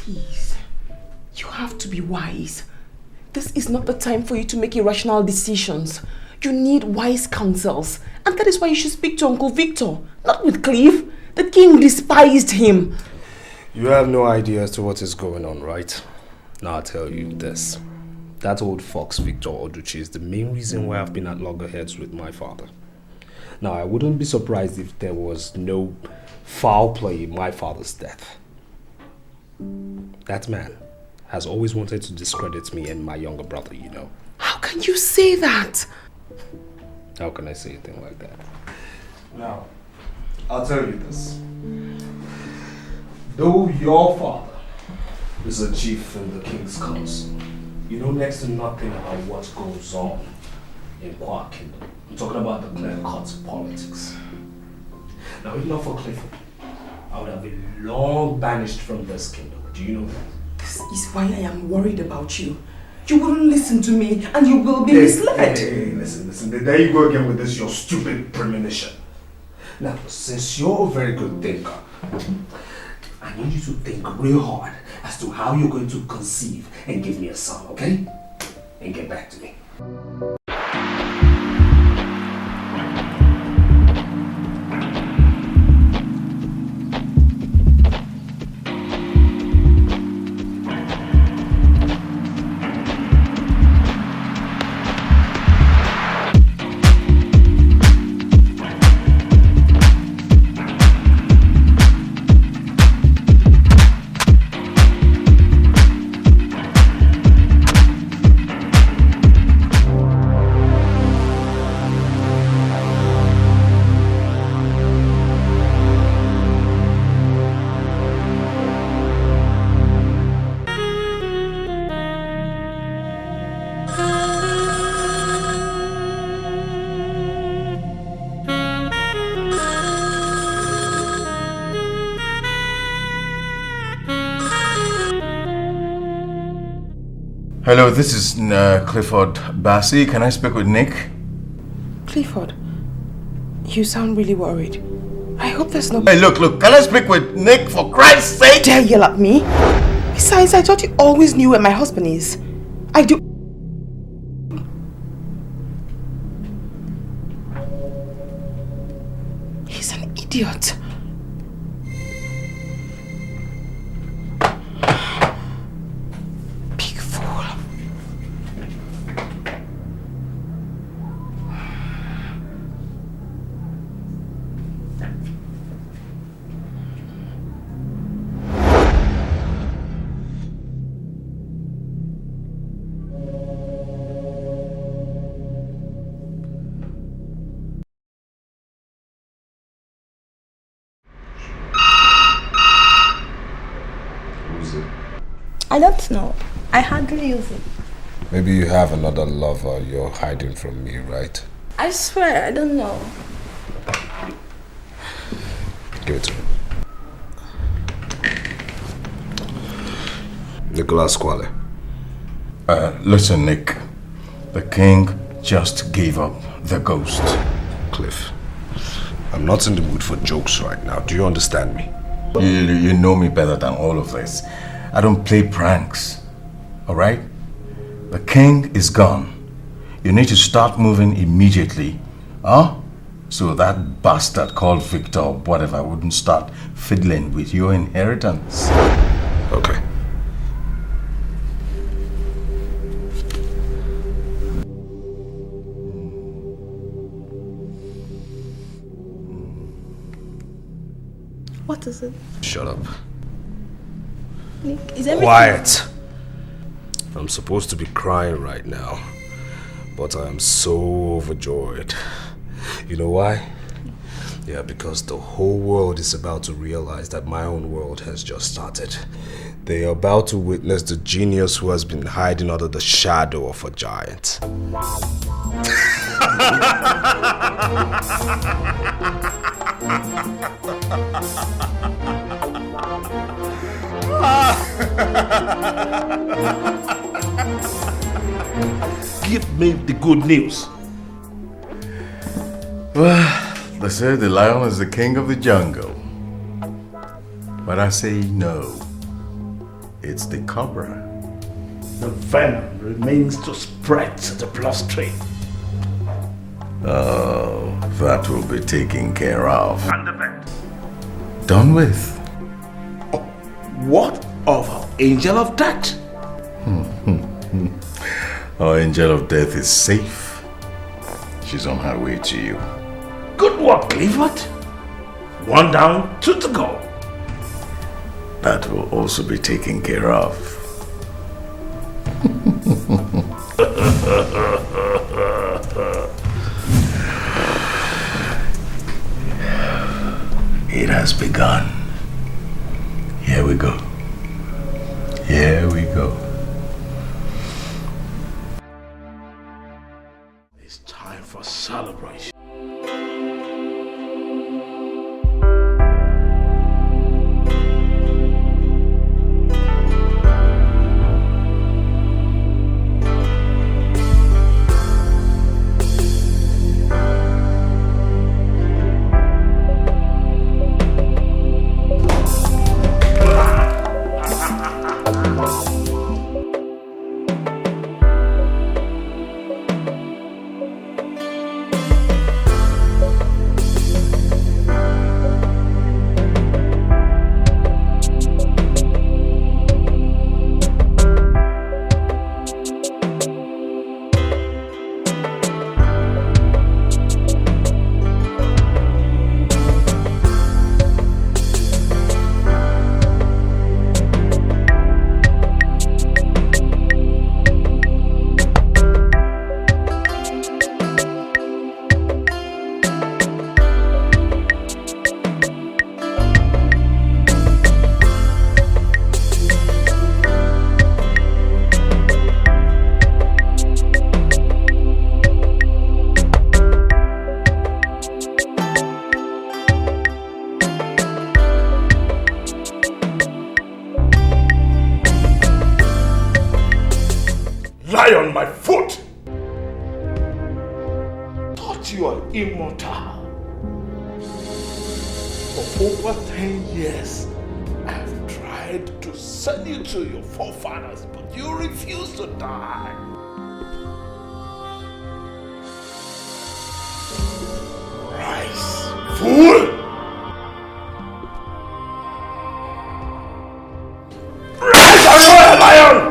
Please, you have to be wise. This is not the time for you to make irrational decisions. You need wise counsels. And that is why you should speak to Uncle Victor, not with Cliff. The king despised him. You have no idea as to what is going on, right? Now I'll tell you this. That old fox Victor Oduchi is the main reason why I've been at loggerheads with my father. Now I wouldn't be surprised if there was no foul play in my father's death. That man has always wanted to discredit me and my younger brother, you know. How can you say that? How can I say a thing like that? Now, I'll tell you this. Though your father is a chief in the king's council, you know next to nothing about what goes on in Kwa Kingdom. I'm talking about the clear-cut politics. Now, if not for Clifford, I would have been long banished from this kingdom. Do you know that? This is why I am worried about you. You wouldn't listen to me and you will be misled. Hey, listen. There you go again with this, your stupid premonition. Now, since you're a very good thinker, I need you to think real hard as to how you're going to conceive and give me a son, okay? And get back to me. Hello, this is Clifford Bassi. Can I speak with Nick? Clifford, you sound really worried. I hope there's no... Hey, look, can I speak with Nick for Christ's sake? Dare yell at me? Besides, I thought you always knew where my husband is. I do... He's an idiot. I don't know. I hardly use it. Maybe you have another lover you're hiding from me, right? I swear, I don't know. Give it to me. Nicholas Quale. Listen, Nick. The king just gave up the ghost. Cliff, I'm not in the mood for jokes right now. Do you understand me? You know me better than all of this. I don't play pranks. Alright? The king is gone. You need to start moving immediately. Huh? So that bastard called Victor, whatever, wouldn't start fiddling with your inheritance. Okay. What is it? Shut up. Nick, is everything... Quiet. I'm supposed to be crying right now, but I am so overjoyed. You know why? Yeah, because the whole world is about to realize that my own world has just started. They are about to witness the genius who has been hiding under the shadow of a giant. Give me the good news. Well, they say the lion is the king of the jungle. But I say no. It's the cobra. The venom remains to spread to the bloodstream. Oh, that will be taken care of. And the vet. Done with. What of our angel of death? Our angel of death is safe. She's on her way to you. Good work, Clifford. One down, two to go. That will also be taken care of. It has begun. Here we go. Here we go. It's time for celebration. Lie on my foot! Thought you are immortal. For over 10 years, I have tried to send you to your forefathers, but you refuse to die. Rise, fool! Rise, Royal Lion!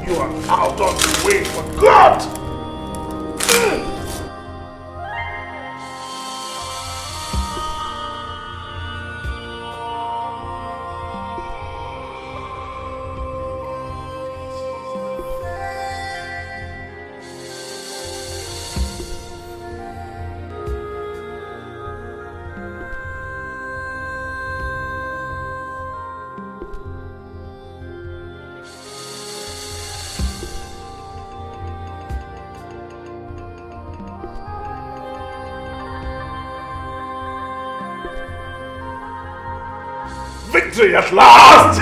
You are out of the way for God! Victory at last!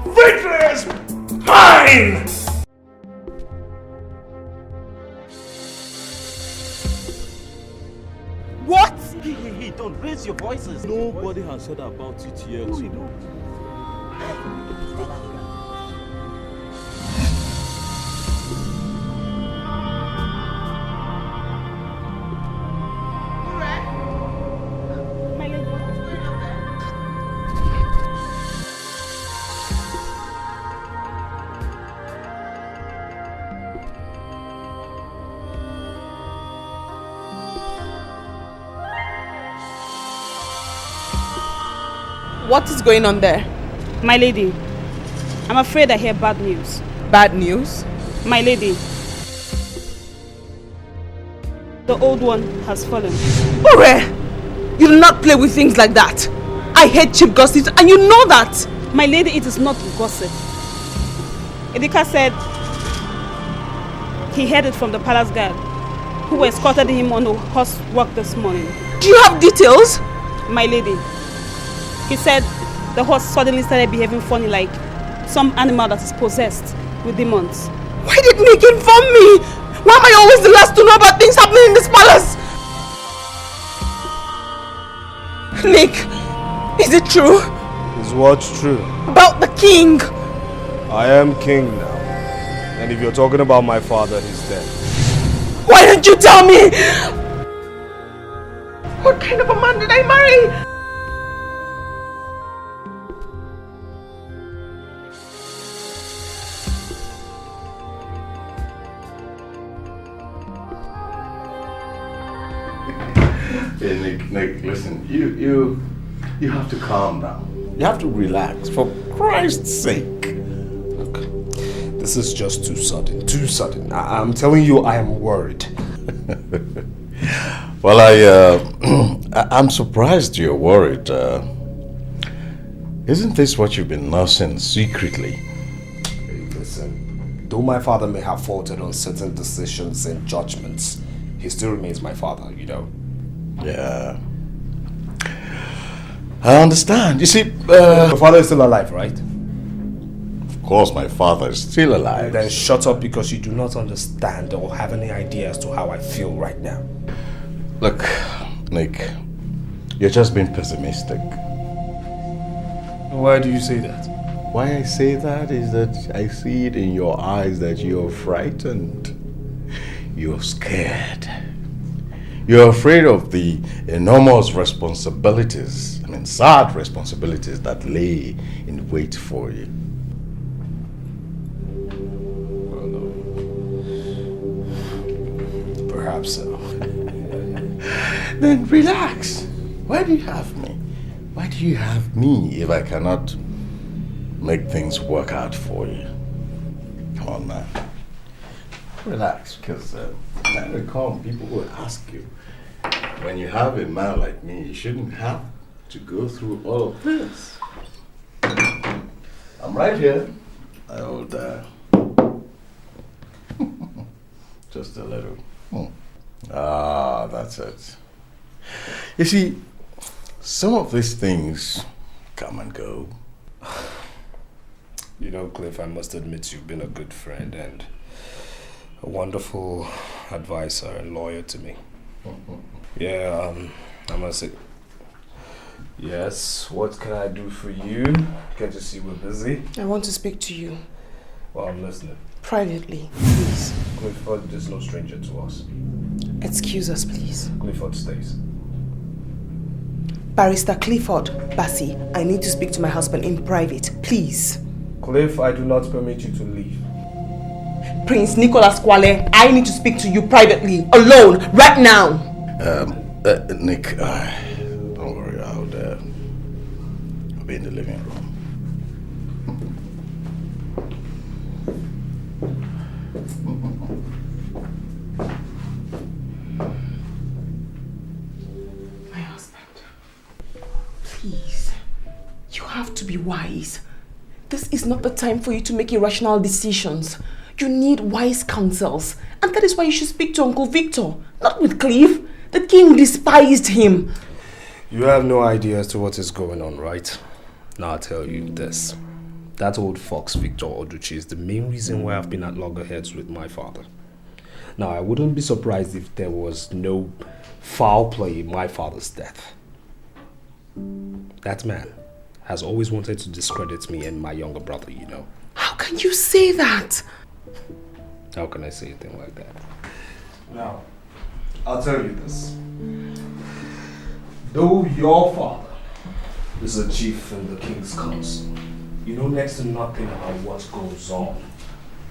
Victory is mine! What? Hey, don't raise your voices. Nobody has heard about it yet. No, we don't. What is going on there? My lady, I'm afraid I hear bad news. Bad news? My lady, the old one has fallen. Ore! You do not play with things like that. I hate cheap gossips and you know that. My lady, it is not gossip. Edika said he heard it from the palace guard who escorted him on the horse walk this morning. Do you have details? My lady, he said the horse suddenly started behaving funny like some animal that is possessed with demons. Why didn't Nick inform me? Why am I always the last to know about things happening in this palace? Nick, is it true? Is what's true? About the king? I am king now. And if you're talking about my father, he's dead. Why didn't you tell me? What kind of a man did I marry? Hey, Nick, listen, you have to calm down. You have to relax, for Christ's sake. Look, this is just too sudden, too sudden. I'm telling you, I am worried. Well, I'm surprised you're worried. Isn't this what you've been nursing secretly? Hey, listen, though my father may have faltered on certain decisions and judgments, he still remains my father, you know. Yeah. I understand. You see, Your father is still alive, right? Of course my father is still alive. Then shut up, because you do not understand or have any idea as to how I feel right now. Look, Nick, you're just being pessimistic. Why do you say that? Why I say that is that I see it in your eyes that you're frightened. You're scared. You're afraid of the enormous responsibilities, sad responsibilities that lay in wait for you. Well, no. Perhaps so. Then relax. Why do you have me? Why do you have me if I cannot make things work out for you? Come on, man. Relax, because I recall people will ask you, when you have a man like me, you shouldn't have to go through all of this. I'm right here. I would, just a little. Ah, that's it. You see, some of these things come and go. You know, Cliff, I must admit you've been a good friend and a wonderful advisor and lawyer to me. Yeah, I must say. Yes, what can I do for you? Can't you see we're busy? I want to speak to you. Well, I'm listening. Privately, please. Clifford is no stranger to us. Excuse us, please. Clifford stays. Barrister Clifford Bassi, I need to speak to my husband in private, please. Cliff, I do not permit you to leave. Prince Nicholas Kwale, I need to speak to you privately, alone, right now. Nick, don't worry, I'll be in the living room. My husband, please, you have to be wise. This is not the time for you to make irrational decisions. You need wise counsels, and that is why you should speak to Uncle Victor, not with Cliff. The king despised him. You have no idea as to what is going on, right? Now I'll tell you this. That old fox, Victor Oduchi, is the main reason why I've been at loggerheads with my father. Now, I wouldn't be surprised if there was no foul play in my father's death. That man has always wanted to discredit me and my younger brother, you know. How can you say that? How can I say anything like that? Now, I'll tell you this. Though your father is a chief in the king's council, you know next to nothing about what goes on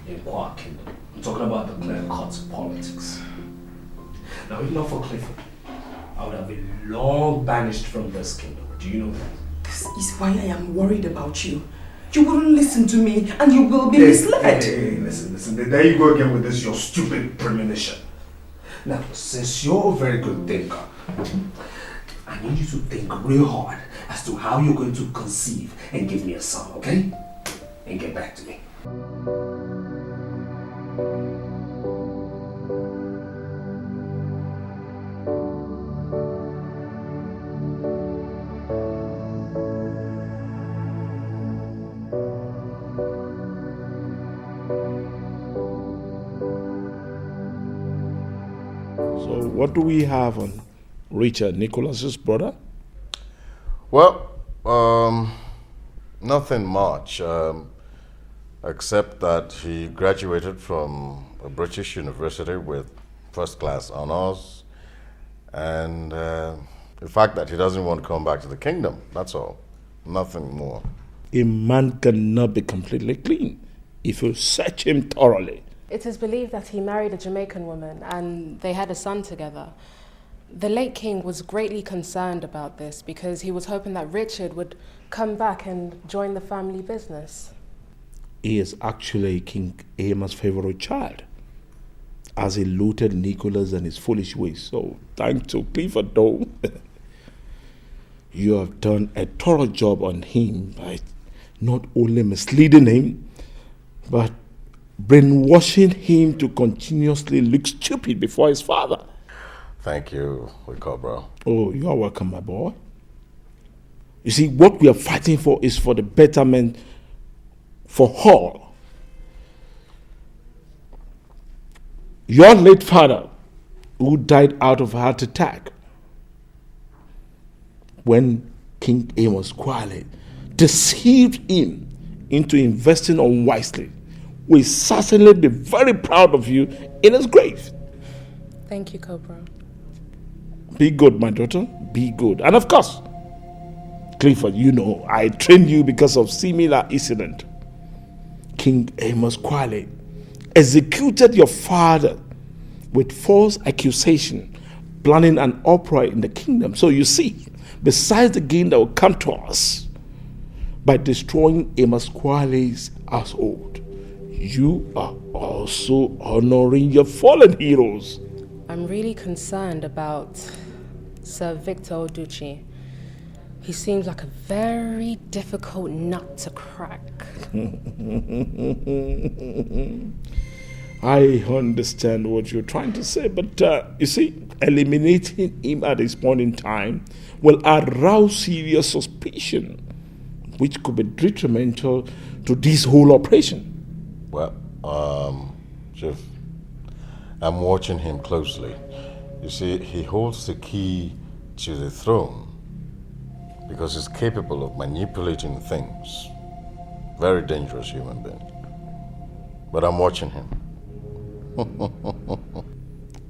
in Kwa Kingdom. I'm talking about the clear-cut politics. Now, if not for Clifford, I would have been long banished from this kingdom. Do you know that? This is why I am worried about you. You wouldn't listen to me and you will be misled. Hey, listen. There you go again with this, your stupid premonition. Now, since you're a very good thinker, I need you to think real hard as to how you're going to conceive and give me a son, okay? And get back to me. So what do we have on Richard, Nicholas's brother? Well, nothing much, except that he graduated from a British university with first-class honors, and the fact that he doesn't want to come back to the kingdom, that's all. Nothing more. A man cannot be completely clean if you search him thoroughly. It is believed that he married a Jamaican woman and they had a son together. The late king was greatly concerned about this because he was hoping that Richard would come back and join the family business. He is actually King Emma's favorite child, as he looted Nicholas and his foolish ways. So, thanks to Clifford, though, you have done a thorough job on him by not only misleading him, but brainwashing him to continuously look stupid before his father. Thank you, Wikobra. Oh, you are welcome, my boy. You see, what we are fighting for is for the betterment for all. Your late father, who died out of a heart attack when King Amos Kwale deceived him into investing unwisely, will certainly be very proud of you in his grave. Thank you, Cobra. Be good, my daughter. Be good. And of course, Clifford, you know, I trained you because of similar incident. King Amos Kwale executed your father with false accusation, planning an uproar in the kingdom. So you see, besides the gain that will come to us by destroying Amos Kwale's household, you are also honoring your fallen heroes. I'm really concerned about Sir Victor Oduchi. He seems like a very difficult nut to crack. I understand what you're trying to say, but you see, eliminating him at this point in time will arouse serious suspicion, which could be detrimental to this whole operation. Well, Chief, I'm watching him closely. You see, he holds the key to the throne because he's capable of manipulating things. Very dangerous human being. But I'm watching him.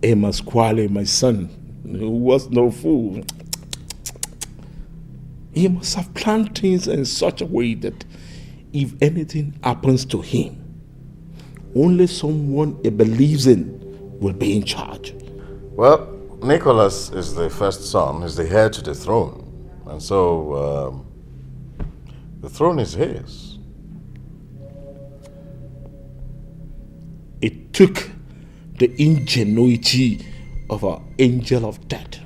Amos Kwale, my son, who was no fool, he must have planned things in such a way that if anything happens to him, only someone he believes in will be in charge. Well, Nicholas is the first son, is the heir to the throne. And so, the throne is his. It took the ingenuity of our angel of death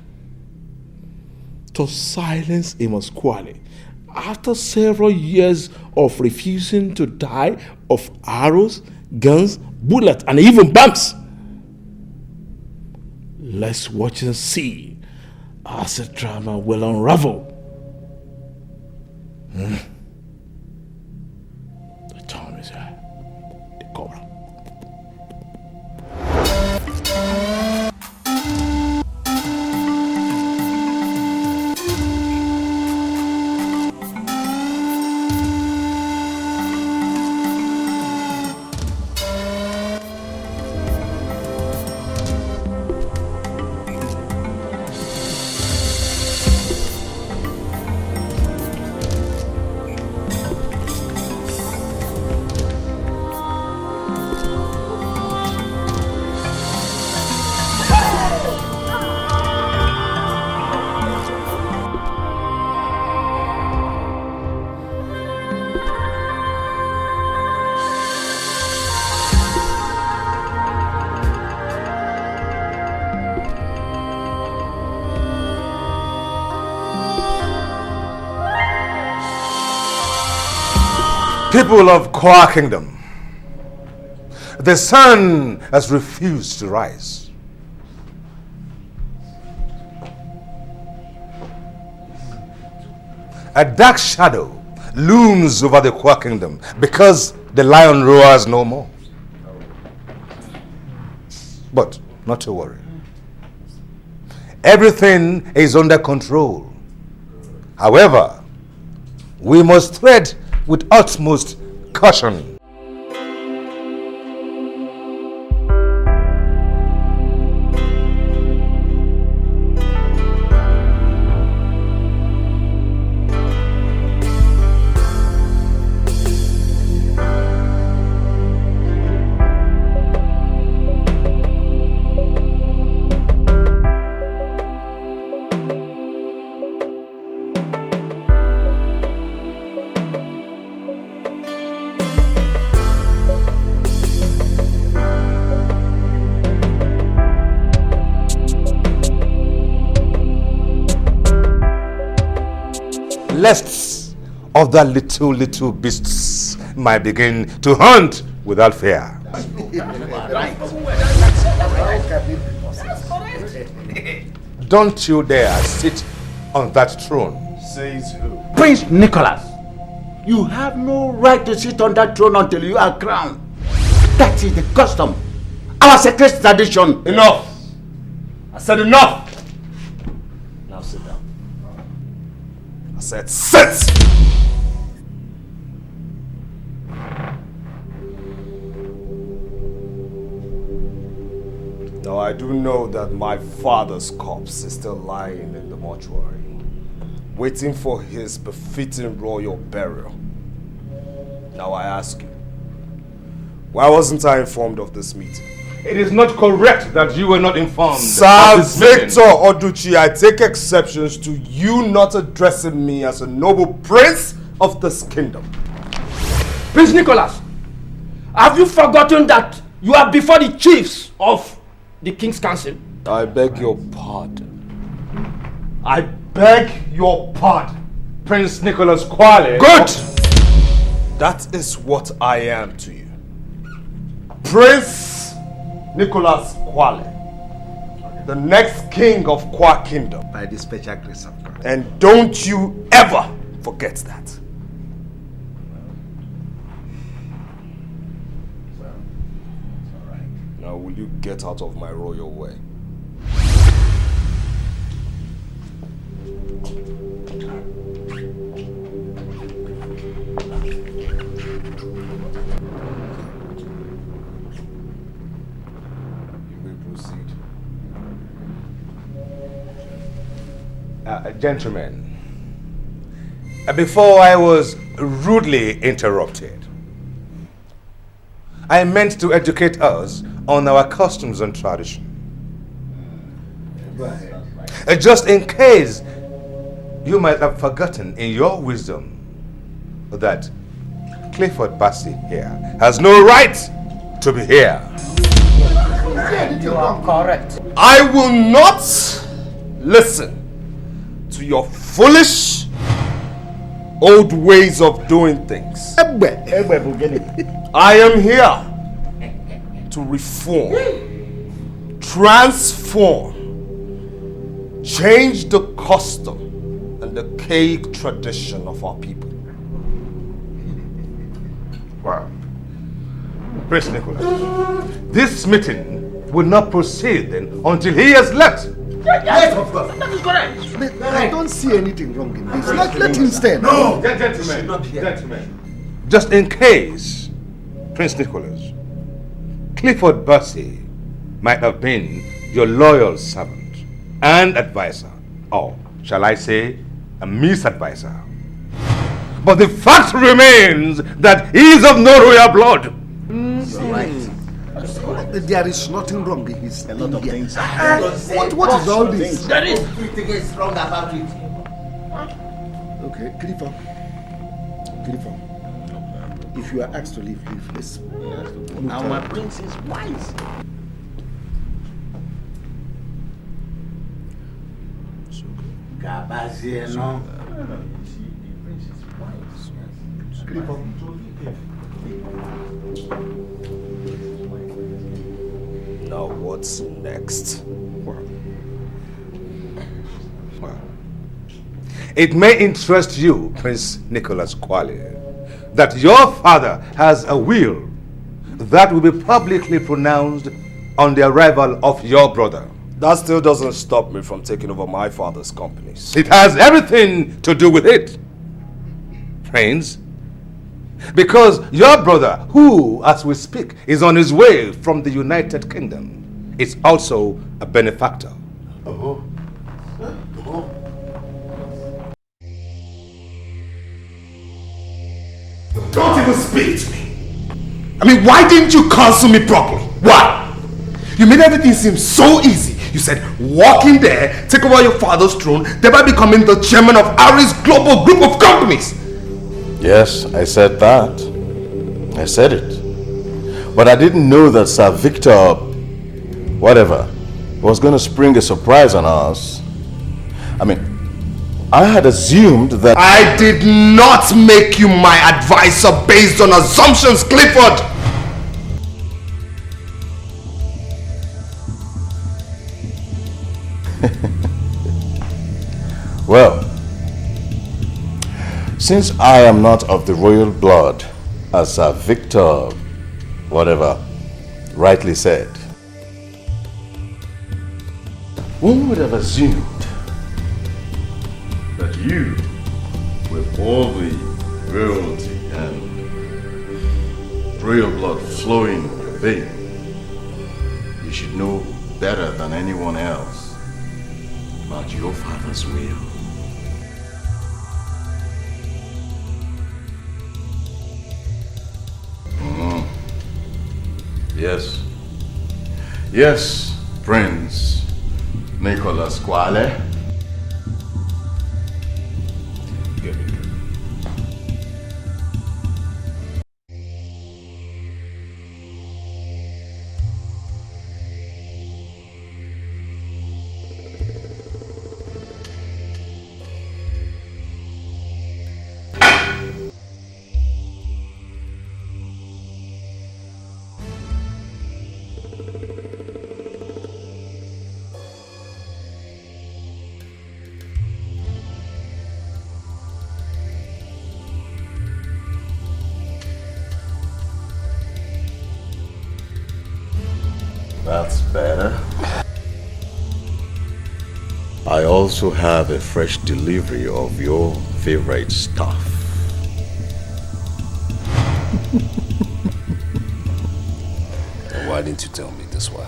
to silence Amos Kwale after several years of refusing to die of arrows, guns, bullets, and even bombs. Let's watch and see as the drama will unravel. The time is here. The cobra. People of Kwa Kingdom, the sun has refused to rise. A dark shadow looms over the Kwa Kingdom because the lion roars no more. But not to worry. everything is under control. However, we must tread with utmost caution. Lest of the little beasts might begin to hunt without fear. Don't you dare sit on that throne. Says who? Prince Nicholas, you have no right to sit on that throne until you are crowned. That is the custom, our sacred tradition. Enough! I said enough! Now sit down. I said sit! Now I do know that my father's corpse is still lying in the mortuary, waiting for his befitting royal burial. Now I ask you, why wasn't I informed of this meeting? It is not correct that you were not informed. Sir Victor Oduchi, I take exceptions to you not addressing me as a noble prince of this kingdom. Prince Nicholas, have you forgotten that you are before the chiefs of the King's Council? I beg your pardon. I beg your pardon. Prince Nicholas Kwale. Good! That is what I am to you. Prince Nicholas Kwale, the next king of Kwa Kingdom. By the special grace of God. And don't you ever forget that. Now will you get out of my royal way? Gentlemen, before I was rudely interrupted, I meant to educate us on our customs and tradition. Just in case you might have forgotten in your wisdom that Clifford Bassey here has no right to be here. You are correct. I will not listen to your foolish old ways of doing things. I am here to reform, transform, change the custom and the cake tradition of our people. Wow. Prince Nicholas, this meeting will not proceed then until he has left. Yes, of course. That is correct. I don't see anything wrong in this. Let him stay. No, gentlemen. Just in case, Prince Nicholas, Clifford Bassey might have been your loyal servant and advisor, or shall I say, a misadvisor. But the fact remains that he is of no royal blood. Right. There is nothing wrong in his A lot of things. What is all this? There is nothing wrong about it. Okay, Clifford. If you are asked to leave, please. Now my prince is wise. Gabazieno. Now what's next? Well, it may interest you, Prince Nicholas Kwale, that your father has a will that will be publicly pronounced on the arrival of your brother. That still doesn't stop me from taking over my father's companies. It has everything to do with it, Prince. Because your brother, who, as we speak, is on his way from the United Kingdom, is also a benefactor. Don't even speak to me. I mean, why didn't you counsel me properly? Why? You made everything seem so easy. You said, walk in there, take over your father's throne, thereby becoming the chairman of Ari's global group of companies. Yes, I said that. I said it. But I didn't know that Sir Victor, whatever, was going to spring a surprise on us. I mean, I had assumed that... I did not make you my advisor based on assumptions, Clifford! Well, since I am not of the royal blood, as Sir Victor, whatever, rightly said, one would have assumed that you, with all the royalty and royal blood flowing in your vein, you should know better than anyone else about your father's will. Yes. Yes, Prince Nicholas Quale. That's better. I also have a fresh delivery of your favorite stuff. Why didn't you tell me this way?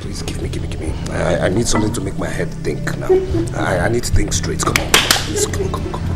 Please give me. I need something to make my head think now. I need to think straight. Come on. Please, come on.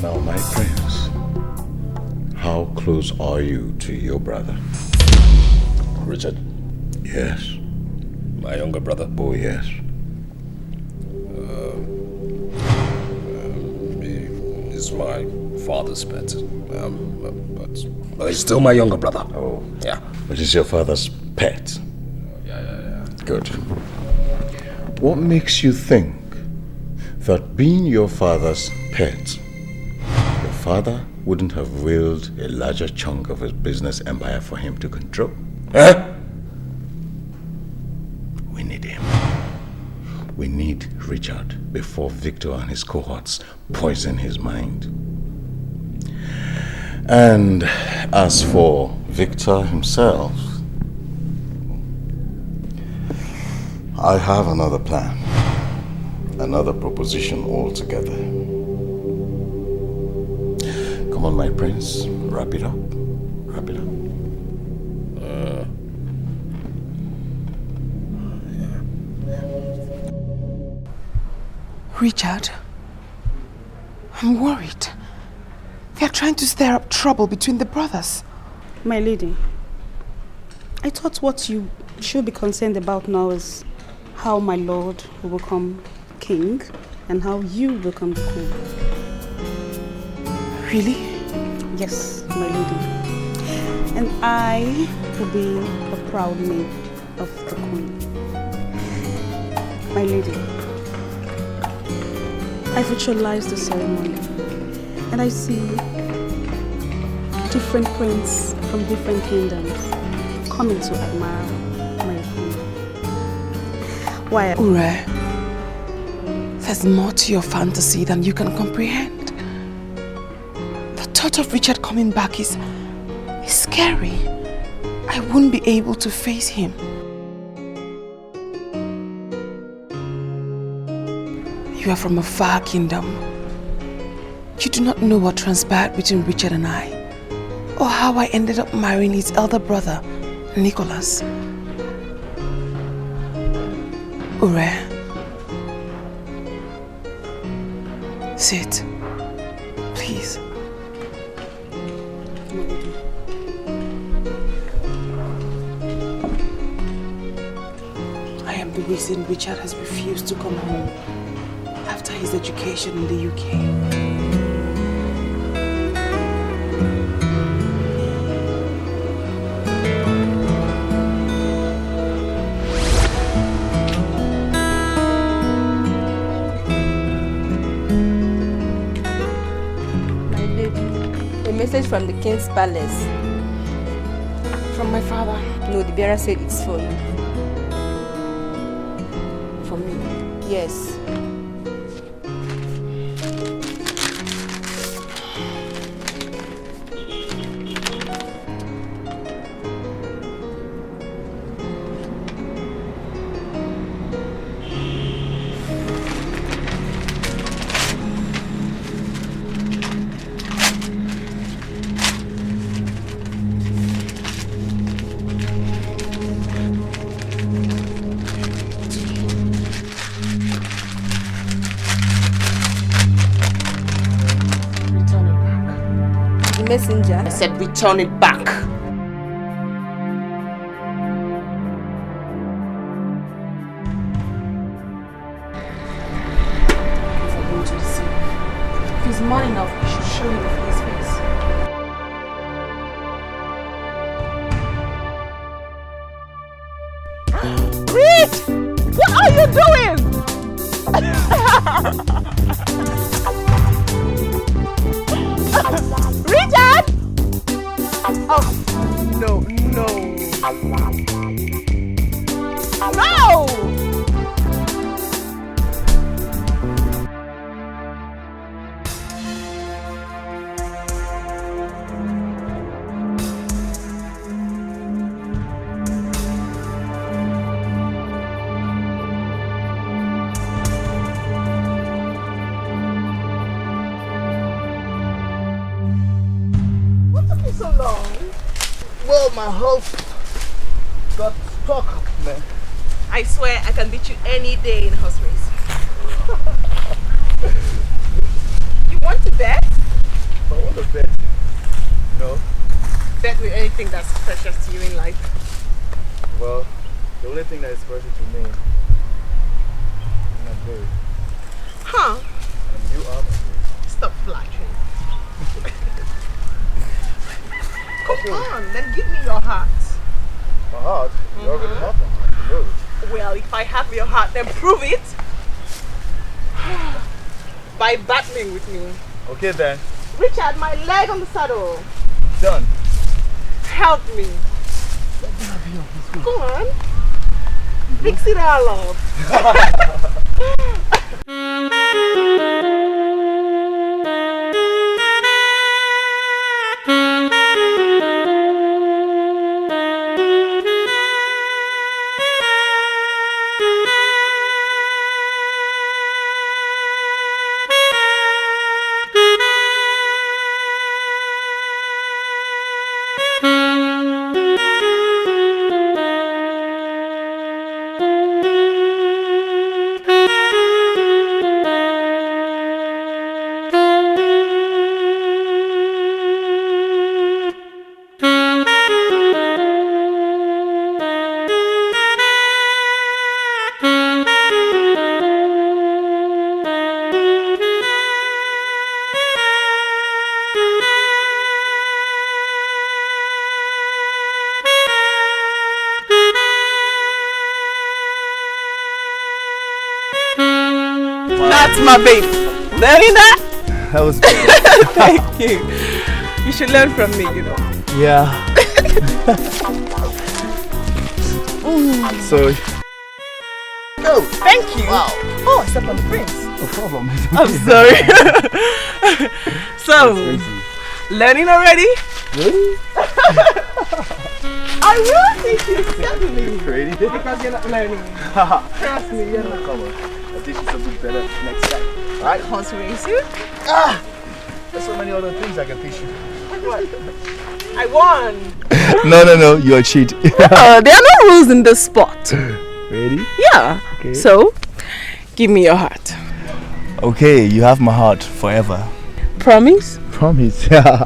Now, my prince, how close are you to your brother? Richard? Yes. My younger brother? Oh, yes. He's my father's pet. But he's still my younger brother. Oh. Yeah. But he's your father's pet? Yeah. Good. What makes you think that being your father's pet, your father wouldn't have willed a larger chunk of his business empire for him to control? Huh? We need him. We need Richard before Victor and his cohorts poison his mind. And as for Victor himself, I have another plan, another proposition altogether. Come on, my prince, wrap it up. Wrap it up. Richard, I'm worried. They're trying to stir up trouble between the brothers. My lady, I thought what you should be concerned about now is how my lord will become king and how you will become the queen. Really? Yes, my lady. And I will be a proud maid of the queen. My lady, I visualize the ceremony and I see different princes from different kingdoms coming to admire my queen. Why? Ure, there's more to your fantasy than you can comprehend. The thought of Richard coming back is scary. I wouldn't be able to face him. You are from a far kingdom. You do not know what transpired between Richard and I, or how I ended up marrying his elder brother, Nicholas. Ure, sit, please. I am the reason Richard has refused to come home after his education in the UK. A message from the king's palace. From my father? No, the bearer said it's for you. For me? Yes. Messenger. I said return it back. If I'm going to deceive, if he's man enough, he should show you his face. Rich! What are you doing? Richard! Oh, no. No! So long. Well, my house got stuck up, man. I swear I can beat you any day in horse race. You want to bet? I want to bet. No. Bet with anything that's precious to you in life. Well, the only thing that is precious to me is my baby. Huh? And you are my baby. Stop flattering. Come on, then give me your heart. My heart? You already have my heart, you know it. Well, if I have your heart, then prove it. By battling with me. Okay then. Richard, my leg on the saddle. Done. Help me. Go on. Fix it all up. That's my baby. Learning that? That was Thank you. You should learn from me, you know. yeah. So Oh, thank you. Wow. Oh, I stepped on the prince. no problem. I'm sorry. So, learning already? Really? I will teach you steadily. Ready? Because you're not learning. Trust me, you're not. Come on. I'll teach you something better next time. Right, horse racing? Ah! There's so many other things I can teach you. What? I won. No, you're a cheat. There are no rules in this sport. Ready? Yeah. Okay. So, give me your heart. Okay, you have my heart forever. Promise? Promise, yeah.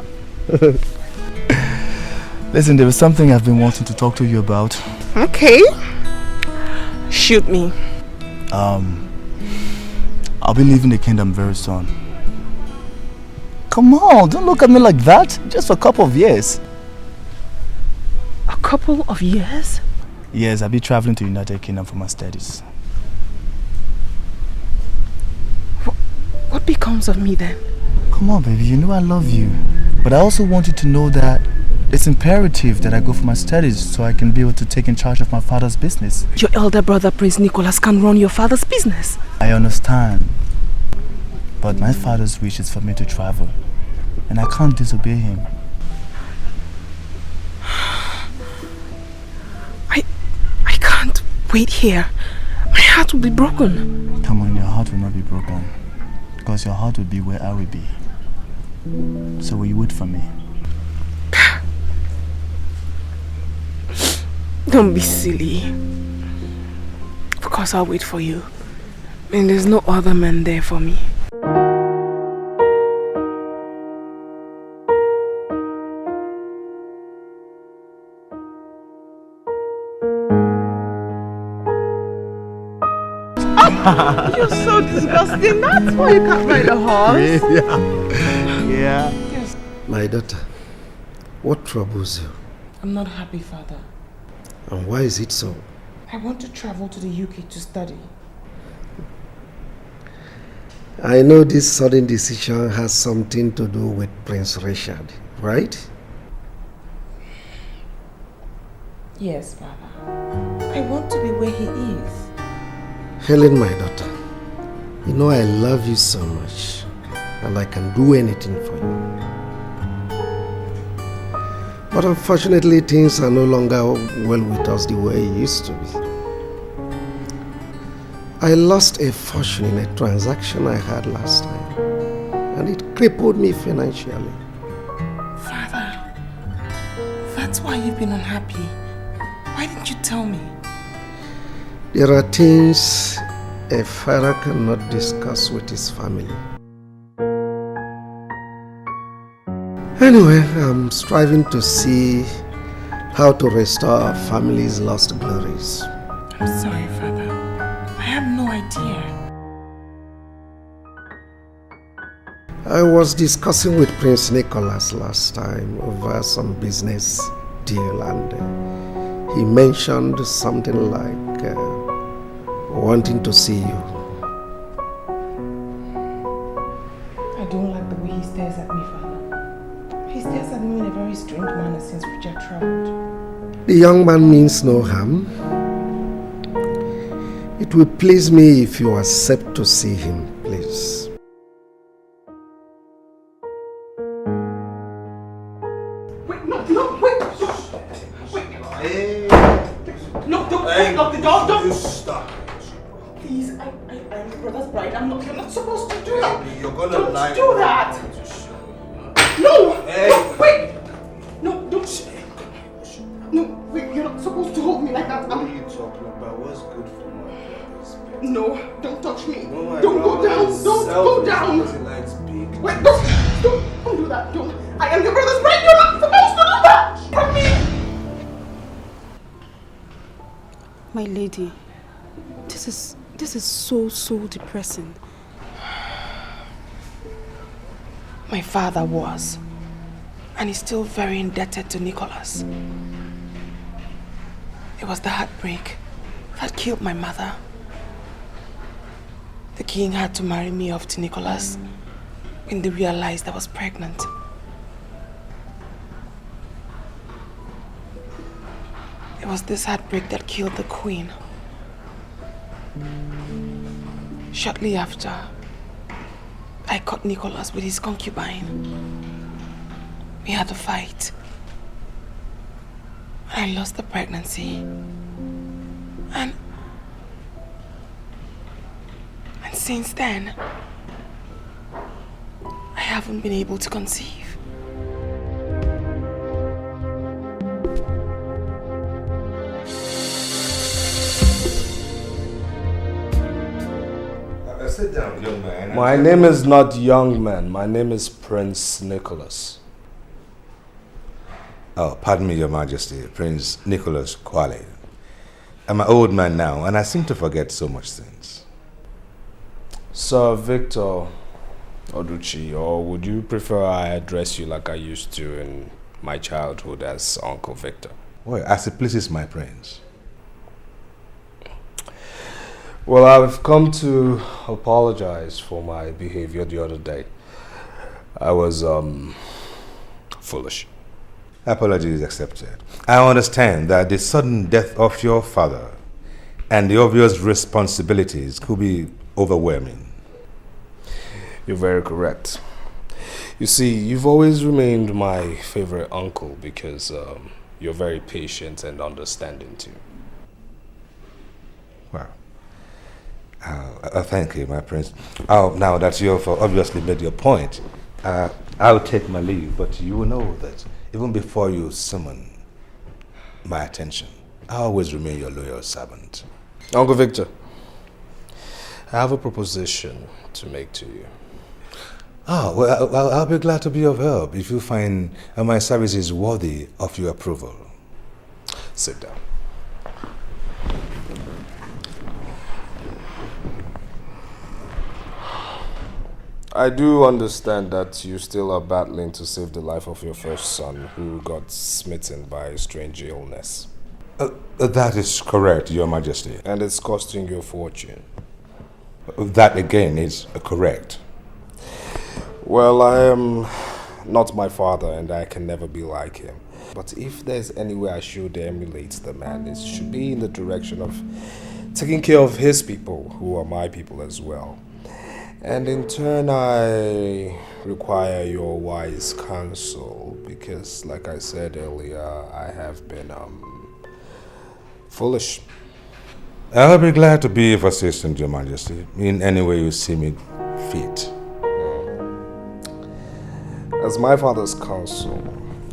Listen, there was something I've been wanting to talk to you about. Okay. Shoot me. I'll be leaving the kingdom very soon. Come on, don't look at me like that. Just for a couple of years. A couple of years? Yes, I'll be traveling to United Kingdom for my studies. What becomes of me then? Come on, baby, you know I love you. But I also want you to know that it's imperative that I go for my studies so I can be able to take in charge of my father's business. Your elder brother, Prince Nicholas, can run your father's business. I understand. But my father's wish is for me to travel. And I can't disobey him. I can't wait here. My heart will be broken. Come on, your heart will not be broken. Because your heart will be where I will be. So will you wait for me? Don't be silly. Of course I'll wait for you. And there's no other man there for me. You're so disgusting. That's why you can't ride a horse. Yeah. Yes. My daughter, what troubles you? I'm not happy, Father. And why is it so? I want to travel to the UK to study. I know this sudden decision has something to do with Prince Richard, right? Yes, Father. I want to be where he is. Helen, my daughter, you know I love you so much, and I can do anything for you. But unfortunately, things are no longer well with us the way it used to be. I lost a fortune in a transaction I had last time, and it crippled me financially. Father, that's why you've been unhappy. Why didn't you tell me? There are things a father cannot discuss with his family. Anyway, I'm striving to see how to restore our family's lost glories. I'm sorry, Father. I have no idea. I was discussing with Prince Nicholas last time over some business deal, and he mentioned something like wanting to see you. I don't like the way he stares at me, Father. He stares at me in a very strange manner since Richard traveled. The young man means no harm. It will please me if you accept to see him, please. Wait, no, wait. Hey. No, don't lock the door, don't. You stop. Please, I'm your brother's bride. You're not supposed to do that. You're gonna Don't lie. do that. No! Hey! No, wait! No, don't. No, wait, you're not supposed to hold me like that. What are you talking about? What's good for my brother's baby? No, don't touch me. No, Don't go down. Don't go down. Because he likes big. Wait, don't do that. Don't. I am your brother's bride. You're not supposed to do that. From me. My lady, this is so depressing. My father was, and is still very indebted to Nicholas. It was the heartbreak that killed my mother. The king had to marry me off to Nicholas when they realized I was pregnant. It was this heartbreak that killed the queen. Shortly after, I caught Nicholas with his concubine. We had a fight. I lost the pregnancy. And since then, I haven't been able to conceive. Sit down, young man. My name is not young man. My name is Prince Nicholas. Oh, pardon me, Your Majesty, Prince Nicholas Kwale. I'm an old man now, and I seem to forget so much things. Sir Victor Oduchi, or would you prefer I address you like I used to in my childhood as Uncle Victor? Well, as it pleases my prince. Well, I've come to apologize for my behavior the other day. I was, foolish. Apology is accepted. I understand that the sudden death of your father and the obvious responsibilities could be overwhelming. You're very correct. You see, you've always remained my favorite uncle because you're very patient and understanding too. Wow. Thank you, my prince. Now that you've obviously made your point, I'll take my leave, but you will know that even before you summon my attention, I always remain your loyal servant. Uncle Victor, I have a proposition to make to you. Oh, well, I'll be glad to be of help if you find my services worthy of your approval. Sit down. I do understand that you still are battling to save the life of your first son who got smitten by a strange illness. That is correct, Your Majesty. And it's costing you a fortune. That again is correct. Well, I am not my father and I can never be like him. But if there's any way I should emulate the man, it should be in the direction of taking care of his people, who are my people as well. And in turn, I require your wise counsel because, like I said earlier, I have been foolish. I'll be glad to be of assistance, Your Majesty, in any way you see me fit. As my father's counsel,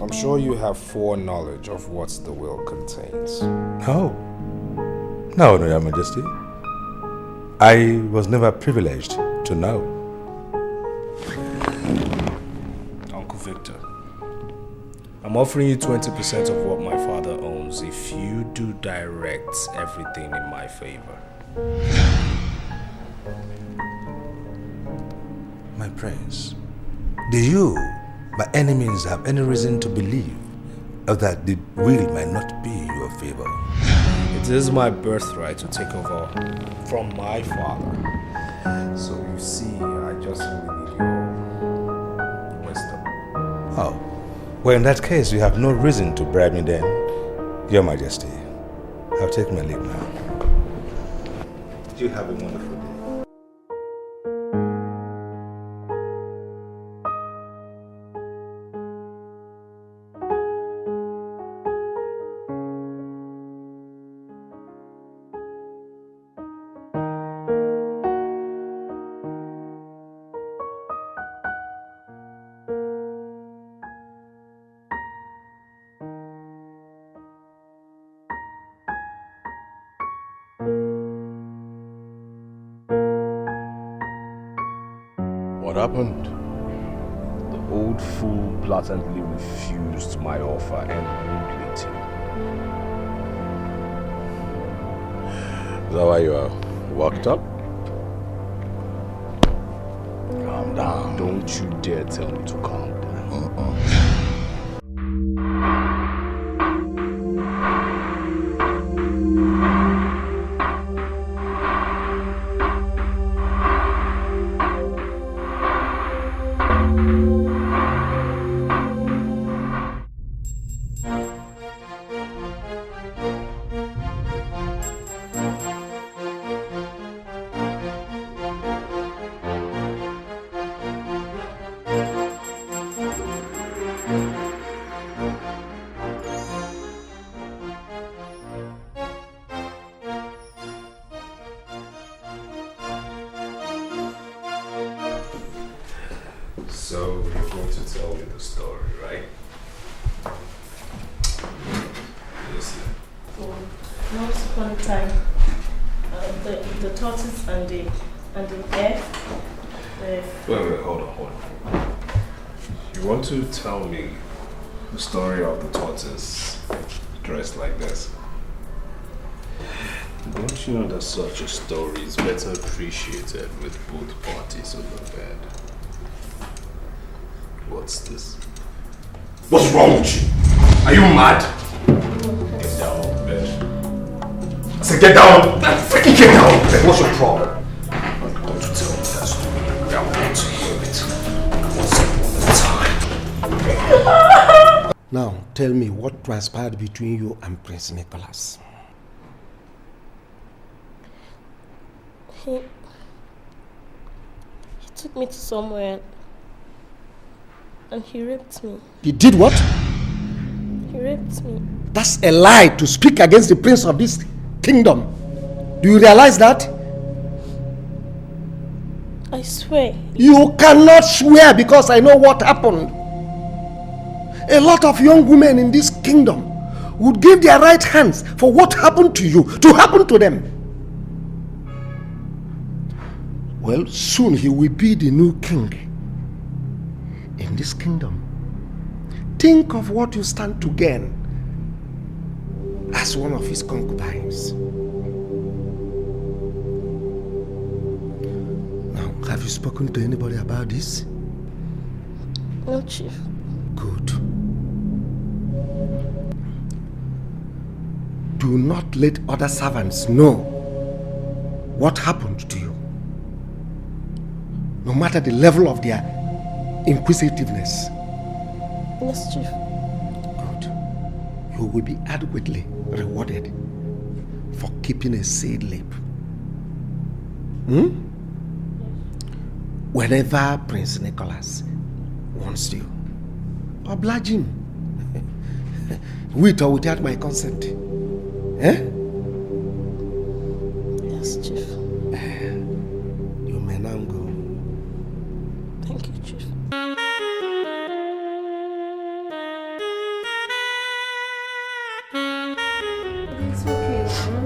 I'm sure you have foreknowledge of what the will contains. No, Your Majesty. I was never privileged to know. Uncle Victor, I'm offering you 20% of what my father owns if you do direct everything in my favor. My prince, do you, my enemies, have any reason to believe that the will might not be in your favor? It is my birthright to take over from my father. So you see, I just really need your wisdom. Oh, well, in that case, you have no reason to bribe me then, Your Majesty. I'll take my leave now. You have a wonderful day. What happened? The old fool blatantly refused my offer and rudely too. Is that why you are worked up? Calm down. Don't you dare tell me to calm down. So you're going to tell me the story, right? Listen. Once upon a time, the tortoise and the bear. Wait, hold on. You want to tell me the story of the tortoise dressed like this? Don't you know that such a story is better appreciated with both parties on the bed? What's this? What's wrong with you? Are you mad? Get down on the bed. I said get down! Freaking get down on the bed. What's your problem? I'm going to tell you that story. I want to hear it. Once upon a time. Now, tell me what transpired between you and Prince Nicholas. He took me to somewhere and he raped me. He did what? He raped me. That's a lie to speak against the prince of this kingdom. Do you realize that? I swear. You cannot swear because I know what happened. A lot of young women in this kingdom would give their right hands for what happened to you to happen to them. Well, soon he will be the new king in this kingdom. Think of what you stand to gain as one of his concubines. Now, have you spoken to anybody about this? No, Chief. Good. Do not let other servants know what happened to you, no matter the level of their inquisitiveness. Yes, Chief. Good. You will be adequately rewarded for keeping a sealed lip. Whenever Prince Nicholas wants you, oblige him. With or without my consent. Eh? Yes, Chief. You may now go. Thank you, Chief. It's okay, man.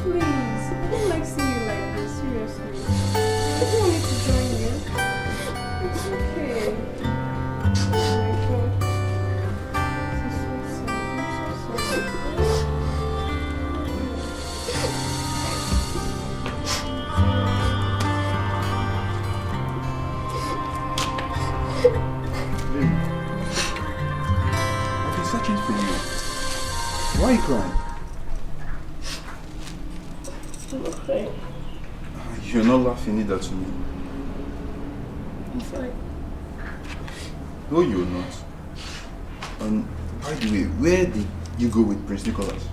Please. I don't like seeing you like this, seriously. I don't want me to join you. It's okay. Oh my God. This is so sad. I'm so sorry. I've been searching for you. Why are you crying? I'm okay. You're not laughing either to me. I'm fine. No, you're not. And by the way, where did you go with Prince Nicholas?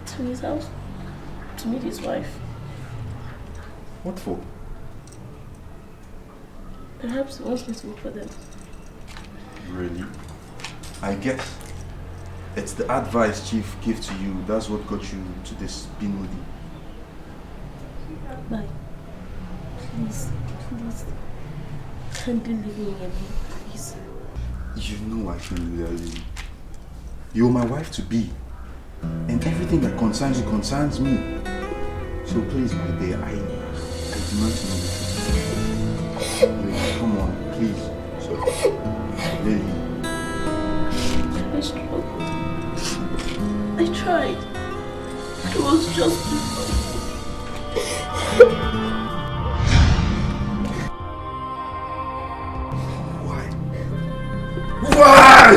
To his house. To meet his wife. What for? Perhaps he wants me to work for them. Really? I guess it's the advice Chief gave to you. That's what got you to this being moody. Bye. Please, please. Kindly leave me alone, please. You know I can do that, Lily. You're my wife to be. And everything that concerns you concerns me. So please, my dear, I demand to know the truth. Lily, come on, please. So, Lily. I struggled. I tried. It was just too much. Why?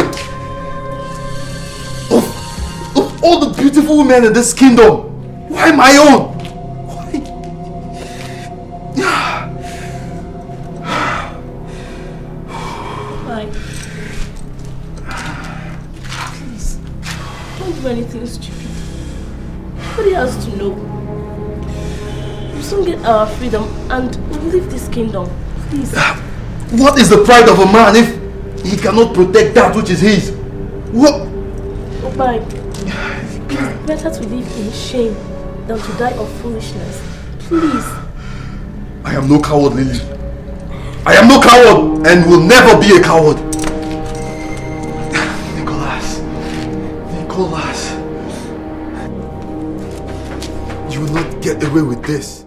Of all the beautiful women in this kingdom, why my own? Why? don't do anything stupid. Nobody has to know. We'll soon get our freedom and we'll leave this kingdom. Please. What is the pride of a man if he cannot protect that which is his? What? Oh my. It's better to live in shame than to die of foolishness. Please. I am no coward, Lily. I am no coward and will never be a coward. Nicholas. You will not get away with this.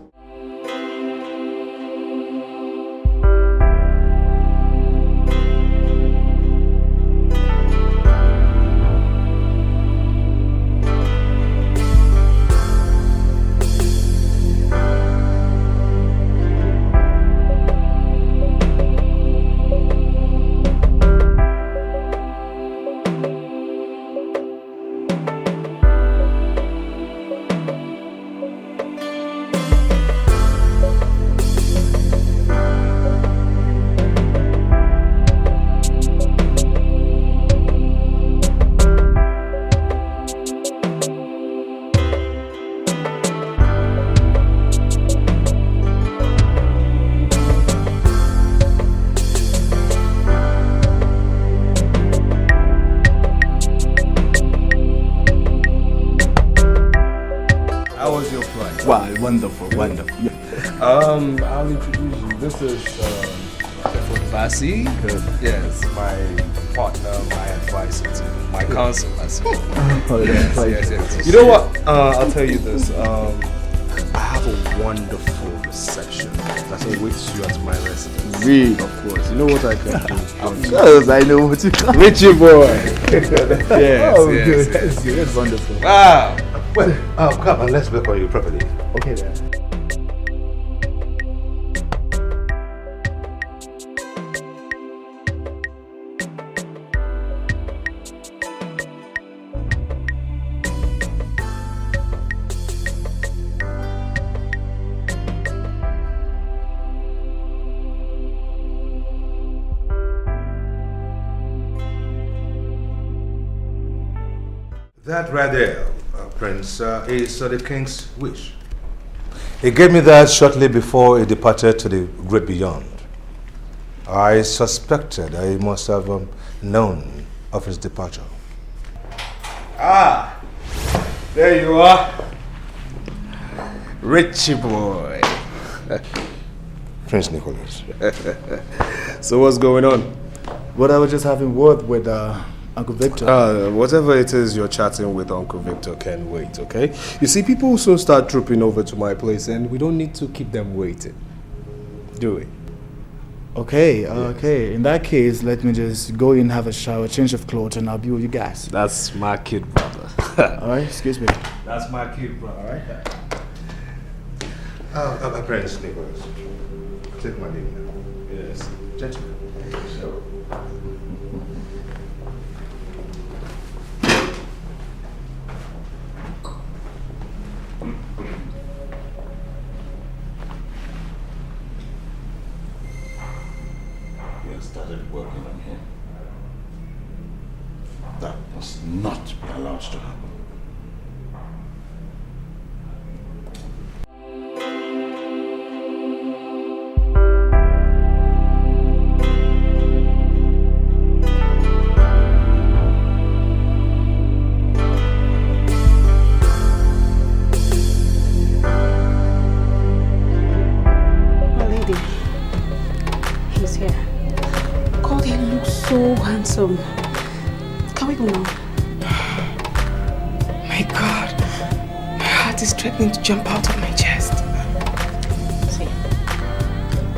Wonderful. I'll introduce you. This is Basi. Yes, my partner, my advisor, my counsel. Yes. You know what? I'll tell you this. I have a wonderful reception that awaits you at my residence. Really? Of course. You know what I can do? Of course, I know what you can. Richie boy. Yes. That's good. That's wonderful. Wow. Well, come and let's welcome you properly. Okay then. That right there, Prince, is the king's wish. He gave me that shortly before he departed to the great beyond. I suspected that he must have known of his departure. Ah, there you are. Richie boy. Prince Nicholas. So what's going on? Well, I was just having word with Uncle Victor. Whatever it is you're chatting with Uncle Victor can wait, okay? You see, people will soon start trooping over to my place and we don't need to keep them waiting. Do we? Okay. In that case, let me just go in, have a shower, change of clothes, and I'll be with you guys. That's my kid, brother. Alright, excuse me. That's my kid, brother, Alright? Prince Nicholas, take my leave now. Yes. Gentlemen. So. Started working on him. That must not be allowed to happen. My lady, he's here. God, he looks so handsome. Can we go now? My God, my heart is threatening to jump out of my chest. See,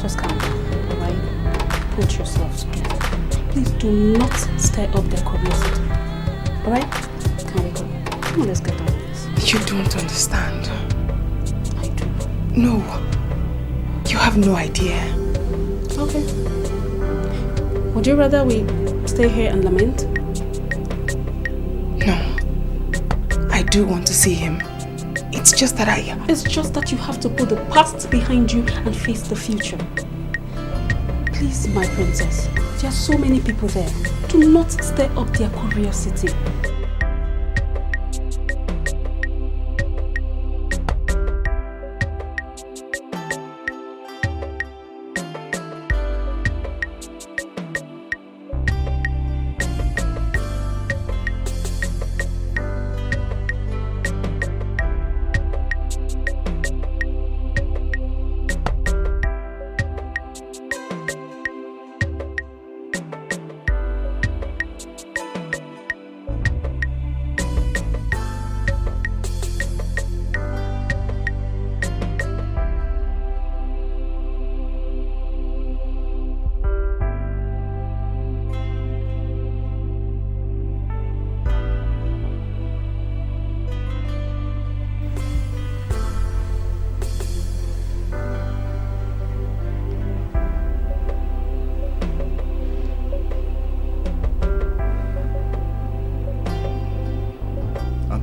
just calm down, alright? Put yourself together. Please do not stir up their curiosity. Alright? Can we go? Come on, let's get on with this. You don't understand. I do. No, you have no idea. Okay. Would you rather we stay here and lament? No. I do want to see him. It's just that It's just that you have to put the past behind you and face the future. Please, my princess. There are so many people there. Do not stir up their curiosity.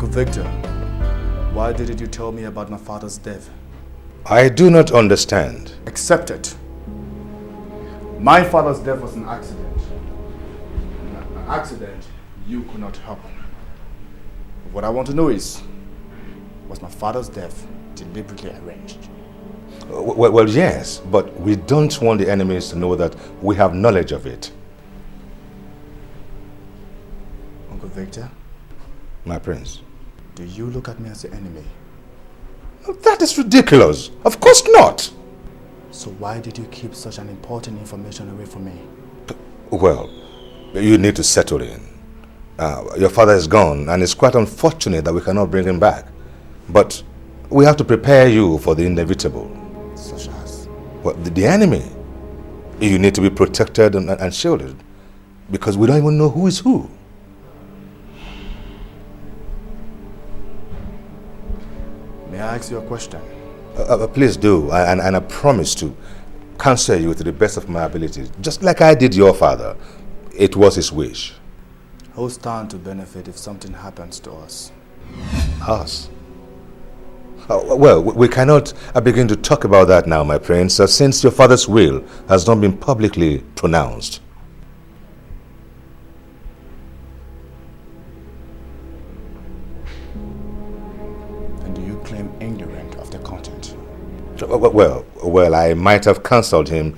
Uncle Victor, why didn't you tell me about my father's death? I do not understand. Accept it. My father's death was an accident. An accident you could not help. What I want to know is, was my father's death deliberately arranged? Well, yes, but we don't want the enemies to know that we have knowledge of it. Uncle Victor? My prince. Do you look at me as the enemy? That is ridiculous. Of course not. So why did you keep such an important information away from me? Well, you need to settle in. Your father is gone, and it's quite unfortunate that we cannot bring him back. But we have to prepare you for the inevitable. Such as? Well, the enemy. You need to be protected and shielded, because we don't even know who is who. May I ask you a question? Please do, and I promise to counsel you to the best of my ability, just like I did your father. It was his wish. Who's stand to benefit if something happens to us? Us? Well, we cannot begin to talk about that now, my prince, since your father's will has not been publicly pronounced. And do you claim ignorant of the content? Well, I might have counseled him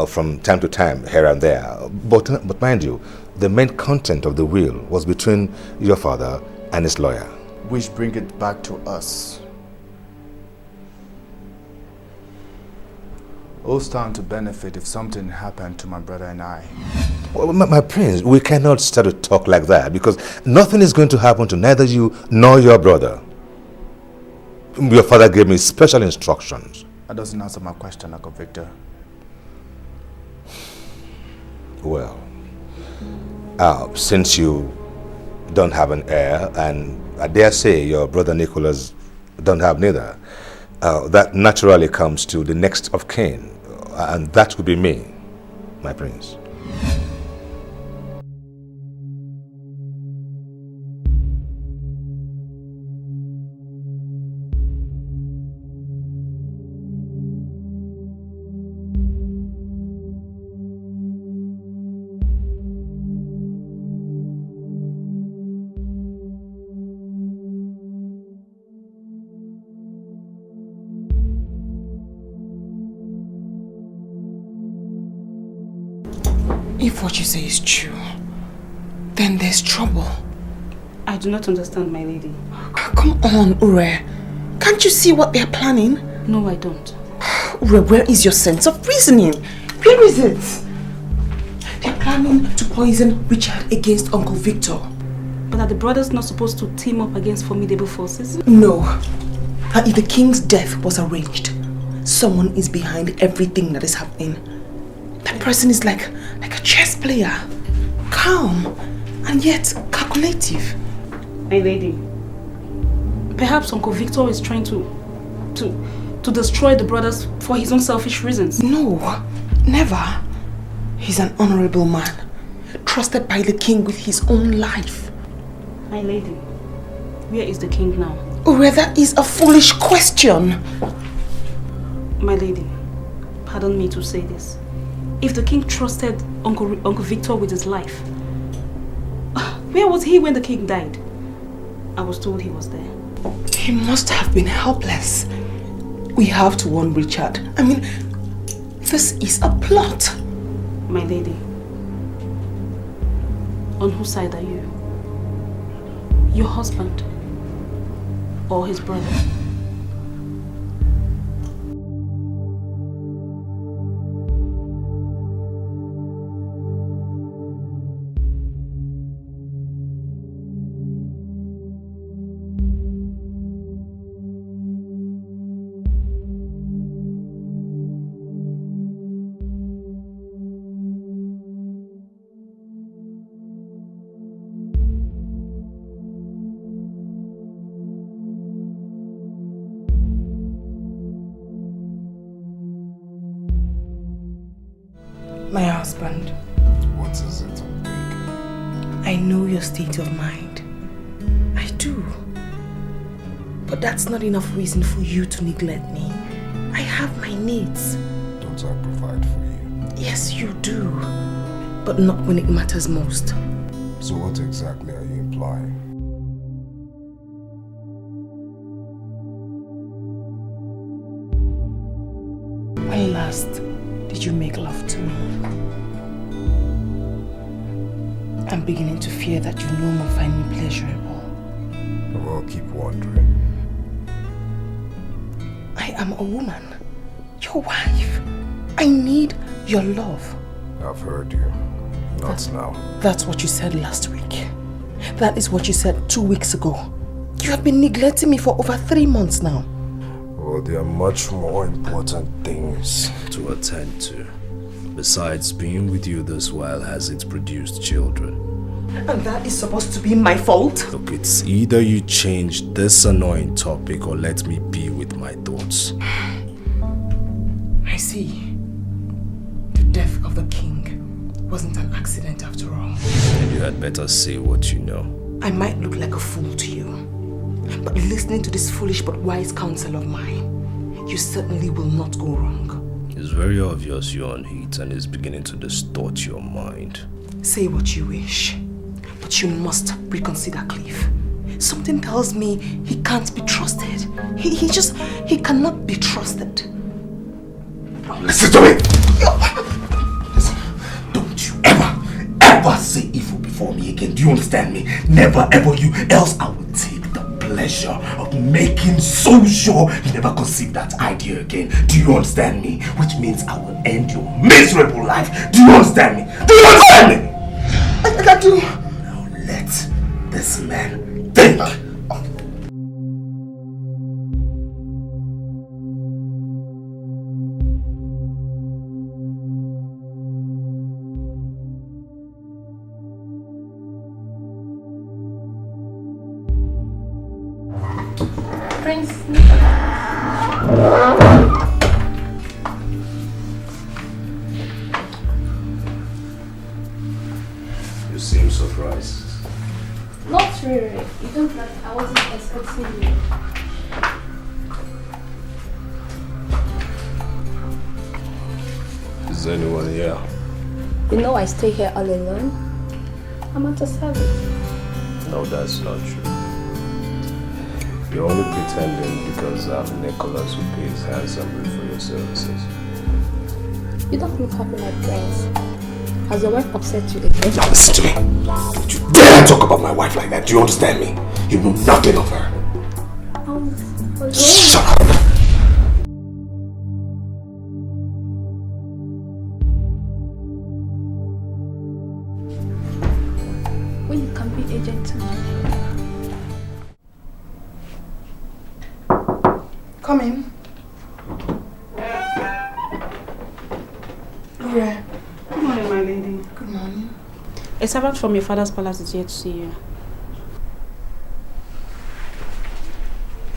from time to time, here and there. But mind you, the main content of the will was between your father and his lawyer. Which bring it back to us. Who's stand to benefit if something happened to my brother and I? Well, my prince, we cannot start to talk like that, because nothing is going to happen to neither you nor your brother. Your father gave me special instructions. That doesn't answer my question, Uncle Victor. Well, since you don't have an heir, and I dare say your brother Nicholas don't have neither, that naturally comes to the next of kin, and that would be me, my prince. If what you say is true, then there's trouble. I do not understand, my lady. Come on, Ure. Can't you see what they're planning? No, I don't. Ure, where is your sense of reasoning? Where is it? They're planning to poison Richard against Uncle Victor. But are the brothers not supposed to team up against formidable forces? No. And if the king's death was arranged, someone is behind everything that is happening. That person is like a chess player. Calm and yet calculative. My lady, perhaps Uncle Victor is trying to destroy the brothers for his own selfish reasons. No, never. He's an honorable man, trusted by the king with his own life. My lady, where is the king now? Ure, that is a foolish question. My lady, pardon me to say this. If the king trusted Uncle Victor with his life, where was he when the king died? I was told he was there. He must have been helpless. We have to warn Richard. I mean, this is a plot. My lady, on whose side are you? Your husband or his brother? My husband. What is it, I know your state of mind. I do. But that's not enough reason for you to neglect me. I have my needs. Don't I provide for you? Yes, you do. But not when it matters most. So what exactly are you implying? When last did you make love to me? I'm beginning to fear that you no more find me pleasurable. Well, keep wondering. I am a woman, your wife. I need your love. I've heard you. Not now. That's what you said last week. That is what you said 2 weeks ago. You have been neglecting me for over 3 months now. Well, there are much more important things to attend to. Besides, being with you this while has it produced children. And that is supposed to be my fault? Look, it's either you change this annoying topic or let me be with my thoughts. I see. The death of the king wasn't an accident after all. Then you had better say what you know. I might look like a fool to you, but listening to this foolish but wise counsel of mine, you certainly will not go wrong. It's very obvious you're on heat and it's beginning to distort your mind. Say what you wish, but you must reconsider Cliff. Something tells me he can't be trusted. He cannot be trusted. Listen to me! Listen, don't you ever say evil before me again. Do you understand me? Never ever you, else I will take the pleasure of making so sure you never conceive that idea again. Do you understand me? Which means I will end your miserable life. Do you understand me? Do you understand me? I do. Now let this man think. Prince. You seem surprised. Not really. You don't like I wasn't expecting you. Is anyone here? You know I stay here all alone. I'm at a service. No, that's not true. You're only pretending because I'm Nicholas who pays handsomely for your services. You don't look happy, my prince. Has your wife upset you again? Now listen to me. Don't you dare talk about my wife like that. Do you understand me? You know nothing of her. Shut up. When you can be a gentleman. Come in. Yeah. Good morning, my lady. Good morning. A servant from your father's palace is here to see you.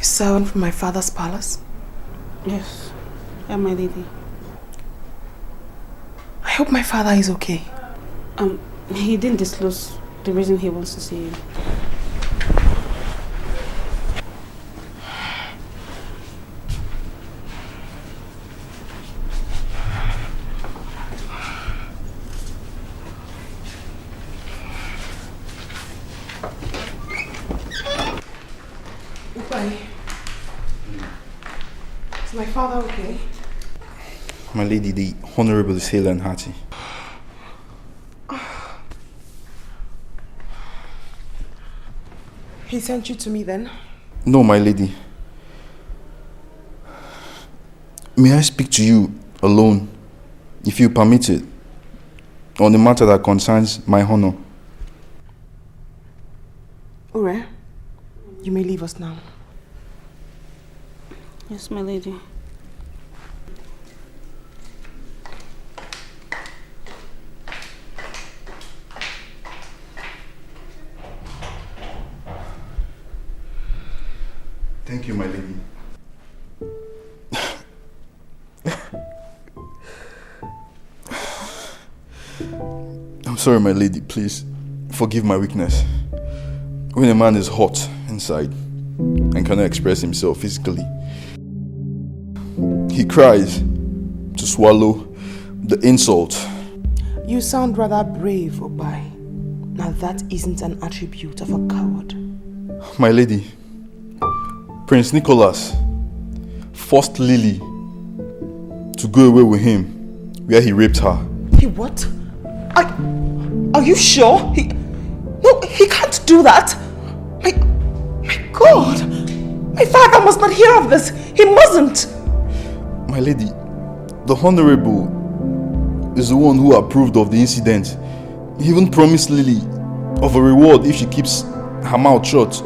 A servant from my father's palace? Yes. Yeah, my lady. I hope my father is okay. He didn't disclose the reason he wants to see you. Is my father okay? My lady, the Honorable is hale and hearty. He sent you to me then? No, my lady. May I speak to you alone, if you permit it, on the matter that concerns my honor? Ure, you may leave us now. Yes, my lady. Thank you, my lady. I'm sorry, my lady. Please forgive my weakness. When a man is hot inside, and cannot express himself physically. He cries to swallow the insult. You sound rather brave, Obai. Now that isn't an attribute of a coward. My lady, Prince Nicholas forced Lily to go away with him where he raped her. He what? Are you sure? No, he can't do that. My God! My father must not hear of this. He mustn't. My lady, the Honorable is the one who approved of the incident. He even promised Lily of a reward if she keeps her mouth shut.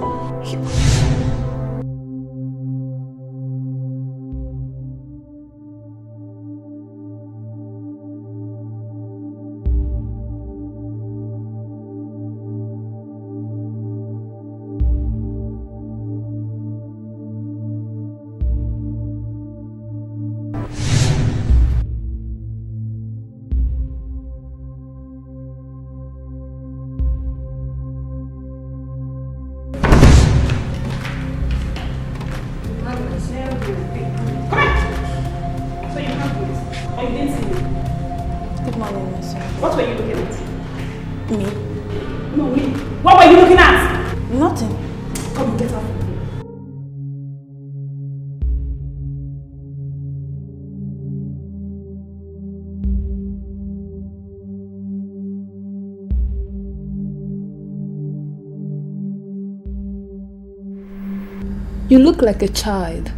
You look like a child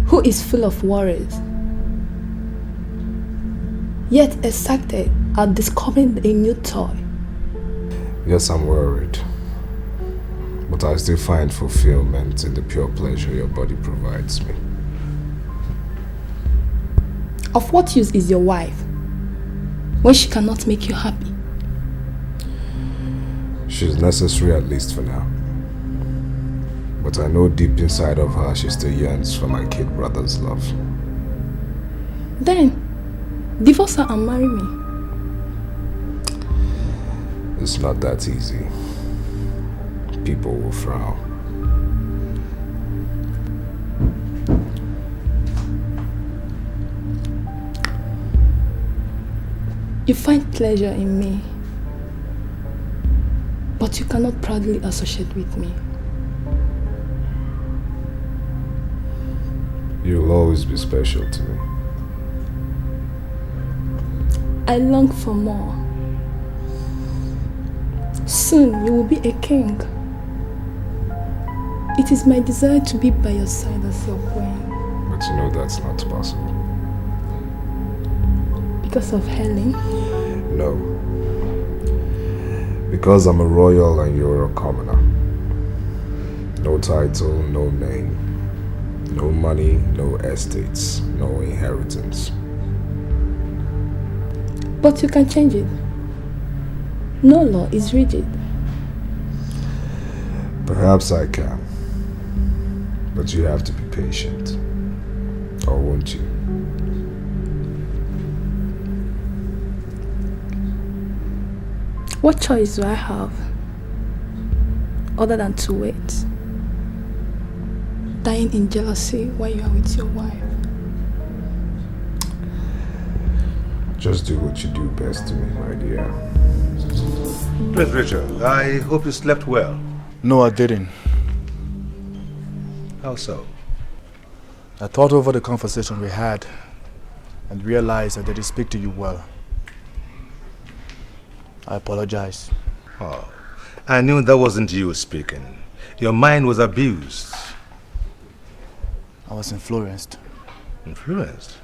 who is full of worries, yet excited at discovering a new toy. Yes, I'm worried. But I still find fulfillment in the pure pleasure your body provides me. Of what use is your wife when she cannot make you happy? She's necessary, at least for now. But I know deep inside of her she still yearns for my kid brother's love. Then, divorce her and marry me. It's not that easy. People will frown. You find pleasure in me, but you cannot proudly associate with me. You'll always be special to me. I long for more. Soon you will be a king. It is my desire to be by your side as your queen. But you know that's not possible. Because of Helen? No. Because I'm a royal and you're a commoner. No title, no name. No money, no estates, no inheritance. But you can change it. No law is rigid. Perhaps I can. But you have to be patient. Or won't you? What choice do I have other than to wait? Dying in jealousy while you are with your wife. Just do what you do best to me, my dear. Prince Richard, I hope you slept well. No, I didn't. How so? I thought over the conversation we had and realized I didn't speak to you well. I apologize. Oh, I knew that wasn't you speaking. Your mind was abused. I was influenced. Influenced?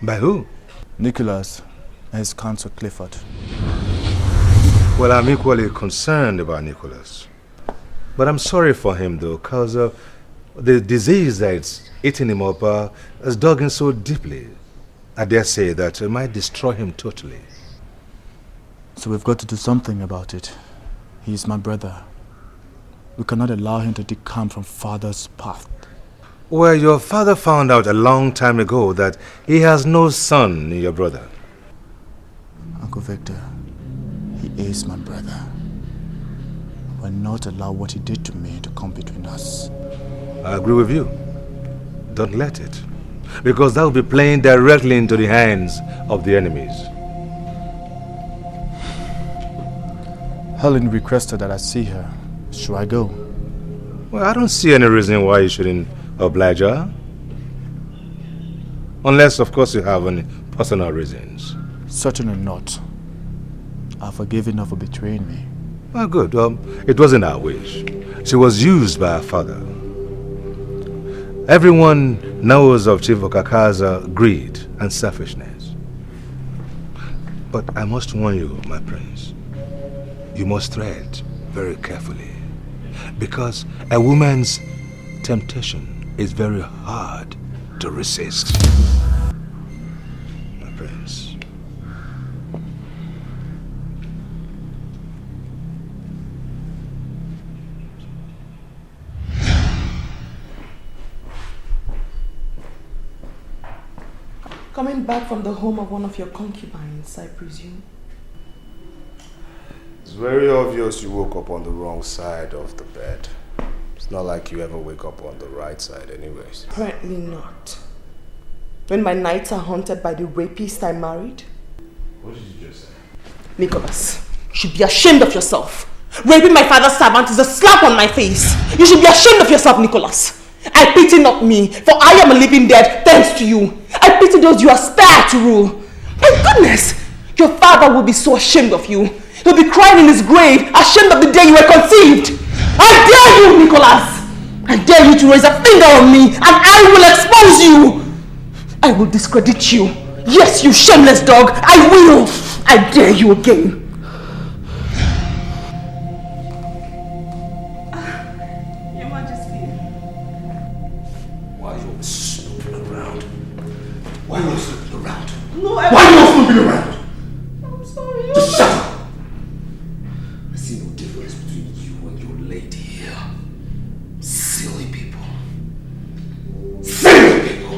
By who? Nicholas and his counsel Clifford. Well, I'm equally concerned about Nicholas. But I'm sorry for him though, because the disease that's eating him up has dug in so deeply. I dare say that it might destroy him totally. So we've got to do something about it. He is my brother. We cannot allow him to decamp from father's path. Well, your father found out a long time ago that he has no son in your brother. Uncle Victor, he is my brother. will not allow what he did to me to come between us. I agree with you. Don't let it. Because that will be playing directly into the hands of the enemies. Helen requested that I see her. Should I go? Well, I don't see any reason why you shouldn't oblige her. Unless, of course, you have any personal reasons. Certainly not. I've forgiven her for betraying me. Oh, good. It wasn't our wish. She was used by her father. Everyone knows of Chief Okaka's greed and selfishness. But I must warn you, my prince. You must tread very carefully. Because a woman's temptation is very hard to resist. My prince. Coming back from the home of one of your concubines, I presume. It's very obvious you woke up on the wrong side of the bed. It's not like you ever wake up on the right side anyways. Apparently not. When my nights are haunted by the rapist I married. What did you just say? Nicholas, you should be ashamed of yourself. Raping my father's servant is a slap on my face. You should be ashamed of yourself, Nicholas. I pity not me, for I am a living dead thanks to you. I pity those you aspire to rule. My goodness, your father will be so ashamed of you. He'll be crying in his grave, ashamed of the day you were conceived. I dare you, Nicholas! I dare you to raise a finger on me, and I will expose you! I will discredit you. Yes, you shameless dog, I will! I dare you again. Your Majesty. Why are you snooping around? Why are you snooping around? No, Why are you snooping around? I'm sorry. Just shut up! I see no difference between you and your lady here. Silly people. Silly people!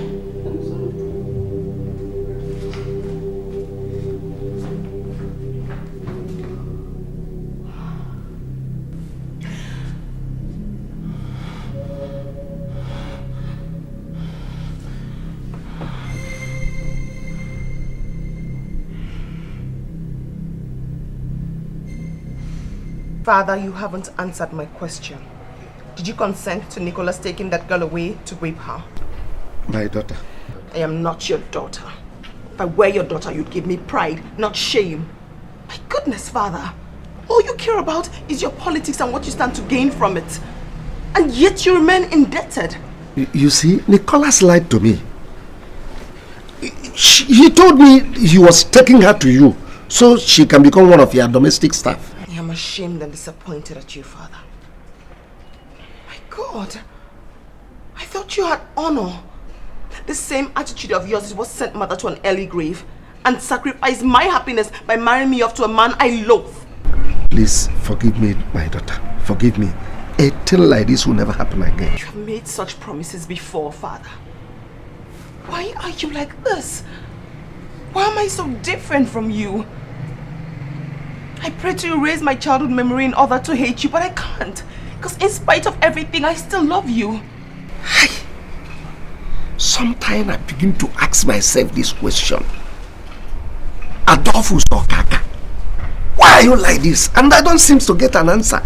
Father, you haven't answered my question. Did you consent to Nicholas taking that girl away to rape her? My daughter. I am not your daughter. If I were your daughter, you'd give me pride, not shame. My goodness, Father. All you care about is your politics and what you stand to gain from it. And yet you remain indebted. You see, Nicholas lied to me. He told me he was taking her to you so she can become one of your domestic staff. I am ashamed and disappointed at you, Father. My God. I thought you had honor. The same attitude of yours is what sent mother to an early grave and sacrificed my happiness by marrying me off to a man I loathe. Please forgive me, my daughter. Forgive me. A thing like this will never happen again. You have made such promises before, Father. Why are you like this? Why am I so different from you? I pray to erase my childhood memory in order to hate you, but I can't. Because in spite of everything, I still love you. Sometimes I begin to ask myself this question. Adolphus or Kaka? Why are you like this? And I don't seem to get an answer.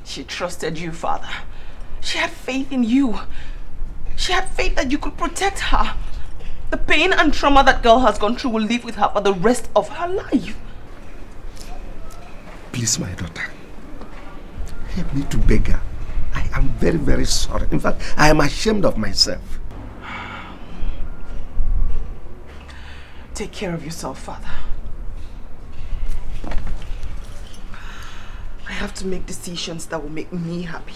She trusted you, Father. She had faith in you. She had faith that you could protect her. The pain and trauma that girl has gone through will live with her for the rest of her life. Please, my daughter, help me to beg her. I am very, very sorry. In fact, I am ashamed of myself. Take care of yourself, Father. I have to make decisions that will make me happy.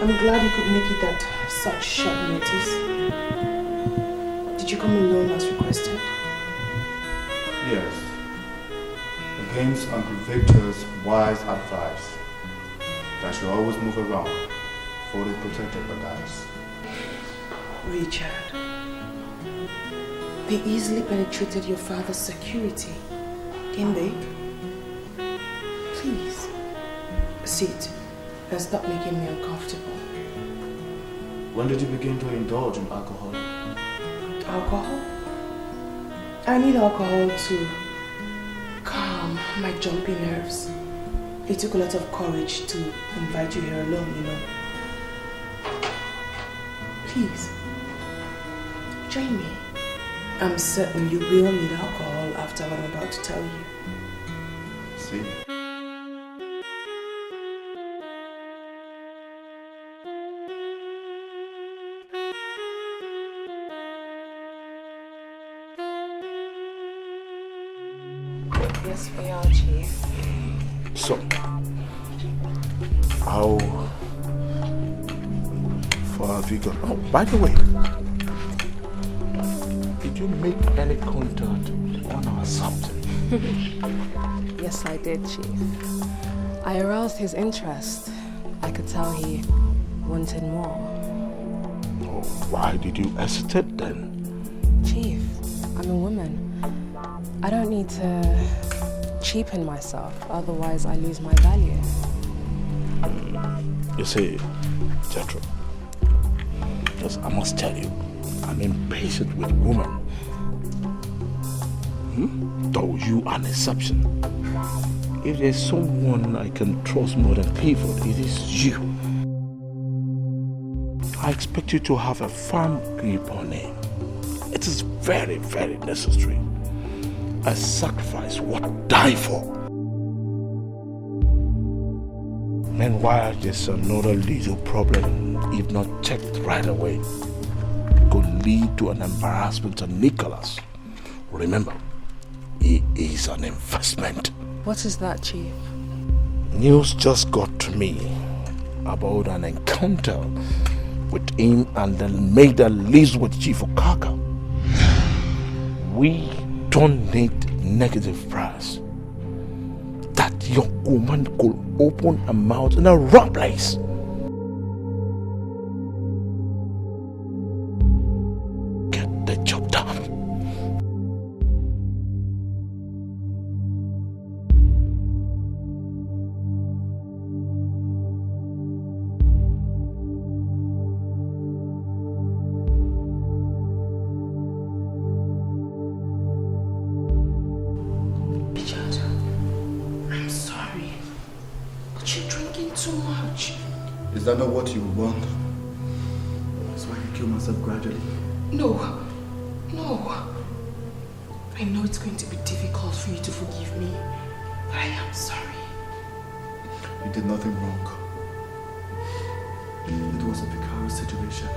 I'm glad you could make it at such short notice. Did you come alone as requested? Yes. Against Uncle Victor's wise advice that you always move around, fully protected by guys. Richard, They easily penetrated your father's security. Can they? Please, sit and stop making me uncomfortable. When did you begin to indulge in alcohol? Alcohol? I need alcohol to calm my jumpy nerves. It took a lot of courage to invite you here alone, you know. Please, join me. I'm certain you will need alcohol after what I'm about to tell you. See? Yes, we are, Chief. So, how far have you gone? Oh, by the way, did you make any contact on our subject? Yes, I did, Chief. I aroused his interest. I could tell he wanted more. Oh, why did you hesitate then? Chief, I'm a woman. I don't need to cheapen myself, otherwise I lose my value. You see, Jethro, yes, I must tell you, I'm impatient with women. Though you are an exception. If there's someone I can trust more than people, it is you. I expect you to have a firm grip on him. It is very, very necessary. A sacrifice worth die for. Meanwhile, there's another little problem, if not checked right away. It could lead to an embarrassment to Nicholas. Remember, he is an investment. What is that, Chief? News just got to me about an encounter with him and the maid that lives with Chief Okaka. We don't need negative press. That young woman could open her mouth in a wrong place. Get the job done. Is that not what you want? That's why you kill myself gradually. No. I know it's going to be difficult for you to forgive me, but I am sorry. You did nothing wrong. It was a precarious situation.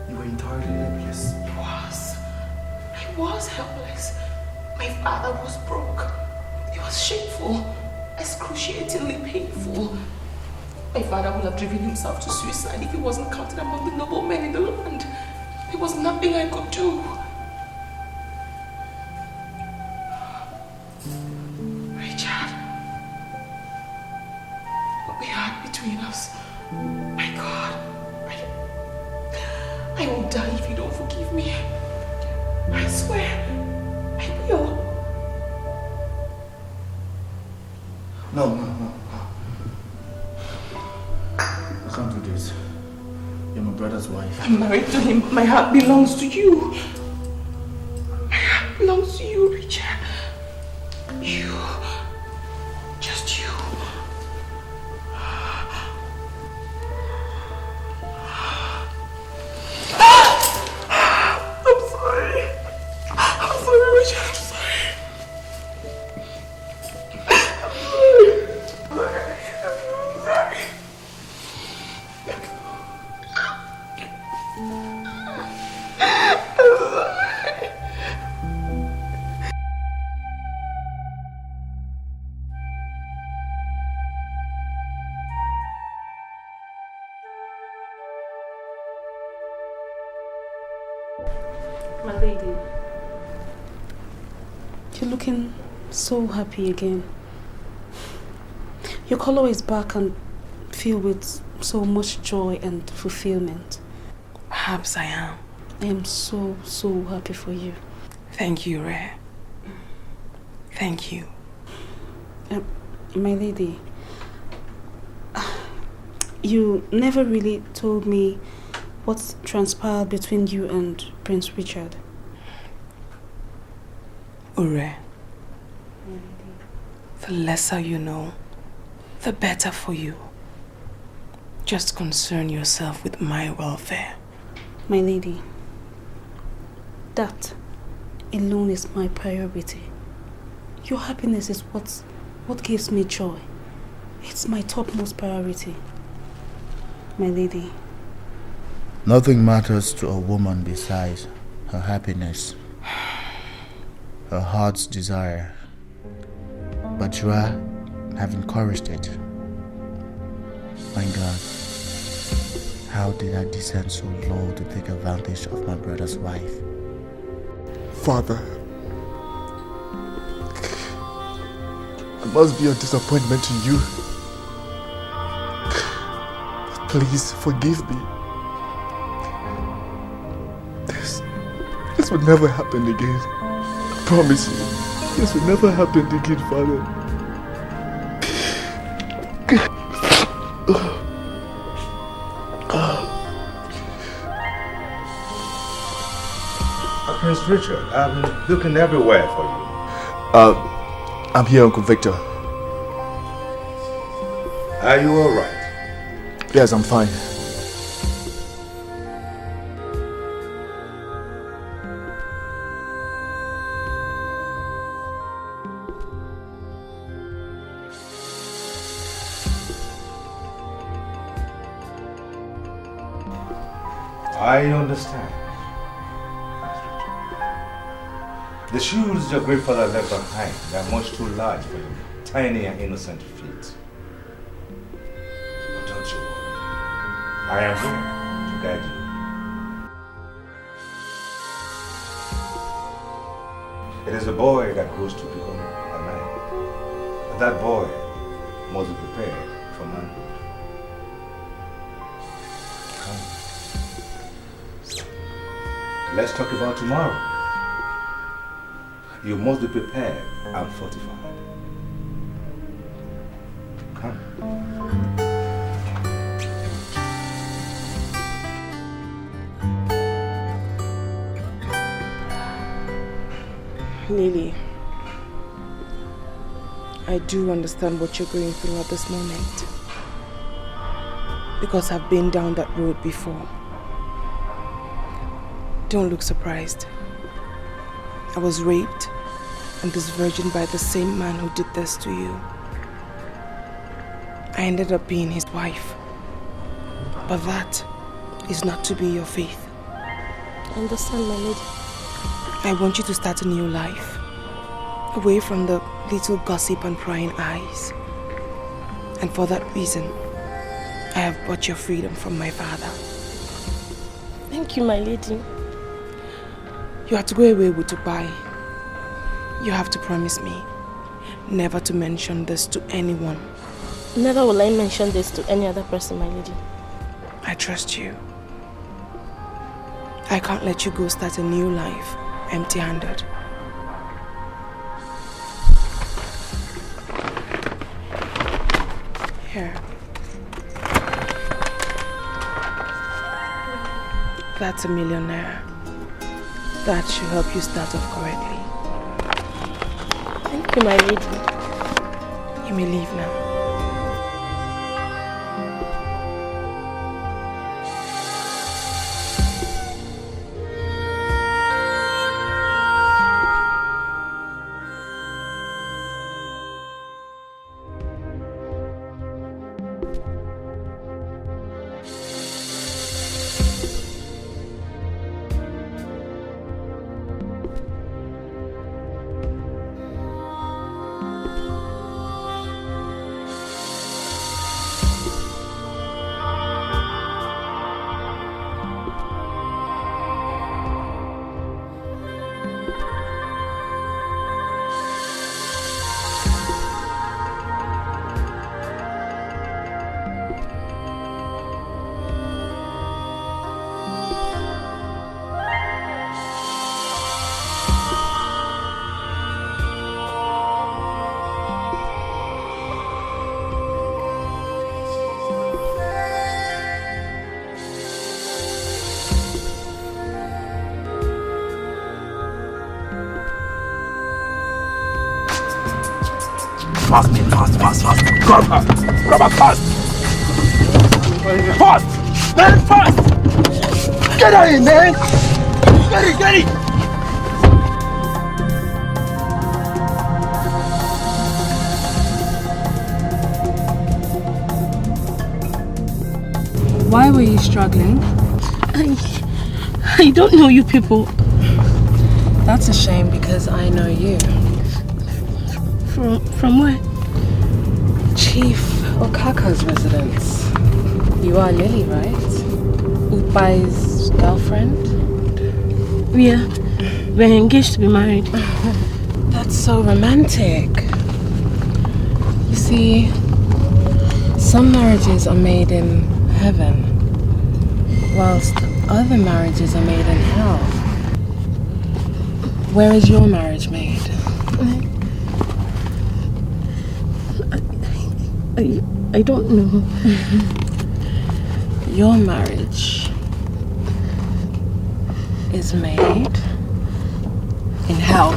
You were entirely helpless. I was helpless. My father was broke. It was shameful, excruciatingly painful. My father would have driven himself to suicide if he wasn't counted among the noble men in the land. There was nothing I could do. Richard, what we had between us, my God, I will die if you don't forgive me. I swear, I will. No. I can't do this. You're my brother's wife. I'm married to him. My heart belongs to you. My heart belongs to you, Richard. You. Just you. I'm sorry. I'm sorry, Richard. I'm sorry. I'm sorry. My lady, you're looking so happy again. Your color is back and filled with so much joy and fulfillment. Perhaps I am. I am so happy for you. Thank you, Rare. Thank you. My lady, you never really told me what transpired between you and Prince Richard. Ure, the lesser you know, the better for you. Just concern yourself with my welfare. My lady, that alone is my priority. Your happiness is what gives me joy. It's my topmost priority. My lady. Nothing matters to a woman besides her happiness, her heart's desire. But you have encouraged it. My God, how did I descend so low to take advantage of my brother's wife? Father, I must be a disappointment to you. But please forgive me. This will never happen again. I promise you. This will never happen again, Father. Prince Richard, I've been looking everywhere for you. I'm here, Uncle Victor. Are you all right? Yes, I'm fine. I understand. The shoes your grandfather left behind are much too large for your tiny and innocent feet. But don't you worry. I am here to guide you. It is a boy that grows to become a man. But that boy must be prepared for manhood. Come. Let's talk about tomorrow. You must be prepared and fortified. Come. Lily, I do understand what you're going through at this moment. Because I've been down that road before. Don't look surprised. I was raped and disvirgined by the same man who did this to you. I ended up being his wife. But that is not to be your faith. I understand, my lady. I want you to start a new life. Away from the little gossip and prying eyes. And for that reason, I have bought your freedom from my father. Thank you, my lady. You have to go away with Dubai. You have to promise me never to mention this to anyone. Never will I mention this to any other person, my lady. I trust you. I can't let you go start a new life empty-handed. Here. That's $1 million. That should help you start off correctly. Thank you, my lady. You may leave now. fast, man, fast. Grab her fast. Fast, man, fast. Get her in, man. Get it. Why were you struggling? I don't know you people. That's a shame because I know you. From where? Chief Okaka's residence. You are Lily, right? Ukbai's girlfriend? Yeah, we're engaged to be married. That's so romantic. You see, some marriages are made in heaven, whilst other marriages are made in hell. Where is your marriage made? I don't know. Your marriage is made in hell.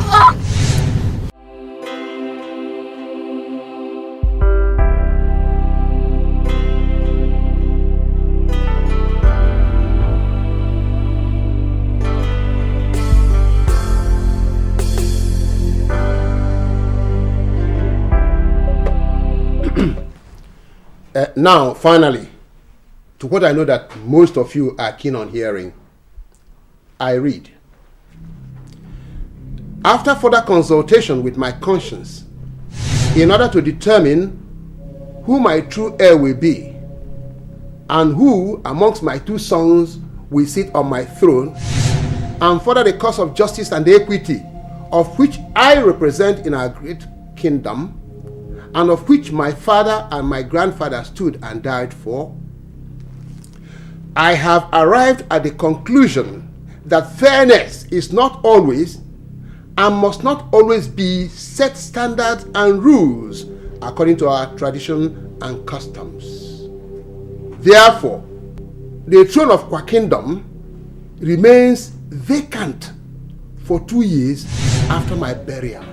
Now, finally, to what I know that most of you are keen on hearing, I read. After further consultation with my conscience, in order to determine who my true heir will be, and who amongst my two sons will sit on my throne, and further the cause of justice and equity, of which I represent in our great kingdom, and of which my father and my grandfather stood and died for, I have arrived at the conclusion that fairness is not always and must not always be set standards and rules according to our tradition and customs. Therefore, the throne of Kwa Kingdom remains vacant for 2 years after my burial.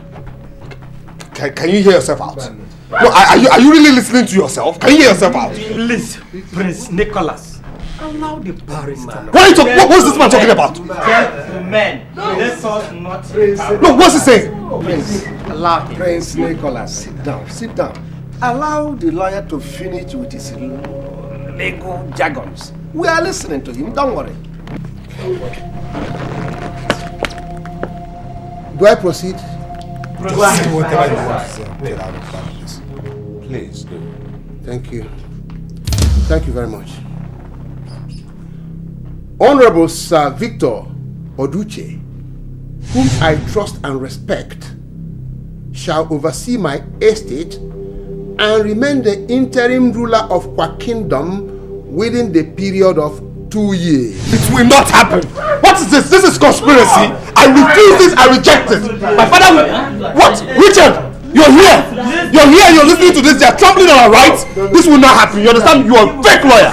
Can you hear yourself out? No, are you really listening to yourself? Can you hear yourself out? Please, Prince Nicholas, allow the barrister. What is this man talking about? Gentlemen, let us not. No, what's he saying? Prince, allow him. Prince Nicholas, sit down. Allow the lawyer to finish with his legal jargons. We are listening to him, don't worry. Do I proceed? Proceed whatever you want to say. Get out of this. Please do. Thank you. Thank you very much. Honorable Sir Victor Oduche, whom I trust and respect, shall oversee my estate and remain the interim ruler of Kwa Kingdom within the period of 2 years. It will not happen. What is this? This is conspiracy. I refuse this. I reject it. My father will... What? Richard! You're here. You're here. You're listening to this. They're trampling on our rights. This will not happen. You understand? You are a fake lawyer.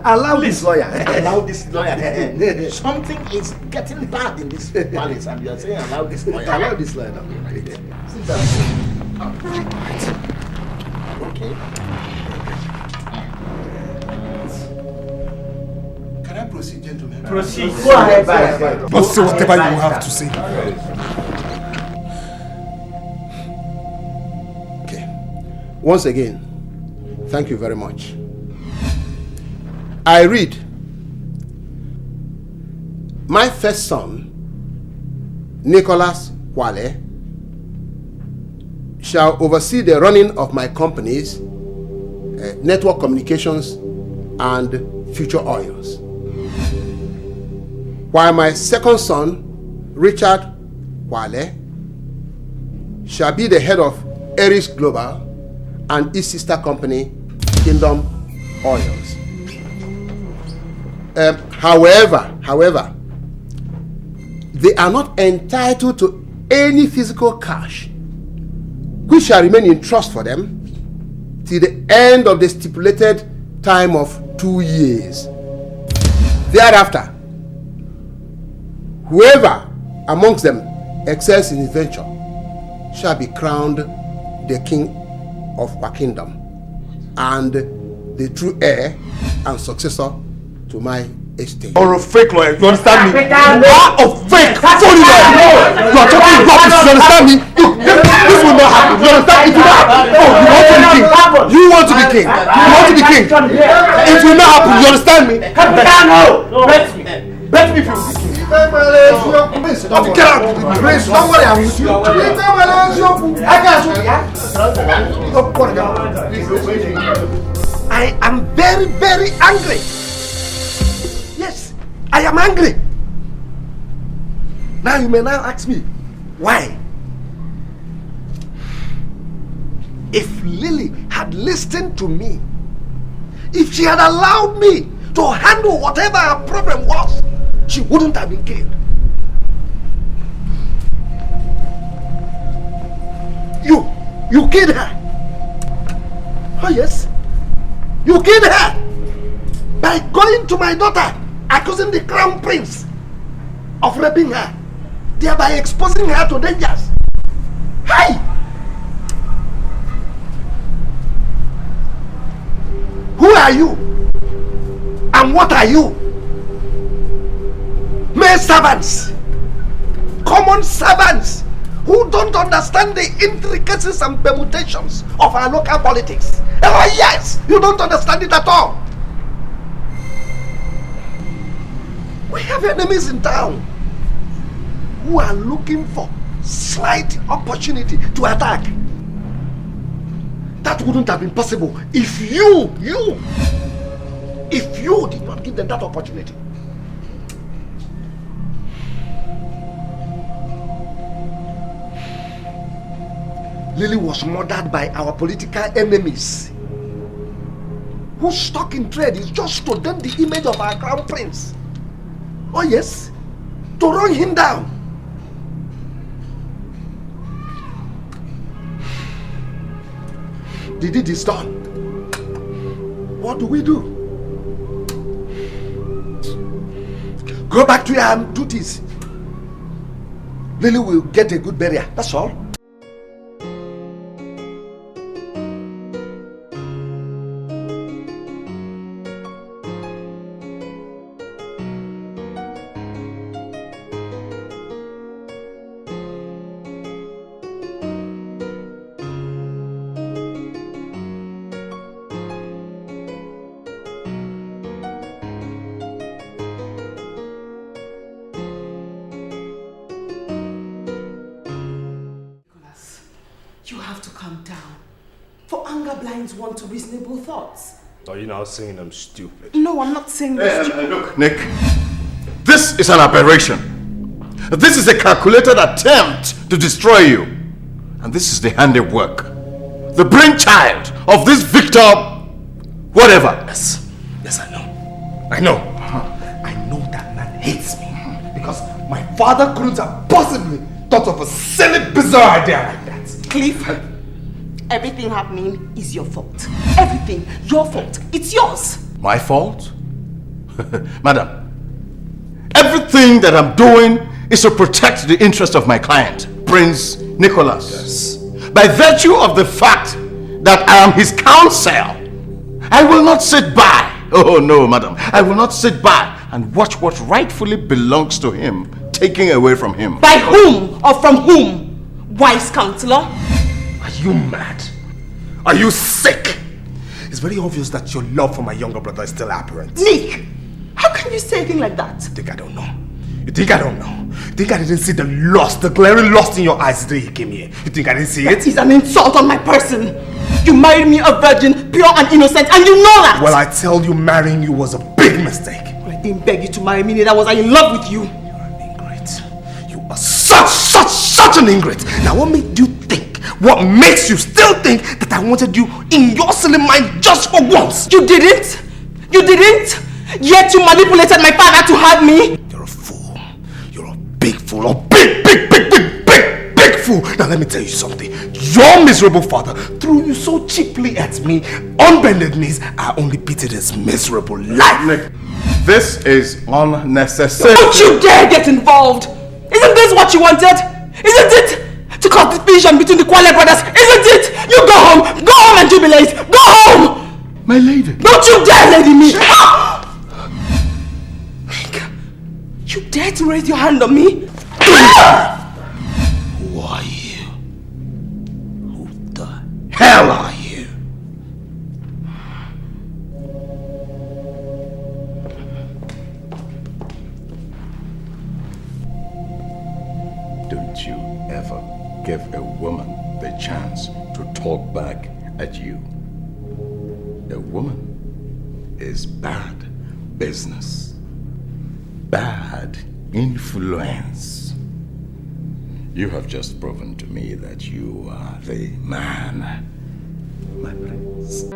Allow this lawyer. Allow this lawyer. Something is getting bad in this palace, and you are saying allow this lawyer. Allow this lawyer. Sit down. Okay. Can I proceed, gentlemen? Proceed. Go ahead. But say whatever you have to say. Once again, thank you very much. I read, my first son, Nicholas Wale, shall oversee the running of my companies, network communications, and future oils. While my second son, Richard Wale, shall be the head of Eris Global and its sister company, Kingdom Oils. However, they are not entitled to any physical cash, which shall remain in trust for them till the end of the stipulated time of 2 years. Thereafter, whoever amongst them excels in his venture shall be crowned the king of our kingdom and the true heir and successor to my estate. Or a fake lawyer, you understand me? You are a fake phony lawyer. You are talking rubbish, you understand me? This will not happen, you understand? It will not happen. Oh, you want to be king. You want to be king. You want to be king. It will not happen, you understand me? Bet me. Bet me if you will be king. Get out. Don't worry, I'm with you. I am very, very angry. Yes, I am angry. Now you may now ask me, why? If Lily had listened to me, if she had allowed me to handle whatever her problem was, she wouldn't have been killed. You killed her. Oh yes, you killed her by going to my daughter, accusing the crown prince of raping her, thereby exposing her to dangers. Hey! Who are you? And what are you? Mere servants, common servants who don't understand the intricacies and permutations of our local politics. Oh yes, you don't understand it at all. We have enemies in town who are looking for slight opportunity to attack. That wouldn't have been possible if you did not give them that opportunity. Lily was murdered by our political enemies, whose stock in trade is just to dent the image of our crown prince. Oh yes, to run him down. The deed is done. What do we do? Go back to your duties. Lily will get a good burial, that's all. Want to reasonable thoughts. Are you now saying I'm stupid? No, I'm not saying you're stupid. Look, Nick, this is an aberration. This is a calculated attempt to destroy you. And this is the handiwork, the brainchild of this Victor, whatever. Yes, I know. I know that man hates me because my father couldn't have possibly thought of a silly, bizarre idea like that. Cliff, everything happening is your fault. Everything, your fault. It's yours. My fault? Madam, everything that I'm doing is to protect the interest of my client, Prince Nicholas. Yes. By virtue of the fact that I am his counsel, I will not sit by. Oh no, madam. I will not sit by and watch what rightfully belongs to him taken away from him. By whom or from whom? Wise counselor? Are you mad? Are you sick? It's very obvious that your love for my younger brother is still apparent. Nick, how can you say a thing like that? You think I don't know? You think I don't know? You think I didn't see the lust, the glaring lust in your eyes the day you came here? You think I didn't see it? That is an insult on my person. You married me a virgin, pure and innocent, and you know that! Well, I tell you, marrying you was a big mistake. Well, I didn't beg you to marry me, neither was I in love with you. You're an ingrate. You are such an ingrate. Now what made you think? What makes you still think that I wanted you in your silly mind just for once? You didn't? You didn't? Yet you manipulated my father to have me? You're a fool. You're a big fool. A big fool. Now let me tell you something. Your miserable father threw you so cheaply at me. On bended knees, I only pitied his miserable life. Nick, this is unnecessary. Don't you dare get involved! Isn't this what you wanted? Isn't it? To cause division between the Kwale brothers, isn't it? me late. Go home! My lady. Don't you dare lady me! You dare to raise your hand on me? Who are you? Who the hell are you? Don't you ever give a woman the chance to talk back at you. A woman is bad business, bad influence. You have just proven to me that you are the man, my prince.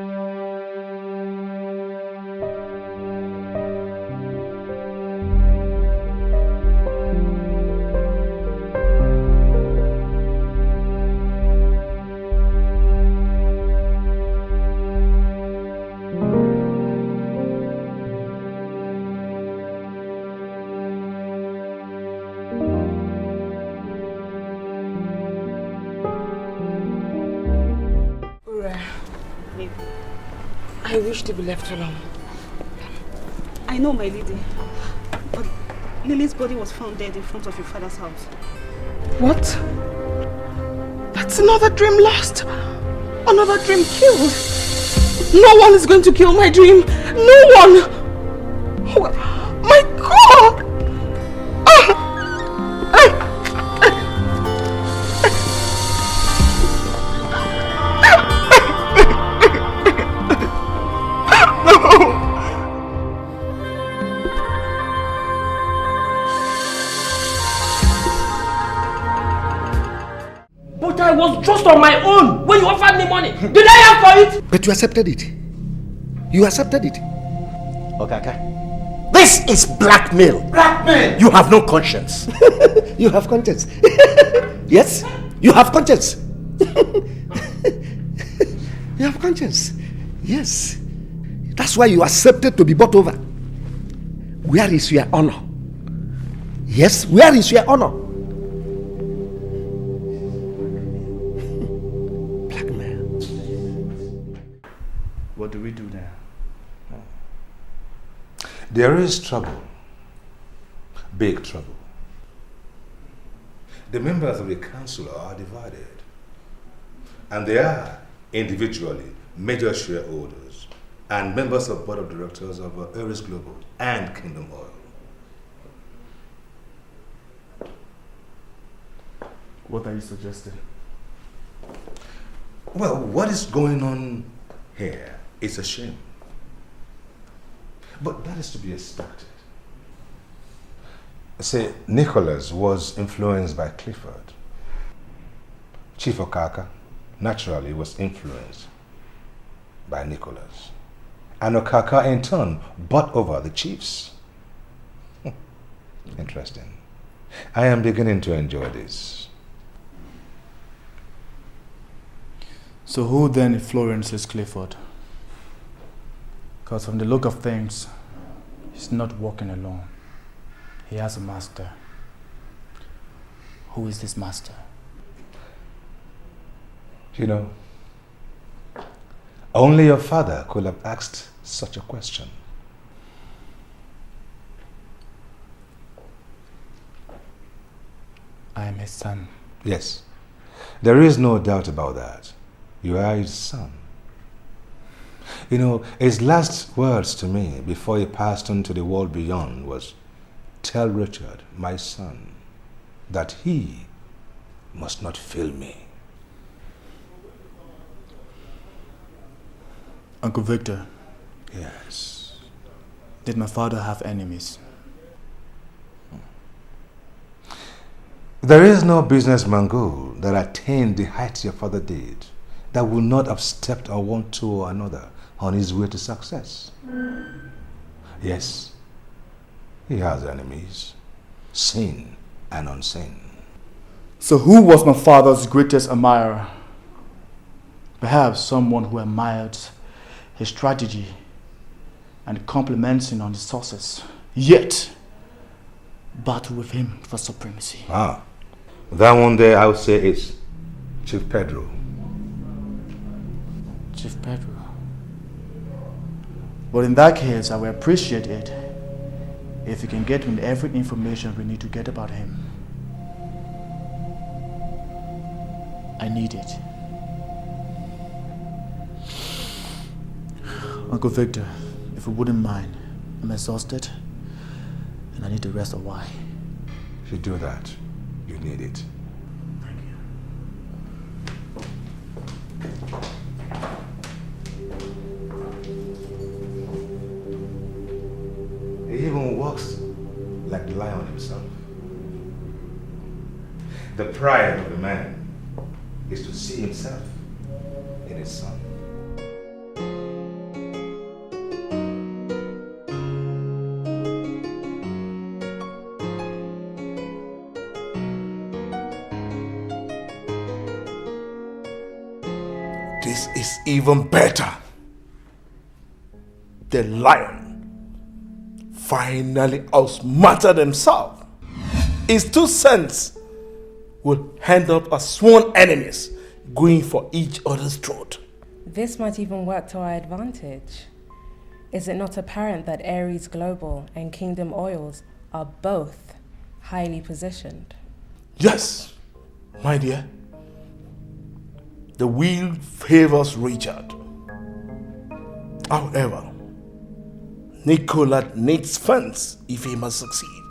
I wish to be left alone. I know, my lady. But Lily's body was found dead in front of your father's house. What? That's another dream lost. Another dream killed. No one is going to kill my dream. No one. Oh, my God. I was just on my own when you offered me money. Did I ask for it? But you accepted it. You accepted it. Okay. This is blackmail. Blackmail? You have no conscience. You have conscience. Yes? You have conscience. You have conscience. Yes. That's why you accepted to be bought over. Where is your honor? Yes, where is your honor? What do we do now? There is trouble. Big trouble. The members of the council are divided. And they are individually major shareholders and members of board of directors of Aries Global and Kingdom Oil. What are you suggesting? Well, what is going on here is a shame. But that is to be expected. Say, Nicholas was influenced by Clifford. Chief Okaka naturally was influenced by Nicholas. And Okaka in turn bought over the chiefs. Interesting. I am beginning to enjoy this. So who then influences Clifford? Because from the look of things, he's not walking alone. He has a master. Who is this master? You know, only your father could have asked such a question. I am his son. Yes, there is no doubt about that. You are his son. You know, his last words to me before he passed on to the world beyond was, "Tell Richard, my son, that he must not fail me." Uncle Victor. Yes. Did my father have enemies? There is no businessman goal that attained the heights your father did that would not have stepped on one toe or another on his way to success. Yes, he has enemies, seen and unseen. So who was my father's greatest admirer? Perhaps someone who admired his strategy and compliments him on his success, yet battle with him for supremacy. Ah, that one there I would say is Chief Pedro. Chief Pedro. But in that case, I will appreciate it if you can get me every information we need to get about him. I need it. Uncle Victor, if you wouldn't mind, I'm exhausted and I need to rest a while. If you do that, you need it. He even walks like the lion himself. The pride of a man is to see himself in his son. This is even better. The lion finally outsmarted himself. His 2 cents will end up as sworn enemies going for each other's throat. This might even work to our advantage. Is it not apparent that Aries Global and Kingdom Oils are both highly positioned? Yes, my dear. The wheel favors Richard. However, Nicola needs funds if he must succeed.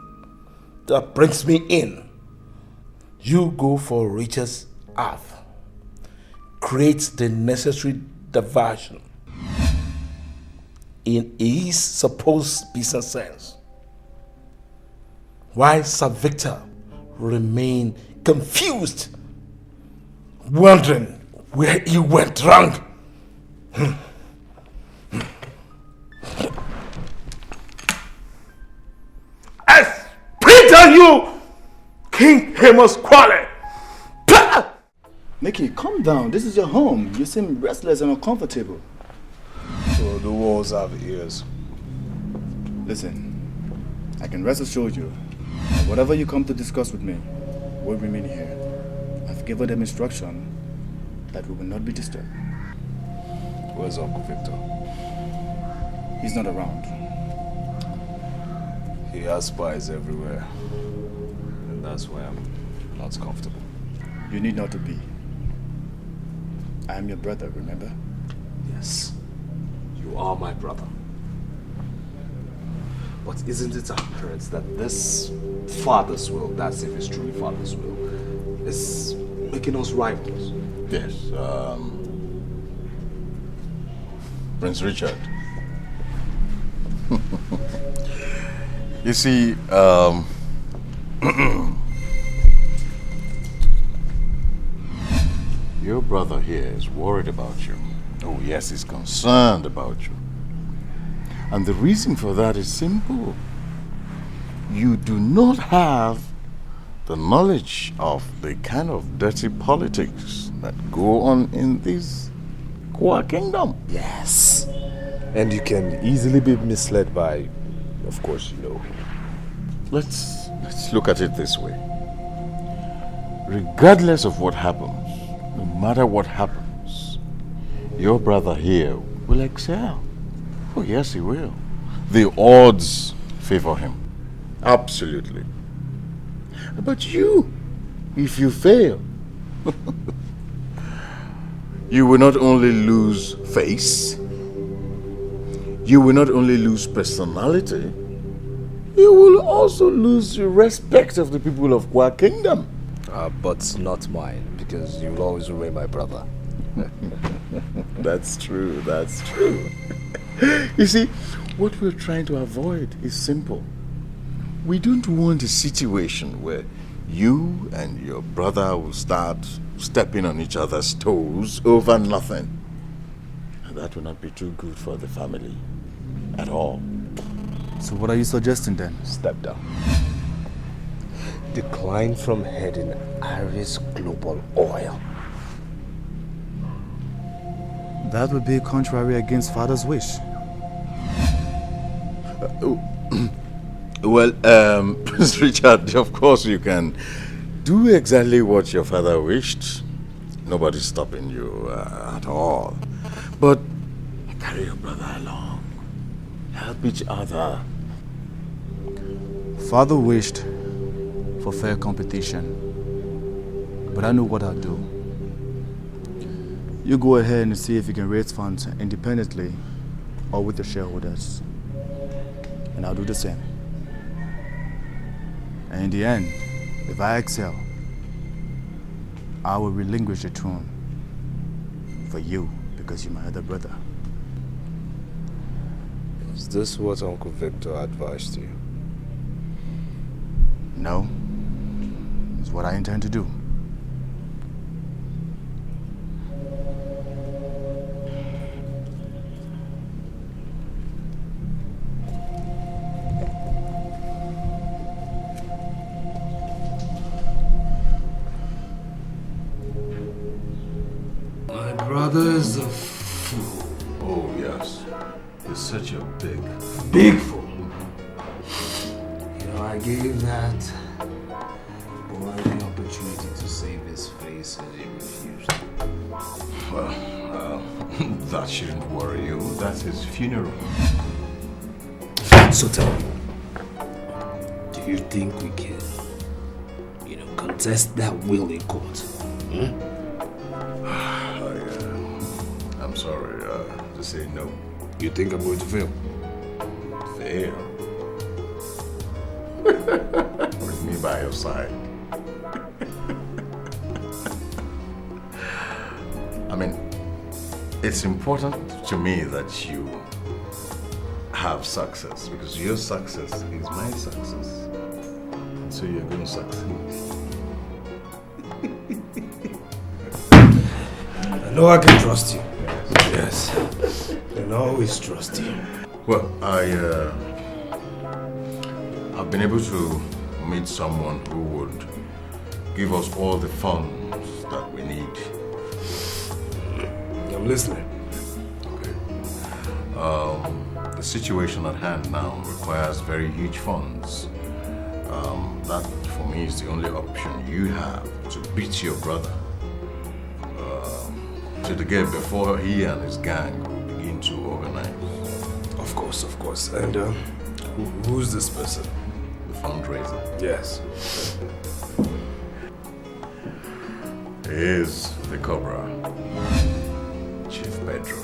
That brings me in. You go for Richard's half. Create the necessary diversion in his supposed business sense. While Sir Victor remain confused, wondering where he went wrong. I spit on you, King Amos Quale! Mickey, calm down. This is your home. You seem restless and uncomfortable. So the walls have ears. Listen, I can rest assured you that whatever you come to discuss with me will remain here. I've given them instruction that we will not be disturbed. Where's Uncle Victor? He's not around. He has spies everywhere. And that's why I'm not comfortable. You need not to be. I am your brother, remember? Yes. You are my brother. But isn't it apparent that this father's will, that's if it's truly father's will, is making us rivals? Yes, Prince Richard. You see, your brother here is worried about you. Oh yes, he's concerned about you. And the reason for that is simple. You do not have the knowledge of the kind of dirty politics that go on in this Kwa kingdom. Yes. And you can easily be misled by, of course, you know. Let's look at it this way. Regardless of what happens, no matter what happens, your brother here will excel. Oh yes, he will. The odds favor him. Absolutely. But you, if you fail, you will not only lose face, you will not only lose personality, you will also lose the respect of the people of Kwa Kingdom. But not mine, because you will always remain my brother. That's true, that's true. You see, what we're trying to avoid is simple. We don't want a situation where you and your brother will start stepping on each other's toes over nothing. And that will not be too good for the family at all. So what are you suggesting then? Step down. Decline from heading Aries Global Oil. That would be contrary against father's wish. Well, Prince Richard, of course you can do exactly what your father wished. Nobody's stopping you at all. But carry your brother along. Help each other. Father wished for fair competition, but I know what I'll do. You go ahead and see if you can raise funds independently or with the shareholders. And I'll do the same. And in the end, if I excel, I will relinquish the throne for you because you're my other brother. Is this what Uncle Victor advised you? No. It's what I intend to do. My brother is a fool. Oh, yes. He's such a big fool. You know, I gave that boy the opportunity to save his face and he refused. Well, that shouldn't worry you. That's his funeral. So tell me, do you think we can, contest that will in court? Hmm? I'm sorry to say no. You think I'm going to fail? Fail? With me by your side. I mean, it's important to me that you have success because your success is my success. So you're going to succeed. I know I can trust you. Yes. I can always trust you. Well, I've been able to meet someone who would give us all the funds that we need. I'm listening. Okay. The situation at hand now requires very huge funds. That, for me, is the only option you have to beat your brother. To the game before he and his gang will begin to organize. Of course. And who's this person? The fundraiser. Yes. He is the Cobra, Chief Pedro.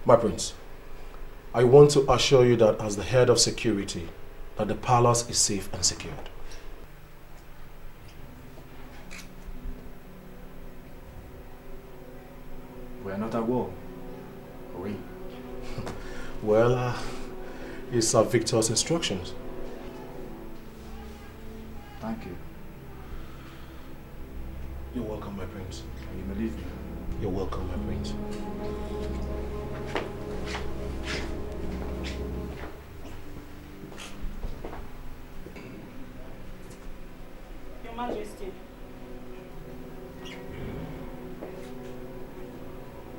My prince, I want to assure you that as the head of security, that the palace is safe and secured. We're not at war, are we? Well, it's Victor's instructions. Thank you. You're welcome, my prince. You believe me? You're welcome, my prince. Your Majesty.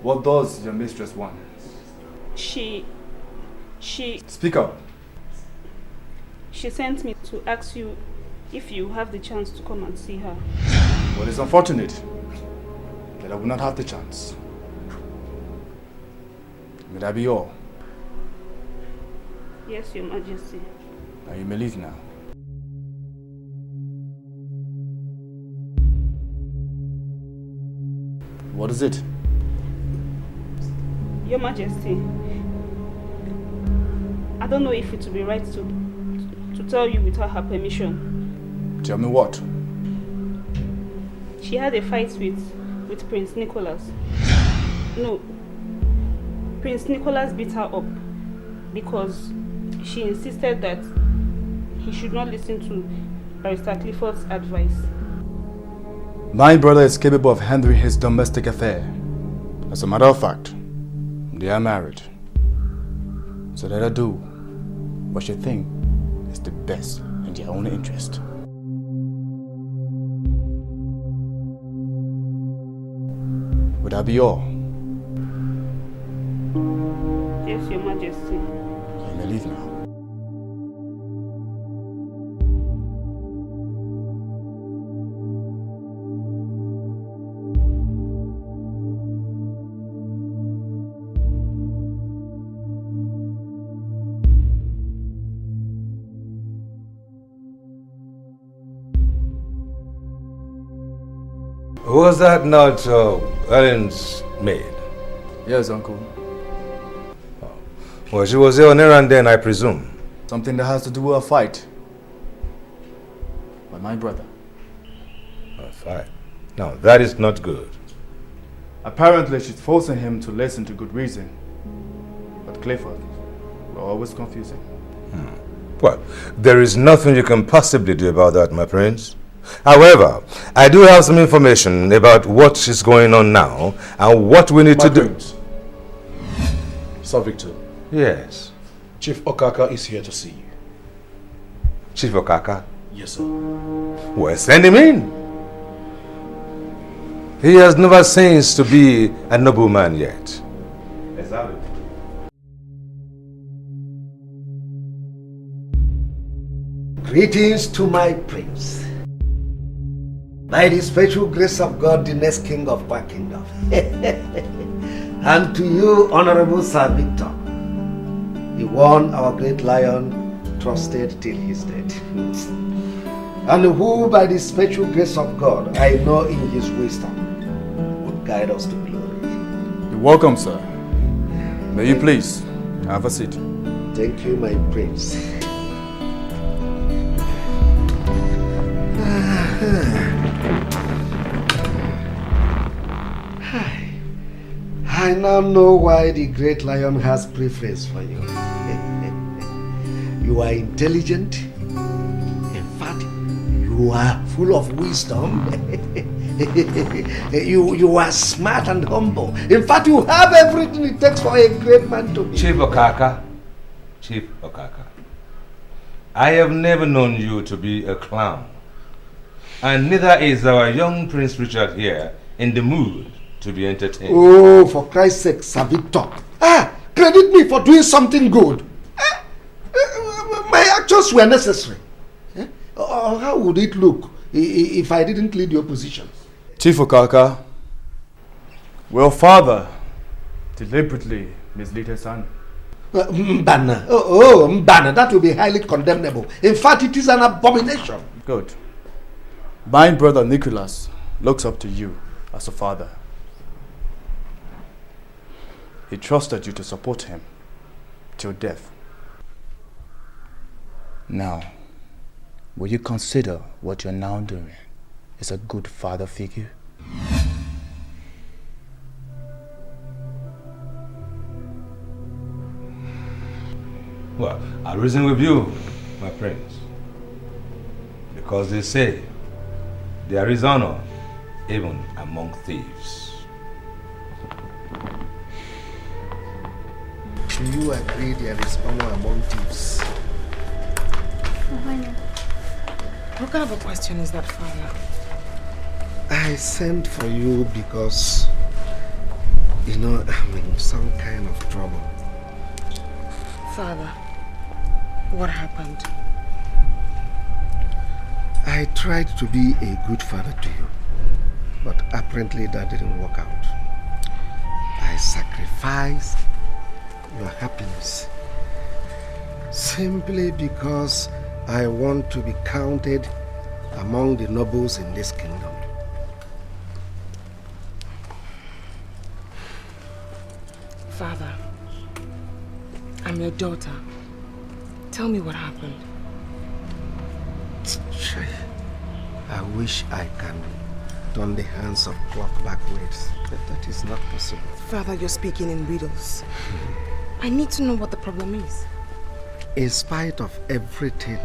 What does your mistress want? She... Speak up. She sent me to ask you if you have the chance to come and see her. Well, it's unfortunate that I will not have the chance. May that be all? Yes, Your Majesty. Now you may leave now. What is it? Your Majesty, I don't know if it would be right to tell you without her permission. Tell me what? She had a fight with Prince Nicholas. No, Prince Nicholas beat her up because she insisted that he should not listen to Barrister Clifford's advice. My brother is capable of handling his domestic affair. As a matter of fact, they are married. So let her do what she thinks is the best in their own interest. With that be all? Yes, Your Majesty. You may leave now. Was that not Ellen's maid? Yes, Uncle. Well, she was here on errand then, I presume. Something that has to do with a fight. By my brother. A fight? No, that is not good. Apparently, she's forcing him to listen to good reason. But Clifford will always confusing. Well, there is nothing you can possibly do about that, my prince. However, I do have some information about what is going on now and what we need to do. Sir Victor. Yes. Chief Okaka is here to see you. Chief Okaka? Yes, sir. Well, send him in. He has never ceased to be a nobleman yet. Exactly. Greetings to my prince. By the special grace of God, the next king of our kingdom. And to you, Honorable Sir Victor, the one our great lion trusted till his death. And who, by the special grace of God, I know in his wisdom, will guide us to glory. You're welcome, sir. May you please have a seat. Thank you, my prince. I now know why the great lion has preference for you. You are intelligent. In fact, you are full of wisdom. you are smart and humble. In fact, you have everything it takes for a great man to be. Chief Okaka. Chief Okaka. I have never known you to be a clown. And neither is our young Prince Richard here in the mood to be entertained. Oh, for Christ's sake, Sir Victor. Credit me for doing something good. My actions were necessary. Or how would it look if I didn't lead the opposition? Chief Okaka, your father deliberately misled his son. Mbana. Mbana, that will be highly condemnable. In fact, it is an abomination. Good. My brother Nicholas looks up to you as a father. He trusted you to support him till death. Now, will you consider what you're now doing is a good father figure? Well, I'll reason with you, my prince. Because they say there is honor even among thieves. Do you agree there is honor among thieves? What kind of a question is that, Father? I sent for you because, I'm in some kind of trouble. Father, what happened? I tried to be a good father to you, but apparently that didn't work out. I sacrificed your happiness simply because I want to be counted among the nobles in this kingdom. Father, I'm your daughter. Tell me what happened. I wish I can turn the hands of clock backwards, but that is not possible. Father, you're speaking in riddles. I need to know what the problem is. In spite of everything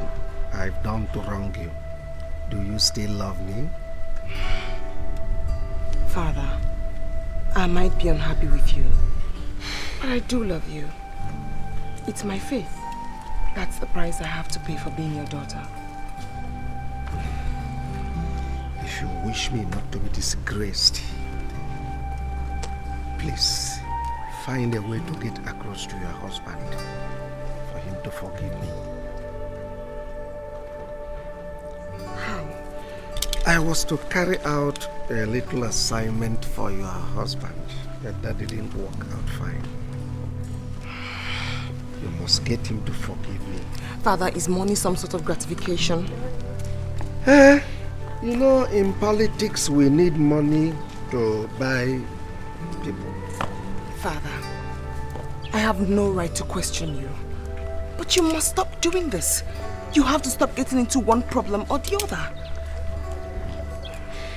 I've done to wrong you, do you still love me? Father, I might be unhappy with you, but I do love you. It's my faith. That's the price I have to pay for being your daughter. If you wish me not to be disgraced, Please, find a way to get across to your husband for him to forgive me. How? I was to carry out a little assignment for your husband, but that didn't work out fine. You must get him to forgive me. Father, is money some sort of gratification? You know, in politics we need money to buy people. Father, I have no right to question you. But you must stop doing this. You have to stop getting into one problem or the other.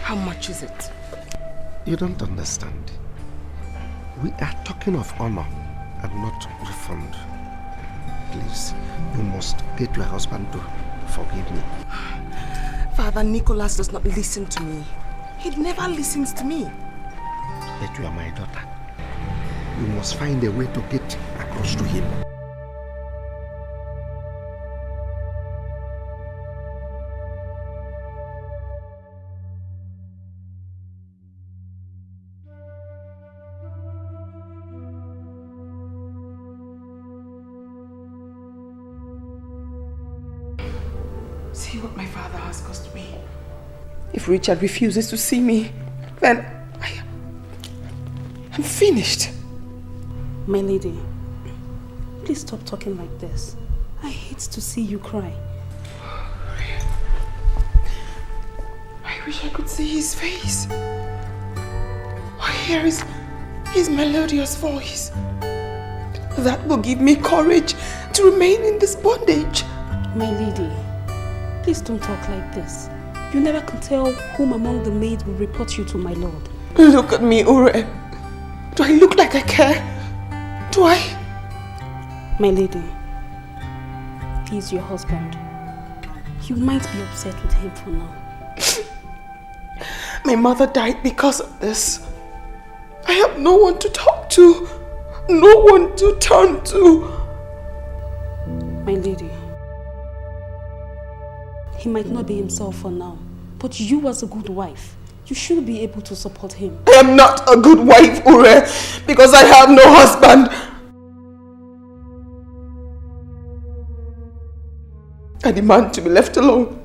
How much is it? You don't understand. We are talking of honor and not refund. Please, you must get your husband to forgive me. Father, Nicholas does not listen to me. He never listens to me. But you are my daughter. You must find a way to get across to him. See what my father has cost me. If Richard refuses to see me, then I'm finished. My lady, please stop talking like this. I hate to see you cry. I wish I could see his face. Or hear his melodious voice. That will give me courage to remain in this bondage. My lady, please don't talk like this. You never can tell whom among the maids will report you to my lord. Look at me, Ure. Do I look like I care? Do I? My lady, he's your husband. You might be upset with him for now. My mother died because of this. I have no one to talk to. No one to turn to. My lady, he might not be himself for now, but you as a good wife, you should be able to support him. I am not a good wife, Ure, because I have no husband. I demand to be left alone.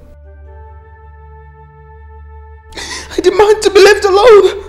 I demand to be left alone.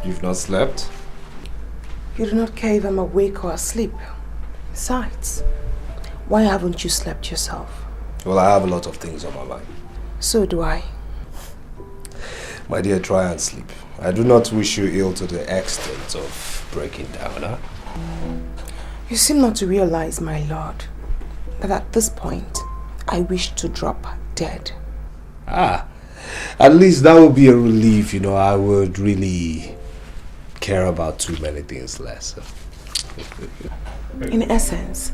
You've not slept? You do not care if I'm awake or asleep. Besides, why haven't you slept yourself? Well, I have a lot of things on my mind. So do I. My dear, try and sleep. I do not wish you ill to the extent of breaking down, huh? You seem not to realize, my lord, that at this point, I wish to drop dead. At least that would be a relief, you know. I would really care about too many things less. In essence,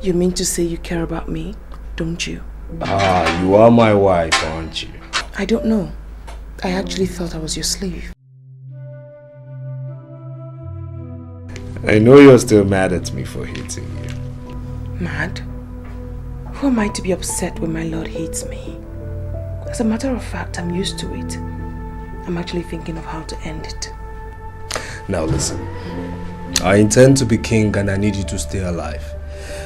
you mean to say you care about me, don't you? You are my wife, aren't you? I don't know. I actually thought I was your slave. I know you're still mad at me for hating you. Mad? Who am I to be upset when my lord hates me? As a matter of fact, I'm used to it. I'm actually thinking of how to end it. Now listen, I intend to be king and I need you to stay alive.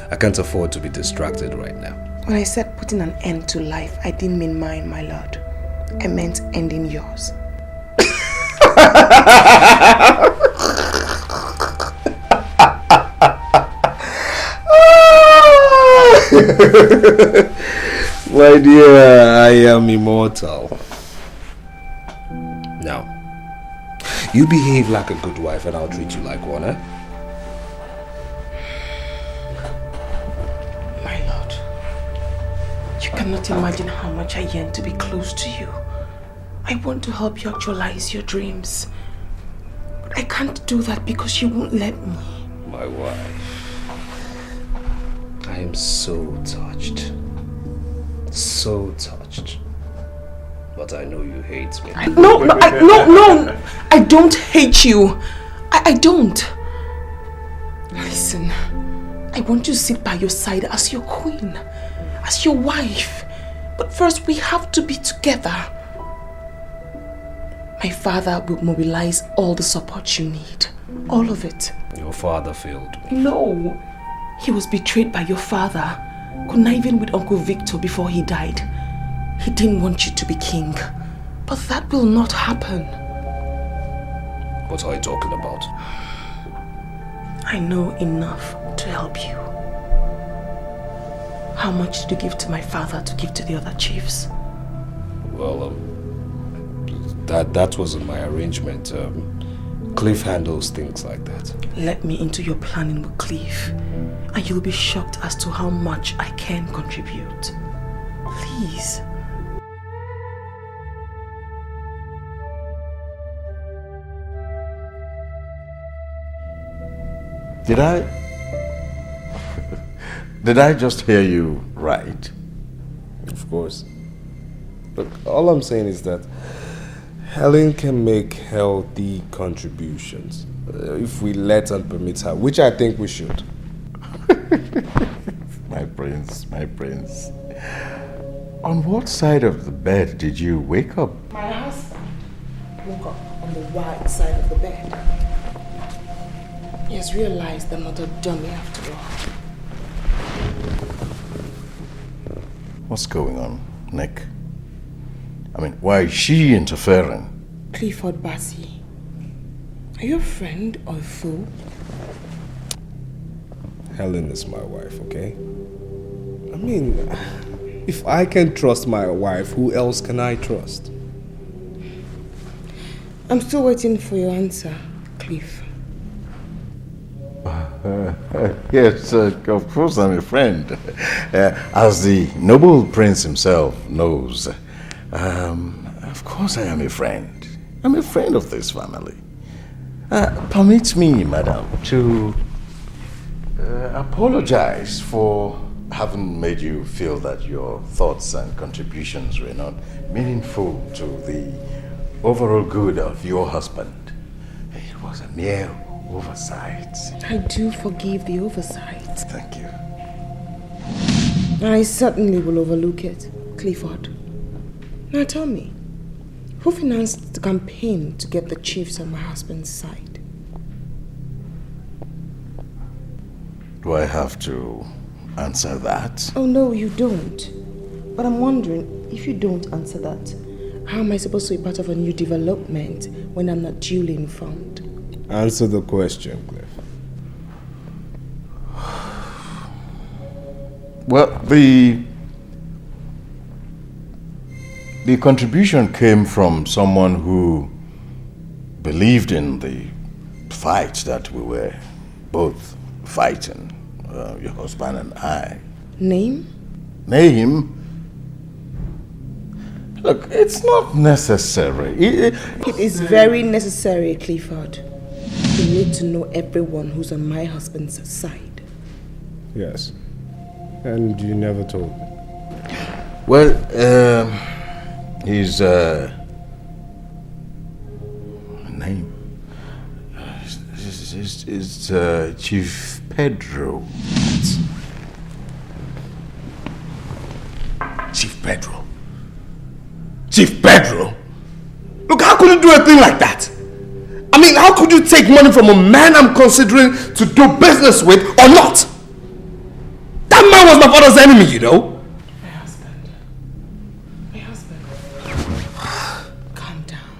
I can't afford to be distracted right now. When I said putting an end to life, I didn't mean mine, my lord. I meant ending yours. My dear, I am immortal. Now, you behave like a good wife and I'll treat you like one, eh? My lord. cannot imagine how much I yearn to be close to you. I want to help you actualize your dreams. But I can't do that because you won't let me. My wife. I am so touched. So touched. But I know you hate me. No, I don't hate you. I don't. Listen, I want to sit by your side as your queen, as your wife. But first we have to be together. My father will mobilize all the support you need. All of it. Your father failed me. No. He was betrayed by your father, conniving with Uncle Victor before he died. He didn't want you to be king. But that will not happen. What are you talking about? I know enough to help you. How much did you give to my father to give to the other chiefs? Well, that wasn't my arrangement. Cliff handles things like that. Let me into your planning with Cliff, and you'll be shocked as to how much I can contribute. Please. Did I just hear you right? Of course. Look, all I'm saying is that Helen can make healthy contributions if we let and permit her, which I think we should. My prince, my prince. On what side of the bed did you wake up? My husband woke up on the right side of the bed. He has realized I'm not a dummy after all. What's going on, Nick? I mean, why is she interfering? Clifford Bassey, are you a friend or a fool? Helen is my wife, okay? I mean, if I can trust my wife, who else can I trust? I'm still waiting for your answer, Cliff. Yes, of course I'm a friend. As the noble prince himself knows, of course I am a friend. I'm a friend of this family. Permit me, madam, to apologize for having made you feel that your thoughts and contributions were not meaningful to the overall good of your husband. It was a mere oversight. I do forgive the oversight. Thank you. I certainly will overlook it, Clifford. Now tell me, who financed the campaign to get the chiefs on my husband's side? Do I have to answer that? Oh no, you don't. But I'm wondering, if you don't answer that, how am I supposed to be part of a new development when I'm not duly informed? Answer the question, Cliff. Well, the contribution came from someone who believed in the fight that we were both fighting, your husband and I. Name? Name? Look, it's not necessary. It is very necessary, Clifford. You need to know everyone who's on my husband's side. Yes. And you never told me. Well, his name is Chief Pedro. Chief Pedro? Chief Pedro? Look, how could you do a thing like that? I mean, how could you take money from a man I'm considering to do business with or not? That man was my father's enemy, you know? My husband. Calm down.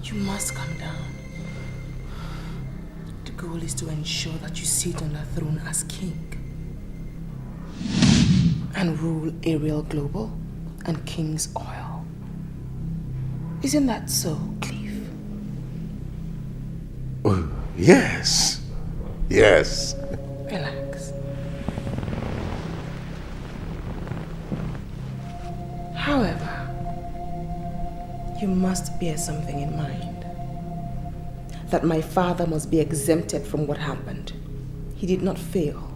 You must calm down. The goal is to ensure that you sit on the throne as king and rule Ariel Global and King's Oil. Isn't that so, Cliff? Oh, yes. Yes. Relax. You must bear something in mind. That my father must be exempted from what happened. He did not fail.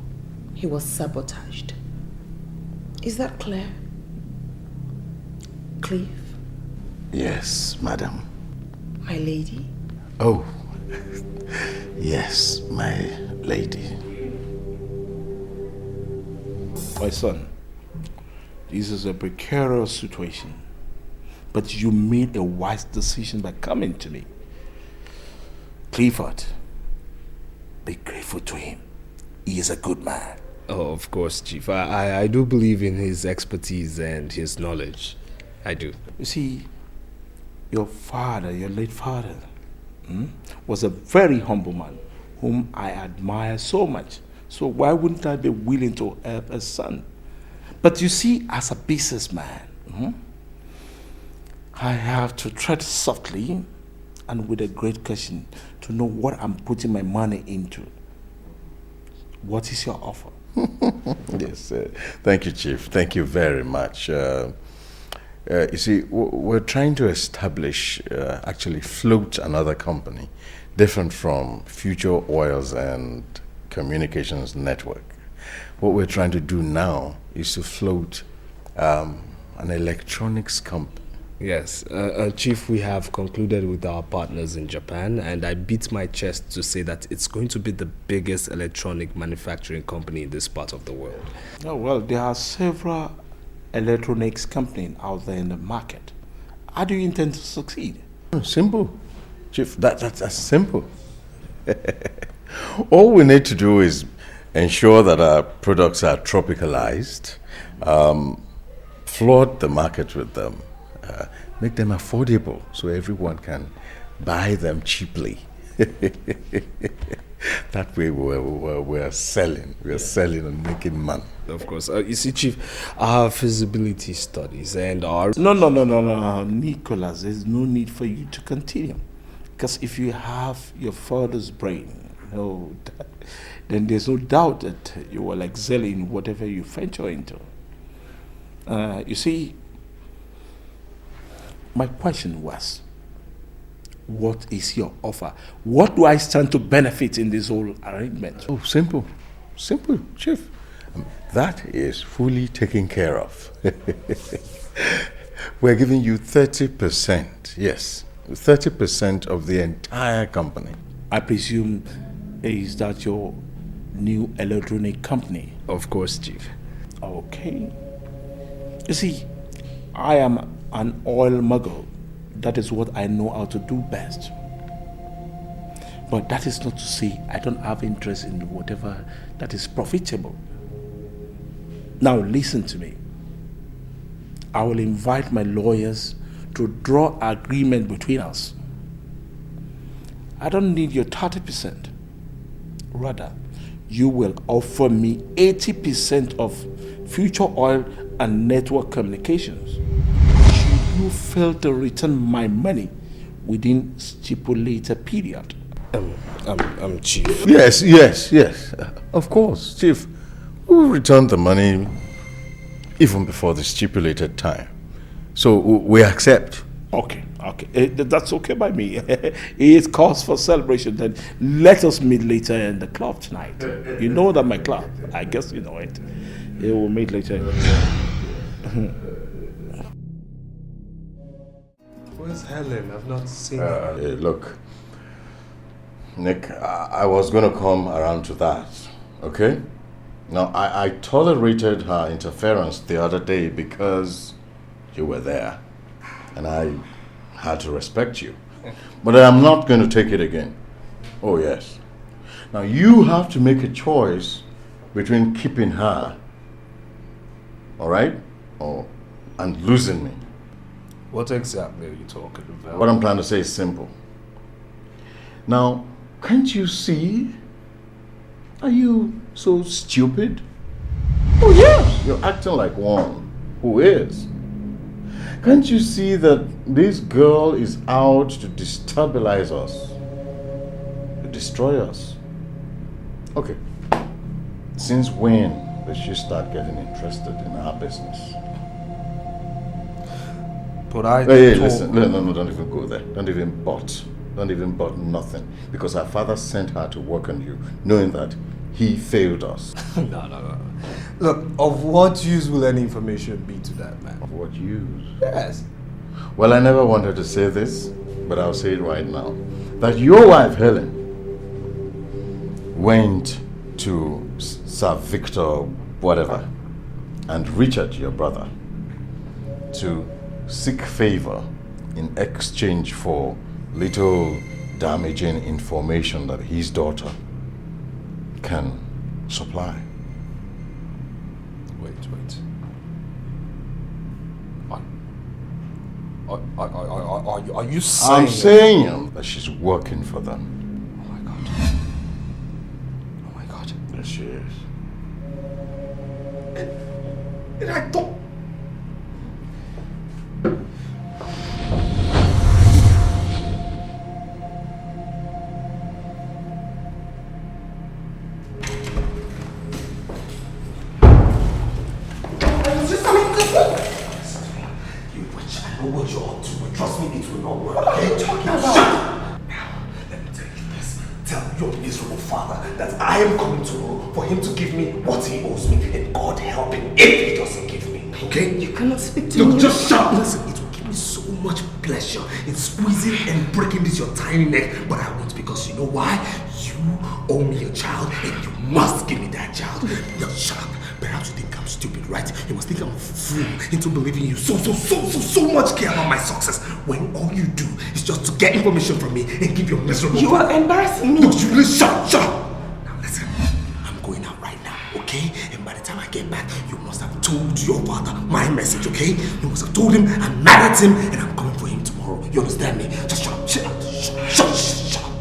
He was sabotaged. Is that clear? Cliff? Yes, madam. My lady? Oh, yes, my lady. My son, this is a precarious situation, but you made a wise decision by coming to me. Clifford, be grateful to him. He is a good man. Oh, of course, Chief. I do believe in his expertise and his knowledge. I do. You see, your father, your late father, was a very humble man whom I admire so much. So why wouldn't I be willing to help a son? But you see, as a businessman, I have to tread softly and with a great caution to know what I'm putting my money into. What is your offer? Yes, thank you, Chief. Thank you very much. You see, we're trying to establish, actually float another company, different from Future Oils and Communications Network. What we're trying to do now is to float an electronics company. Yes, Chief, we have concluded with our partners in Japan, and I beat my chest to say that it's going to be the biggest electronic manufacturing company in this part of the world. Oh, well, there are several electronics companies out there in the market. How do you intend to succeed? Simple, Chief. That's simple. All we need to do is ensure that our products are tropicalized, flood the market with them, make them affordable so everyone can buy them cheaply. That way we're selling. We're selling and making money. Of course. You see, Chief, our feasibility studies and our... No, Nicholas, there's no need for you to continue. Because if you have your father's brain, then there's no doubt that you will excel in whatever you venture into. You see, my question was, what is your offer? What do I stand to benefit in this whole arrangement? Oh, simple, Chief. That is fully taken care of. We're giving you 30%, yes, 30% of the entire company. I presume, is that your new electronic company? Of course, Chief. Okay. You see, I am an oil muggle. That is what I know how to do best. But that is not to say I don't have interest in whatever that is profitable. Now listen to me. I will invite my lawyers to draw an agreement between us. I don't need your 30%. Rather, you will offer me 80% of Future Oil and Network Communications. Should you fail to return my money within stipulated period? Chief. Yes. Of course, Chief. We'll return the money even before the stipulated time. So we accept. Okay. That's okay by me. It's cause for celebration. Then let us meet later in the club tonight. You know that my club. I guess you know it. Yeah, we'll meet later. Where's Helen? I've not seen her. Look, Nick, I was going to come around to that, okay? Now, I tolerated her interference the other day because you were there, and I had to respect you. But I'm not going to take it again. Oh, yes. Now, you have to make a choice between keeping her, all right, and losing me. What exactly are you talking about? What I'm trying to say is simple. Now, can't you see? Are you so stupid? Oh, yes. You're acting like one who is. Can't you see that this girl is out to destabilize us? To destroy us? Okay. Since when did she start getting interested in our business? But I Hey, listen, no, don't even go there. Don't even but nothing. Because our father sent her to work on you, knowing that he failed us. No. Look, of what use will any information be to that man? Of what use? Yes. Well, I never wanted to say this, but I'll say it right now. That your wife, Helen, went to Sir Victor, whatever, and Richard, your brother, to seek favor in exchange for little damaging information that his daughter can supply. Wait. Are you saying... I'm saying that she's working for them. Oh my God. Yes, she is. And I thought... what you're up to, but trust me, it will not work. What are you talking about? Shut up! Now, let me tell you this. Tell your miserable father that I am coming tomorrow for him to give me what he owes me, and God help him if he doesn't give me. Okay? You cannot speak to me. Look, just shut up! Listen, it will give me so much pleasure in squeezing and breaking this your tiny neck, but I won't, because you know why? You owe me a child, and you must give me that child. Just shut up. Perhaps you think I'm stupid, right? You must think I'm a fool into believing you so much care about my success, when all you do is just to get information from me and give your miserable... You are embarrassing me. Look, you really shut up! Now listen, I'm going out right now, okay? And by the time I get back, you must have told your father my message, okay? You must have told him I'm mad at him and I'm coming for him tomorrow. You understand me? Just shut up, shut up, shut up.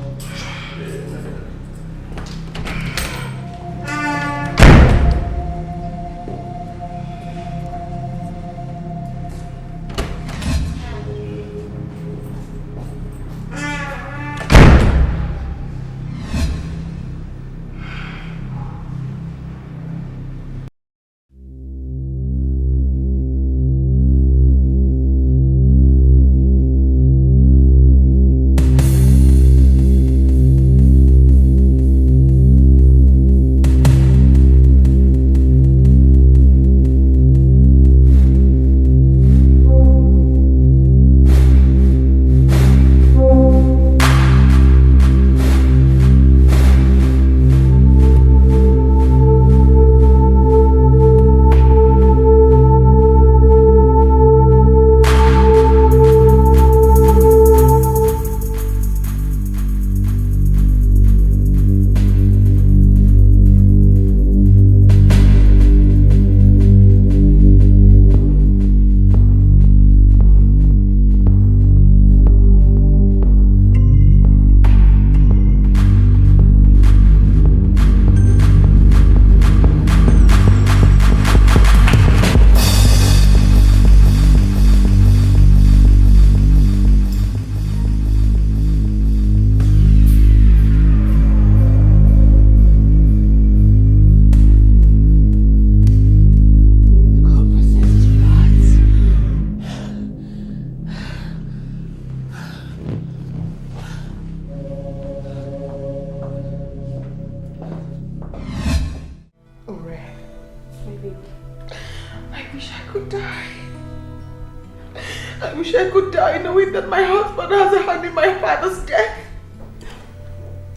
I wish I could die knowing that my husband has a hand in my father's death.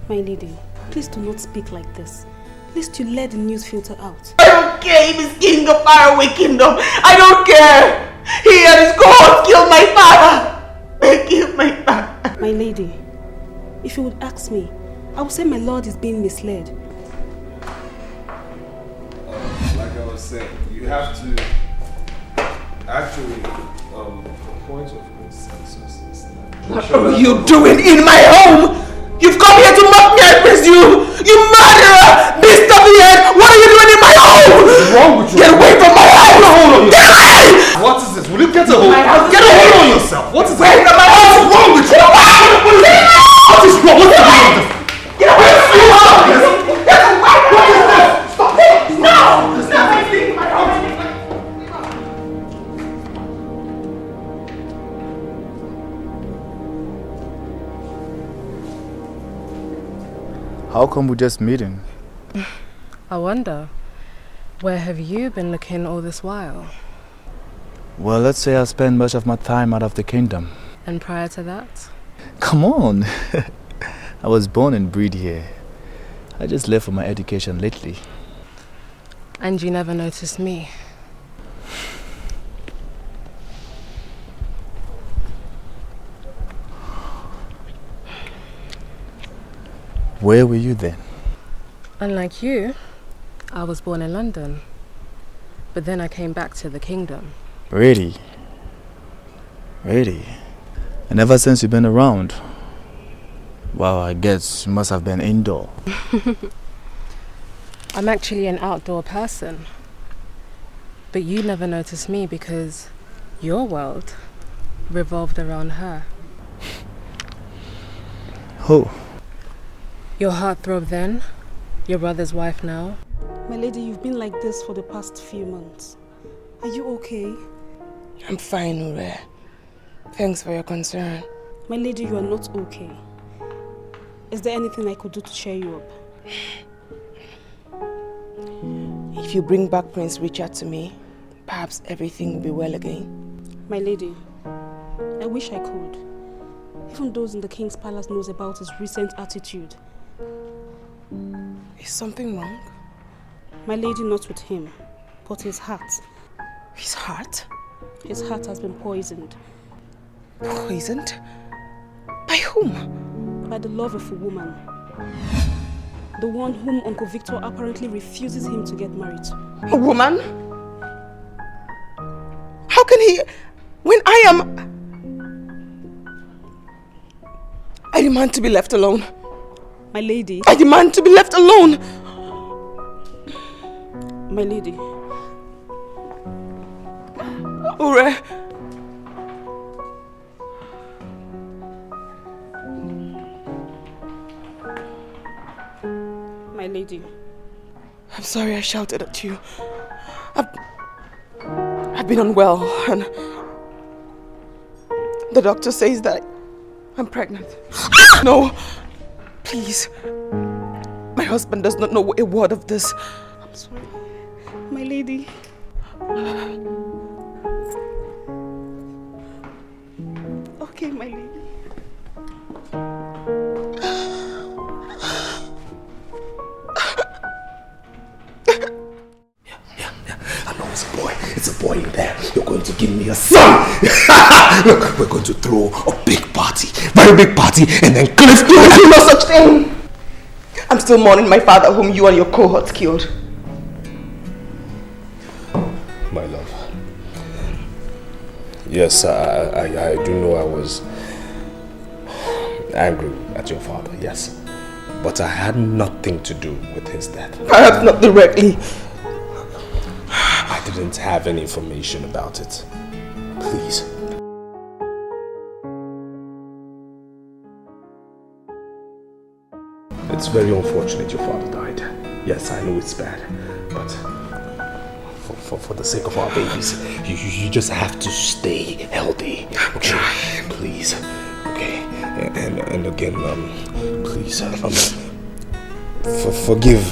My lady, please do not speak like this. At least you let the news filter out. I don't care if he's king of faraway kingdom. I don't care. He and his gods killed my father. They killed my father. My lady, if you would ask me, I would say my lord is being misled. Like I was saying, you have to actually, the point of consensus is that... What are you doing in my home? You've come here to mock me, I presume! You murderer! Beast of the earth! What are you doing in my home? What's wrong with you? Get away from my house! Get a hold on yourself! Get away! What is this? Will you get a hold? Get a hold on yourself! What is Wait from my house! What's wrong with you? What is wrong? What's the meaning of this? Get away from my house! Get away! What is this? Stop it! No! Stop it! My house! How come we're just meeting? I wonder, where have you been looking all this while? Well, let's say I spend much of my time out of the kingdom. And prior to that? Come on! I was born and bred here. I just left for my education lately. And you never noticed me? Where were you then? Unlike you, I was born in London. But then I came back to the kingdom. Really? Really? And ever since you've been around? Well, I guess you must have been indoor. I'm actually an outdoor person. But you never noticed me because your world revolved around her. Who? Your heartthrob then, your brother's wife now. My lady, you've been like this for the past few months. Are you okay? I'm fine, Ure. Thanks for your concern. My lady, you are not okay. Is there anything I could do to cheer you up? If you bring back Prince Richard to me, perhaps everything will be well again. My lady, I wish I could. Even those in the king's palace knows about his recent attitude. Is something wrong? My lady, not with him, but his heart. His heart? His heart has been poisoned. Poisoned? By whom? By the love of a woman. The one whom Uncle Victor apparently refuses him to get married to. A woman? How can he... When I am... I demand to be left alone. My lady. I demand to be left alone. My lady. Ure. My lady. I'm sorry I shouted at you. I've been unwell and the doctor says that I'm pregnant. No, please. My husband does not know a word of this. I'm sorry. My lady. Okay, my lady. I know it's a boy. It's a boy in there. You're going to give me a son. Look, we're going to throw a big party. Very big party. And then Cliff... You will do no such thing. I'm still mourning my father whom you and your cohorts killed. My love. Yes, I do know I was angry at your father, yes. But I had nothing to do with his death. Perhaps not directly. I didn't have any information about it. Please. It's very unfortunate your father died. Yes, I know it's bad, but for the sake of our babies, you just have to stay healthy. Okay, please. Okay, and again, please, forgive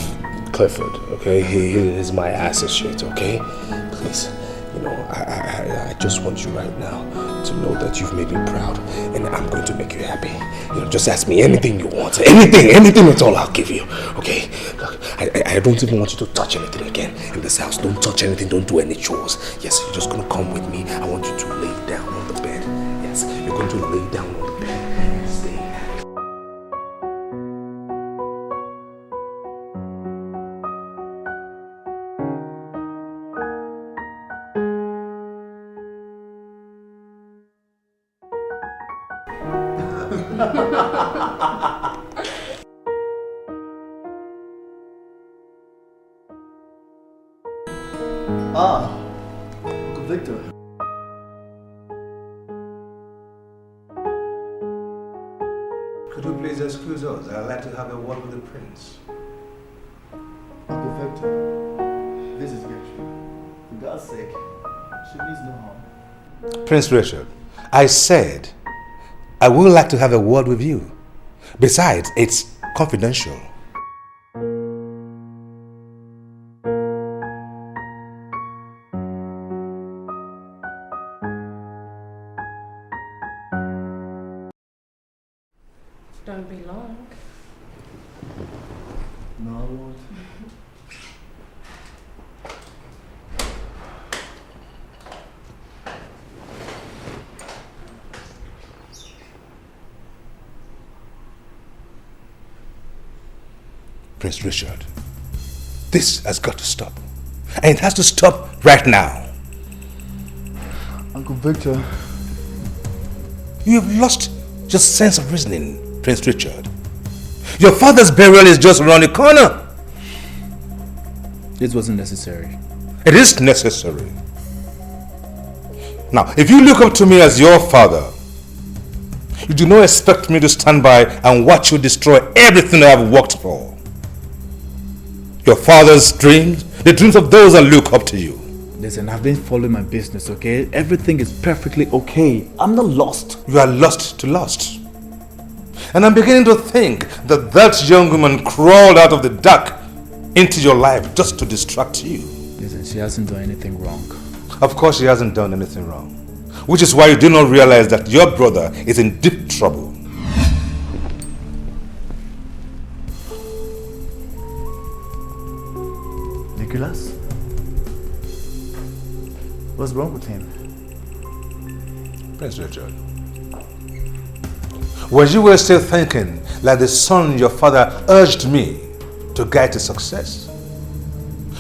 Clifford. Okay, he is my associate. Okay, please. You know, I just want you right now to know that you've made me proud, and I'm going to make you happy. You know, just ask me anything you want. Anything at all, I'll give you. Okay? Look, I don't even want you to touch anything again in this house. Don't touch anything. Don't do any chores. Yes, you're just going to come with me. I want you to lay down on the bed. Yes, you're going to lay down on the bed and stay. Uncle Victor. Could you please excuse us? I'd like to have a word with the prince. Uncle Victor, this is Gertrude. For God's sake, she means no harm. Prince Richard, I said I would like to have a word with you. Besides, it's confidential. Nollywood. Prince Richard, this has got to stop. And it has to stop right now. Uncle Victor. You have lost your sense of reasoning, Prince Richard. Your father's burial is just around the corner. This wasn't necessary. It is necessary. Now, if you look up to me as your father, you do not expect me to stand by and watch you destroy everything I have worked for. Your father's dreams, the dreams of those that look up to you. Listen, I've been following my business, okay? Everything is perfectly okay. I'm not lost. You are lost to lost. And I'm beginning to think that that young woman crawled out of the dark into your life just to distract you. Listen, she hasn't done anything wrong. Of course she hasn't done anything wrong. Which is why you do not realize that your brother is in deep trouble. Nicholas? What's wrong with him? Prince Richard, when you were still thinking like the son your father urged me to guide to success,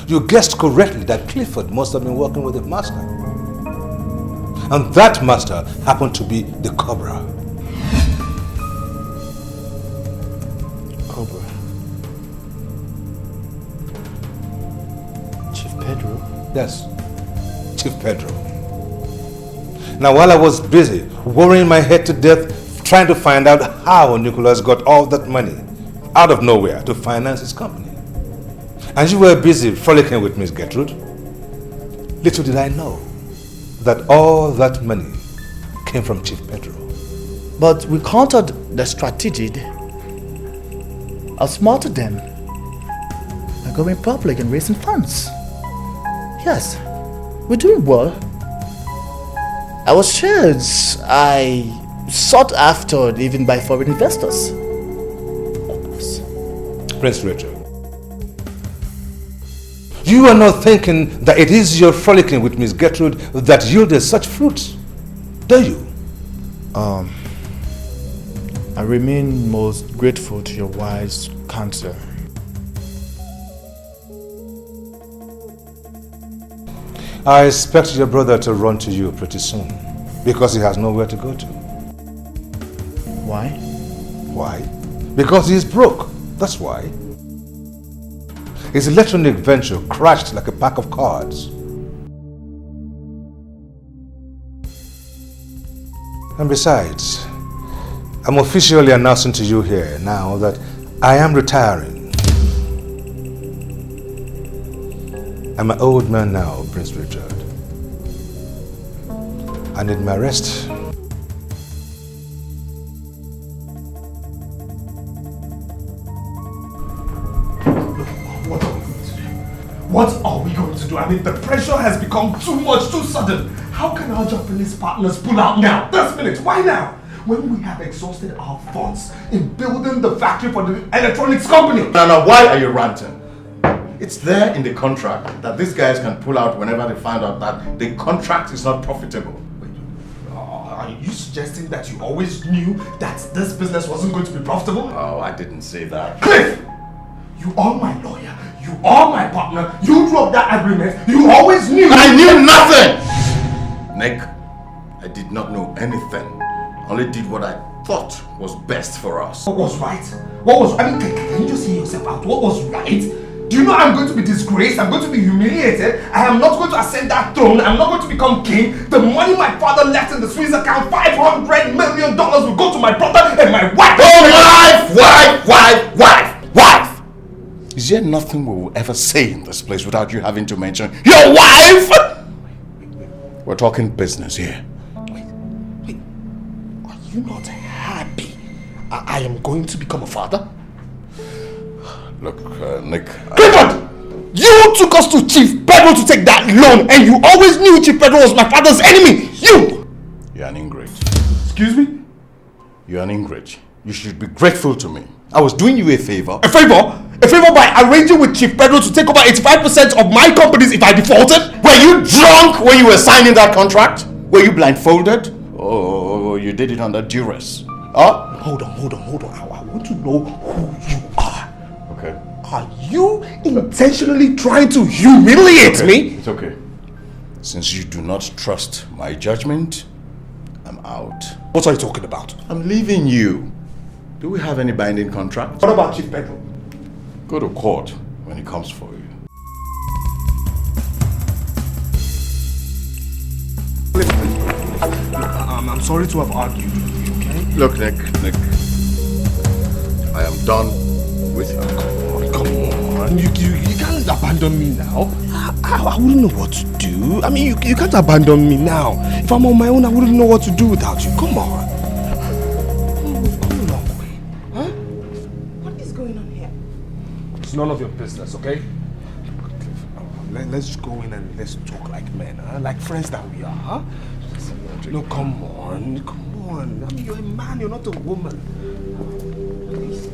you guessed correctly that Clifford must have been working with a master. And that master happened to be the Cobra. Cobra? Chief Pedro? Yes, Chief Pedro. Now, while I was busy worrying my head to death trying to find out how Nicholas got all that money out of nowhere to finance his company, and you were busy frolicking with Miss Gertrude, little did I know that all that money came from Chief Pedro. But we countered the strategy, outsmarted them by going public and raising funds. Yes, we're doing well. Our shares are sought after even by foreign investors. Prince Richard, you are not thinking that it is your frolicking with Miss Gertrude that yielded such fruits, do you? I remain most grateful to your wise counsel. I expect your brother to run to you pretty soon because he has nowhere to go to. Why? Why? Because he is broke. That's why. His electronic venture crashed like a pack of cards. And besides, I'm officially announcing to you here now that I am retiring. I'm an old man now, Prince Richard. I need my rest. What are we going to do? I mean, the pressure has become too much, too sudden. How can our Japanese partners pull out now? This minute, why now? When we have exhausted our funds in building the factory for the electronics company. Now, why are you ranting? It's there in the contract that these guys can pull out whenever they find out that the contract is not profitable. Are you suggesting that you always knew that this business wasn't going to be profitable? Oh, I didn't say that. Cliff! You are my lawyer. You are my partner. You dropped that agreement. You always knew. I knew nothing! Nick, I did not know anything. Only did what I thought was best for us. What was right? What was... I mean, can you just hear yourself out? What was right? Do you know I'm going to be disgraced? I'm going to be humiliated. I am not going to ascend that throne. I'm not going to become king. The money my father left in the Swiss account, $500 million, will go to my brother and my wife. Oh, wife! Is there nothing we will ever say in this place without you having to mention your wife? We're talking business here. Wait. Are you not happy I am going to become a father? Look, Nick... Clifford! You took us to Chief Pedro to take that loan, and you always knew Chief Pedro was my father's enemy! You! You're an ingrate. Excuse me? You're an ingrate. You should be grateful to me. I was doing you a favor. A favor? A favor by arranging with Chief Pedro to take over 85% of my companies if I defaulted? Were you drunk when you were signing that contract? Were you blindfolded? Or you did it under duress? Huh? Hold on. I want to know who you are. Okay. Are you intentionally trying to humiliate me? It's okay. Since you do not trust my judgment, I'm out. What are you talking about? I'm leaving you. Do we have any binding contract? What about Chief Pedro? Go to court when he comes for you. I'm sorry to have argued with you, okay? Look, Nick. I am done with you. Come on. You can't abandon me now. I wouldn't know what to do. I mean, you can't abandon me now. If I'm on my own, I wouldn't know what to do without you. Come on. Huh? What is going on here? It's none of your business, okay? Let's just go in and let's talk like men, huh? Like friends that we are, huh? No, come on. I mean, you're a man, you're not a woman. Please.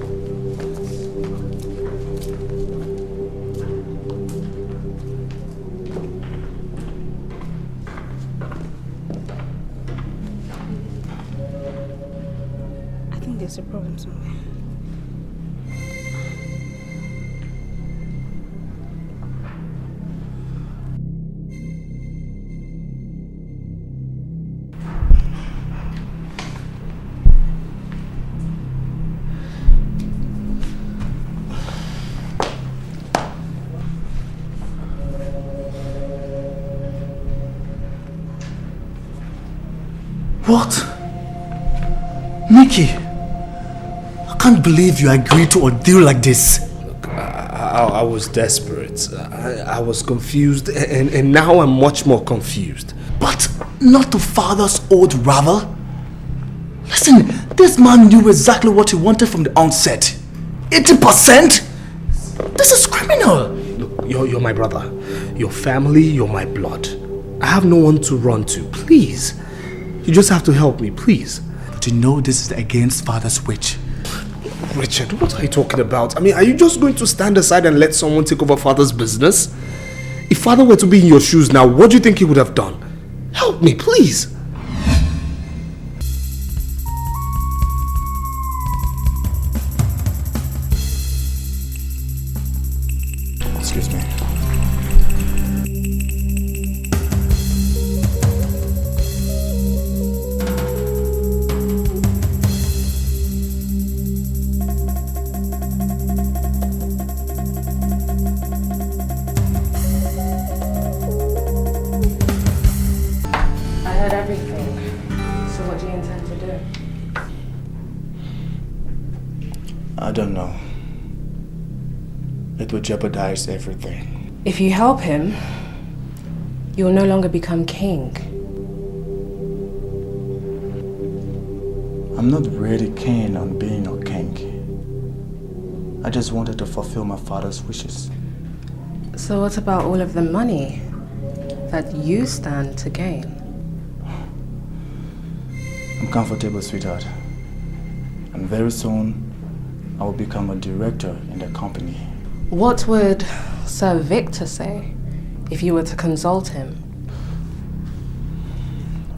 I think there's a problem somewhere. What? Mickey, I can't believe you agreed to a deal like this. Look, I was desperate. I was confused, and now I'm much more confused. But not the father's old rival. Listen, this man knew exactly what he wanted from the onset. 80%? This is criminal. Look, you're my brother. Your family, you're my blood. I have no one to run to. Please. You just have to help me, please. But you know this is against father's wish. Richard, what are you talking about? I mean, are you just going to stand aside and let someone take over father's business? If father were to be in your shoes now, what do you think he would have done? Help me, please. Excuse me. I don't know. It would jeopardize everything. If you help him, you will no longer become king. I'm not really keen on being a king. I just wanted to fulfill my father's wishes. So what about all of the money that you stand to gain? I'm comfortable, sweetheart. And very soon, I will become a director in the company. What would Sir Victor say if you were to consult him?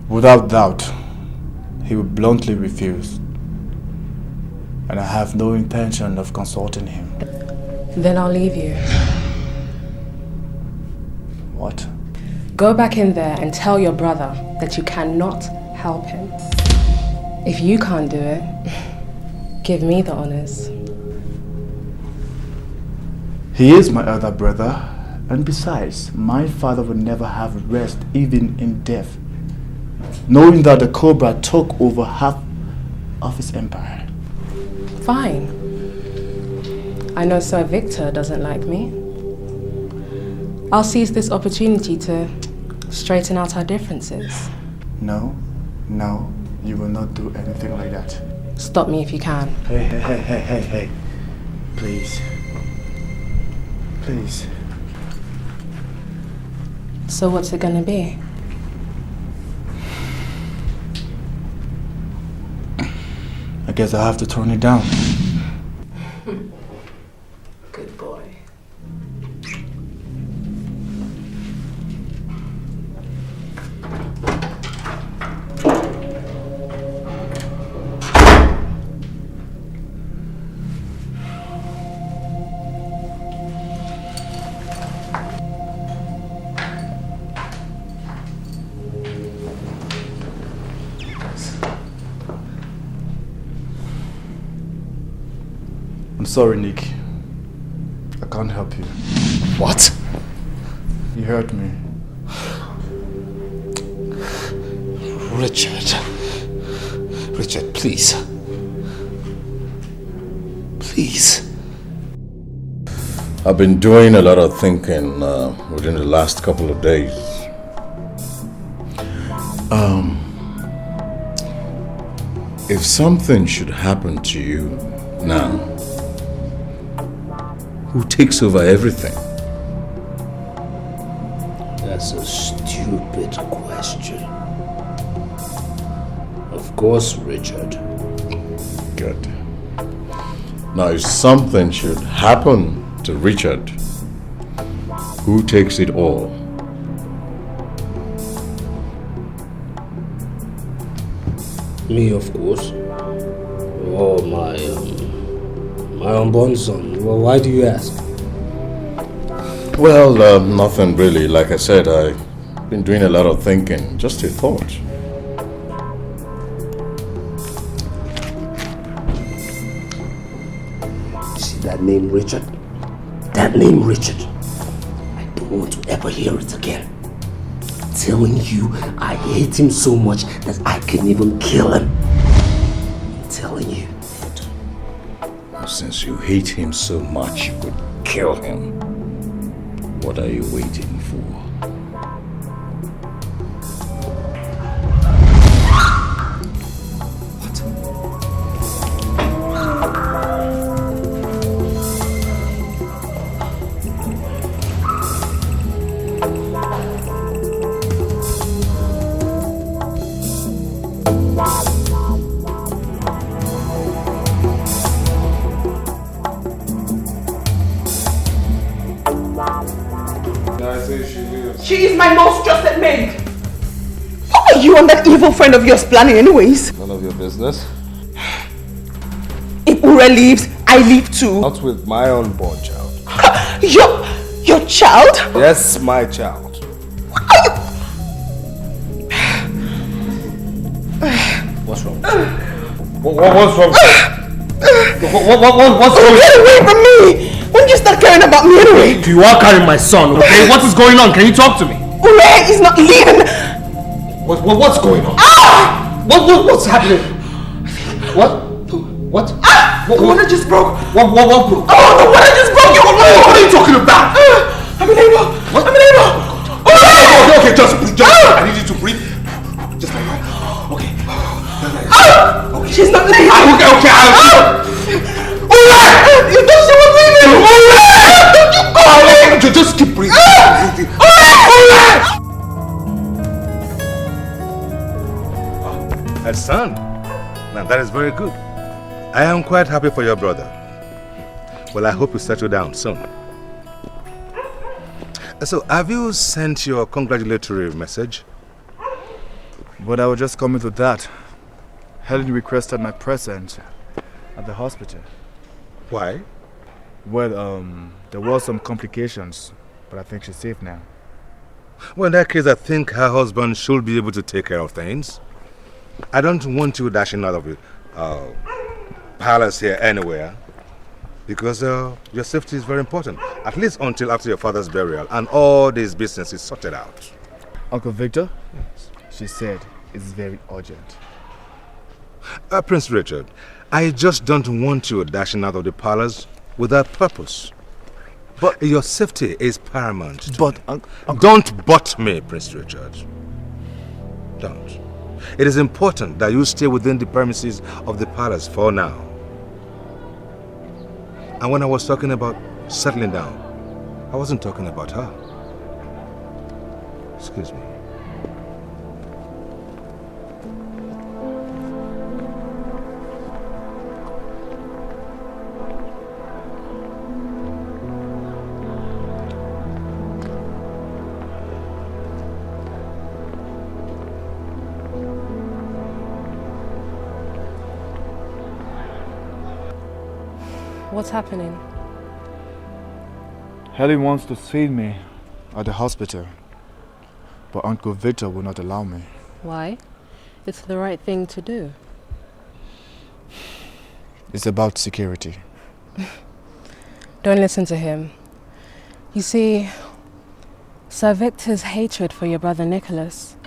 Without doubt, he would bluntly refuse. And I have no intention of consulting him. Then I'll leave you. What? Go back in there and tell your brother that you cannot help him. If you can't do it, give me the honors. He is my other brother, and besides, my father would never have rest even in death, knowing that the Cobra took over half of his empire. Fine. I know Sir Victor doesn't like me. I'll seize this opportunity to straighten out our differences. No, you will not do anything like that. Stop me if you can. Hey. Please. Please. So what's it gonna be? I guess I have to turn it down. Good boy. I'm sorry, Nick. I can't help you. What? You hurt me. Richard. Richard, please. Please. I've been doing a lot of thinking within the last couple of days. If something should happen to you now, who takes over everything? That's a stupid question. Of course, Richard. Good. Now, if something should happen to Richard, who takes it all? Me, of course. Oh, my unborn son. Well, why do you ask? Well, nothing really. Like I said, I've been doing a lot of thinking. Just a thought. See that name, Richard? That name, Richard. I don't want to ever hear it again. I'm telling you, I hate him so much that I can even kill him. I'm telling you. Since you hate him so much, you could kill him. What are you waiting for? She is my most trusted maid. What are you and that evil friend of yours planning anyways? None of your business. If Ure leaves, I leave too. Not with my unborn child. Your child? Yes, my child. What's wrong? What's wrong? What's wrong? Get away from me! When did you start caring about me anyway? You are carrying my son, okay? What is going on? Can you talk to me? Ure is not leaving. What's going on? Ah! What's happening? What? Ah! The water just broke. What broke? Oh, the water just broke. What are you talking about? I'm in labor. What? I'm in labor. Okay, just breathe. I need you to breathe. Just like that. Okay. Okay. She's not leaving. Okay. You thought she was leaving. Don't you call me. Just keep breathing. A son. Now that is very good. I am quite happy for your brother. Well, I hope you settle down soon. So, have you sent your congratulatory message? But I was just coming to that. Helen requested my presence at the hospital. Why? Well, there were some complications, but I think she's safe now. Well, in that case, I think her husband should be able to take care of things. I don't want you dashing out of the palace here anywhere, because your safety is very important, at least until after your father's burial and all this business is sorted out. Uncle Victor? Yes. She said it's very urgent. Prince Richard, I just don't want you dashing out of the palace without purpose. But your safety is paramount. But don't butt me, Prince Richard. Don't. It is important that you stay within the premises of the palace for now. And when I was talking about settling down, I wasn't talking about her. Excuse me. What's happening? Helen wants to see me at the hospital, but Uncle Victor will not allow me. Why? It's the right thing to do. It's about security. Don't listen to him. You see, Sir Victor's hatred for your brother Nicholas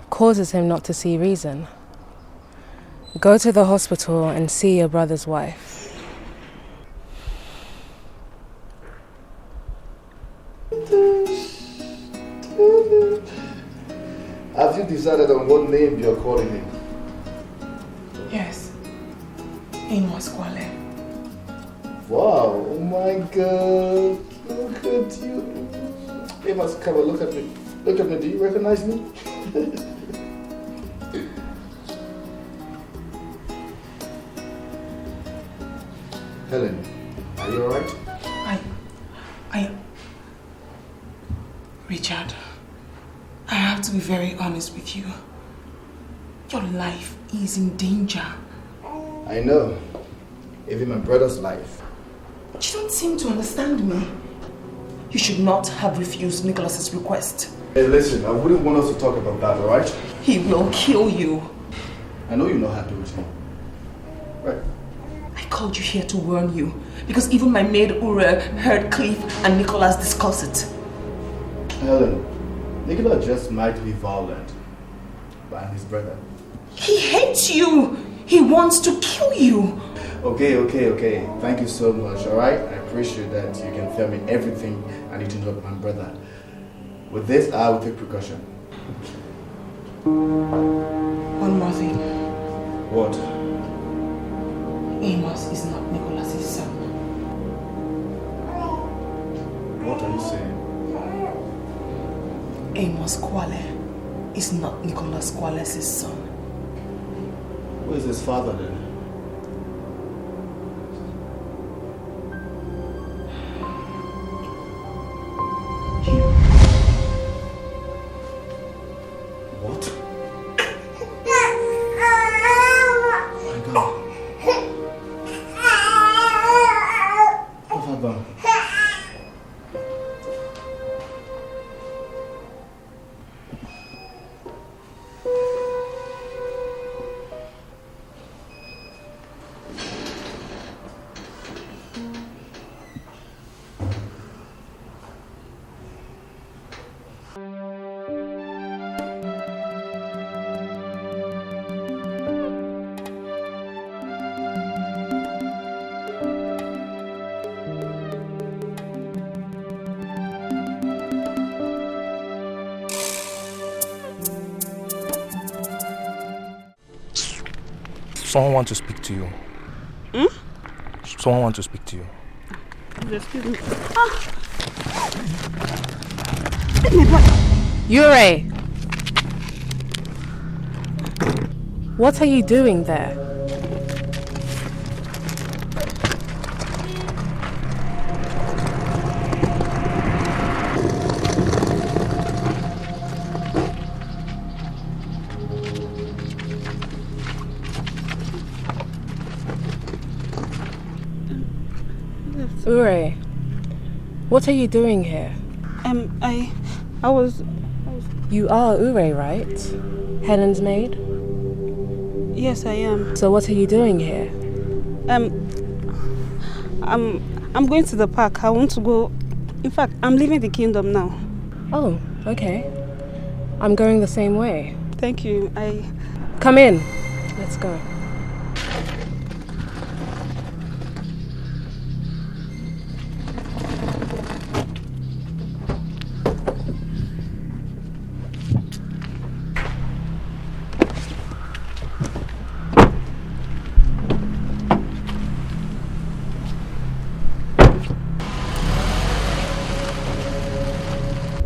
causes him not to see reason. Go to the hospital and see your brother's wife. Have you decided on what name you're calling him? Yes. Amos Kwale. Wow, oh my God. Look at you. Amos, come on, look at me. Look at me, do you recognize me? Helen, are you alright? Richard, I have to be very honest with you. Your life is in danger. I know. Even my brother's life. But you don't seem to understand me. You should not have refused Nicholas's request. Hey, listen, I wouldn't want us to talk about that, alright? He will kill you. I know you're not happy with him. Right. I called you here to warn you, because even my maid Uriel heard Cliff and Nicholas discuss it. Helen, Nicholas just might be violent, but I'm his brother. He hates you! He wants to kill you! Okay. Thank you so much, alright? I appreciate that you can tell me everything I need to know about my brother. With this, I will take precaution. One more thing. What? Amos is not Nicholas's son. What are you saying? Amos Kwale is not Nicholas Kwale's son. Who is his father then? What? My God. What have I done? Someone wants to speak to you. Hmm? Someone wants to speak to you. Excuse me. Yure! What are you doing there? Ure, what are you doing here? I was... You are Ure, right? Helen's maid? Yes, I am. So what are you doing here? I'm going to the park. I want to go... In fact, I'm leaving the kingdom now. Oh, okay. I'm going the same way. Thank you. Come in. Let's go.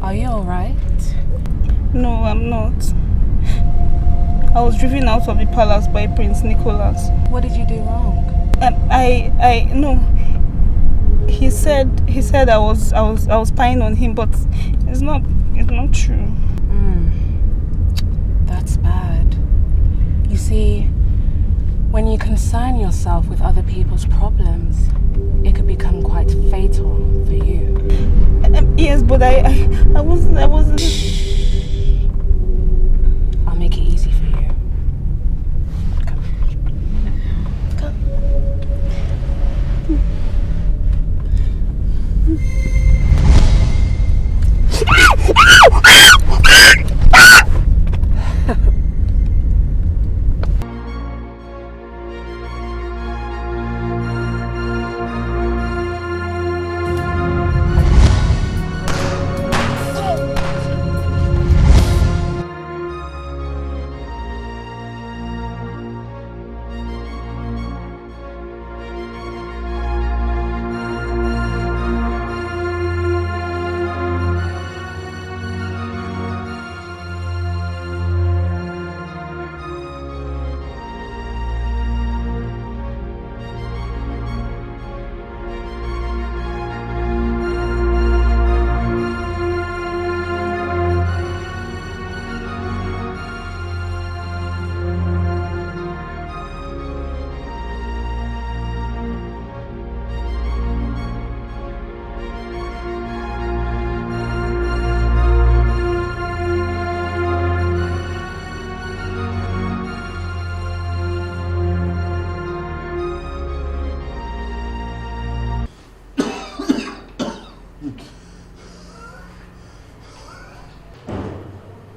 Are you alright? No, I'm not. I was driven out of the palace by Prince Nicholas. What did you do wrong? No. He said I was spying on him, but it's not true. That's bad. You see, when you concern yourself with other people's problems, it could become quite fatal for you. Yes, but I wasn't. I'll make it easy for you.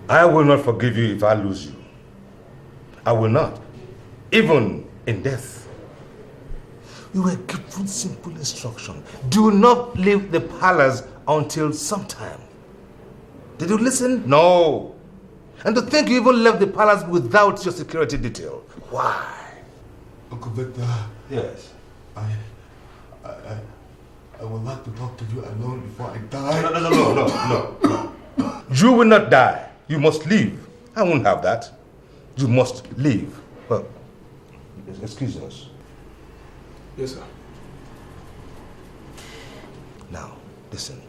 I will not forgive you if I lose you. I will not, even in death. You were given simple instruction. Do not leave the palace until sometime. Did you listen? No. And to think you even left the palace without your security detail. Why? Uncle Victor. Yes. I would like to talk to you alone before I die. No. You will not die. You must leave. I won't have that. You must leave. Well, excuse us. Yes, sir. Now, listen.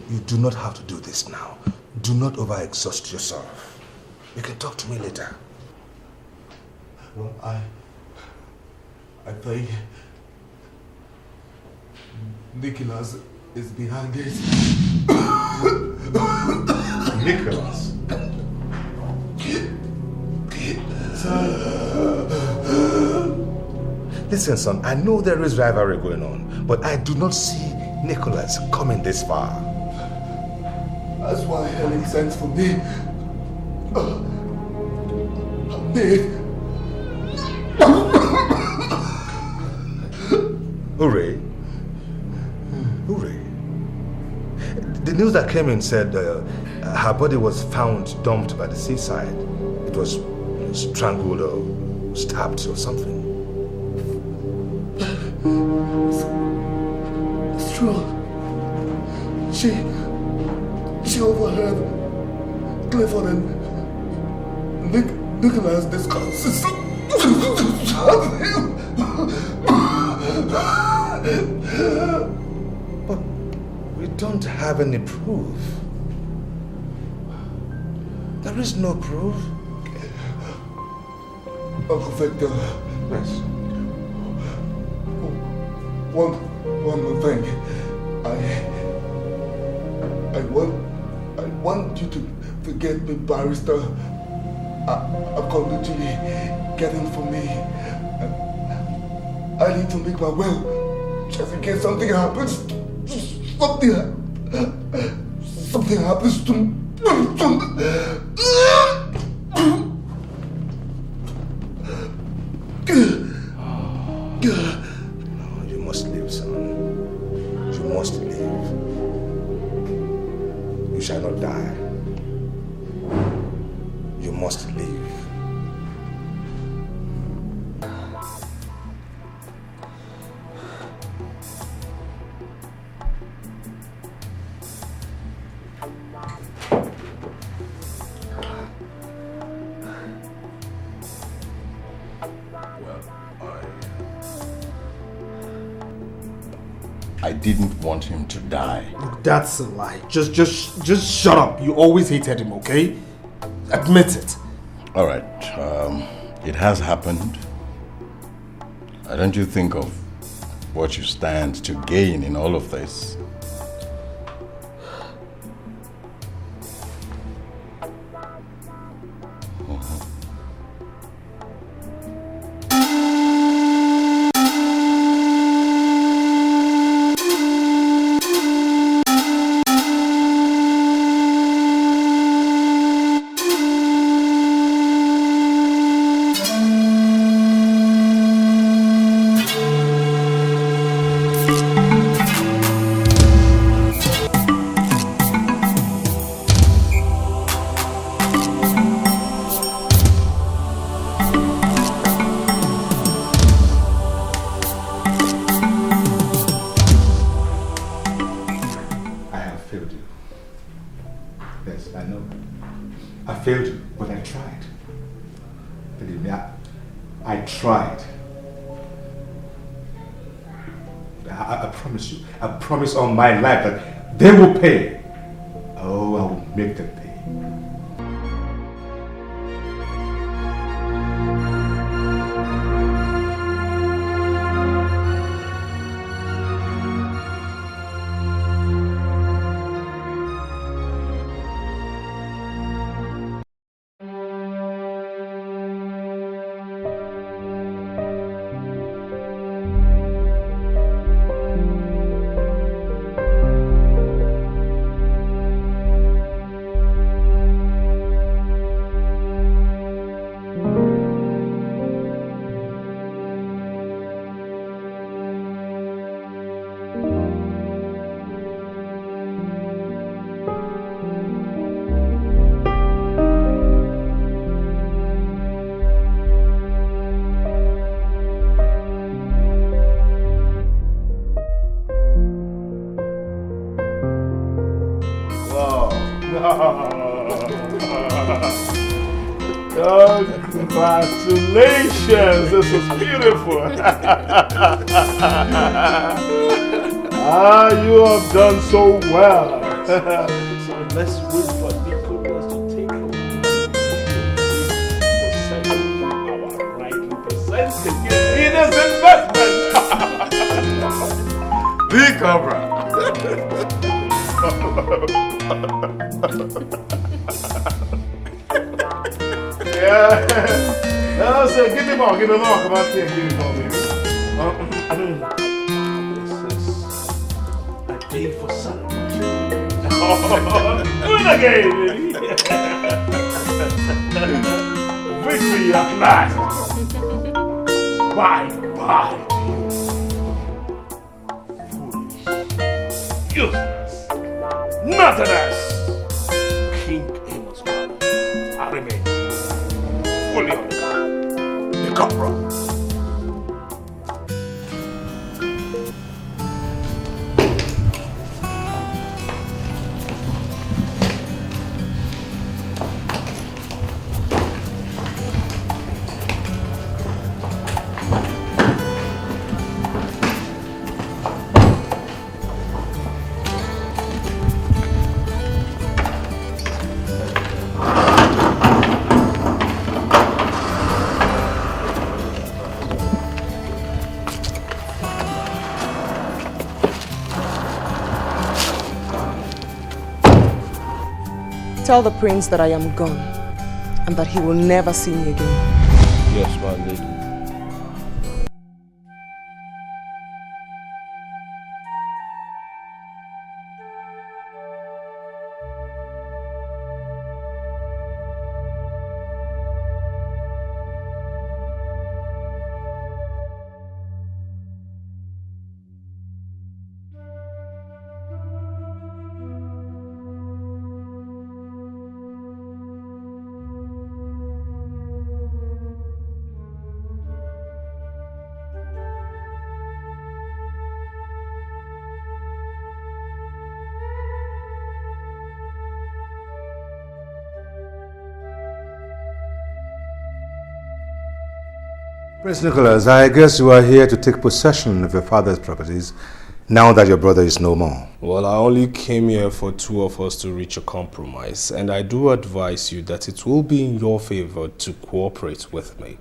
You do not have to do this now. Do not overexhaust yourself. You can talk to me later. Well, I think Nicholas is behind this. Nicholas? Listen, son, I know there is rivalry going on, but I do not see Nicholas coming this far. That's why Helen sends for me. Hooray. Hooray. The news that came in said her body was found dumped by the seaside. It was strangled or stabbed or something. It's true. She overheard Clifford and Nicholas discuss But we don't have any proof. There is no proof. Uncle Victor. Yes. One more thing. I want you to forget me, Barrister. I've got literally getting for me. I need to make my will, just in case something happens. Something happens to me. No, you must leave, son. You must leave. You shall not die. You must leave. I didn't want him to die. Look, that's a lie. Just shut up. You always hated him, okay? Admit it. All right. It has happened. Why don't you think of what you stand to gain in all of this. Promise on my life that they will pay. Oh, I will make them pay. Congratulations, this is beautiful. You have done so well. So let's wait for Nicholas to take over. Our rightly presenting in his investment. The Cobra. Yeah. No, sir, give me more, come on here, give me more, baby. This is a day for celebration. Do it again, baby. Victory at last. Bye. Foolish, useless, nothingness. King Amos, I remain fully on the cobra. Tell the prince that I am gone and that he will never see me again. Yes, my lady. Prince Nicholas, I guess you are here to take possession of your father's properties now that your brother is no more. Well, I only came here for two of us to reach a compromise, and I do advise you that it will be in your favor to cooperate with me.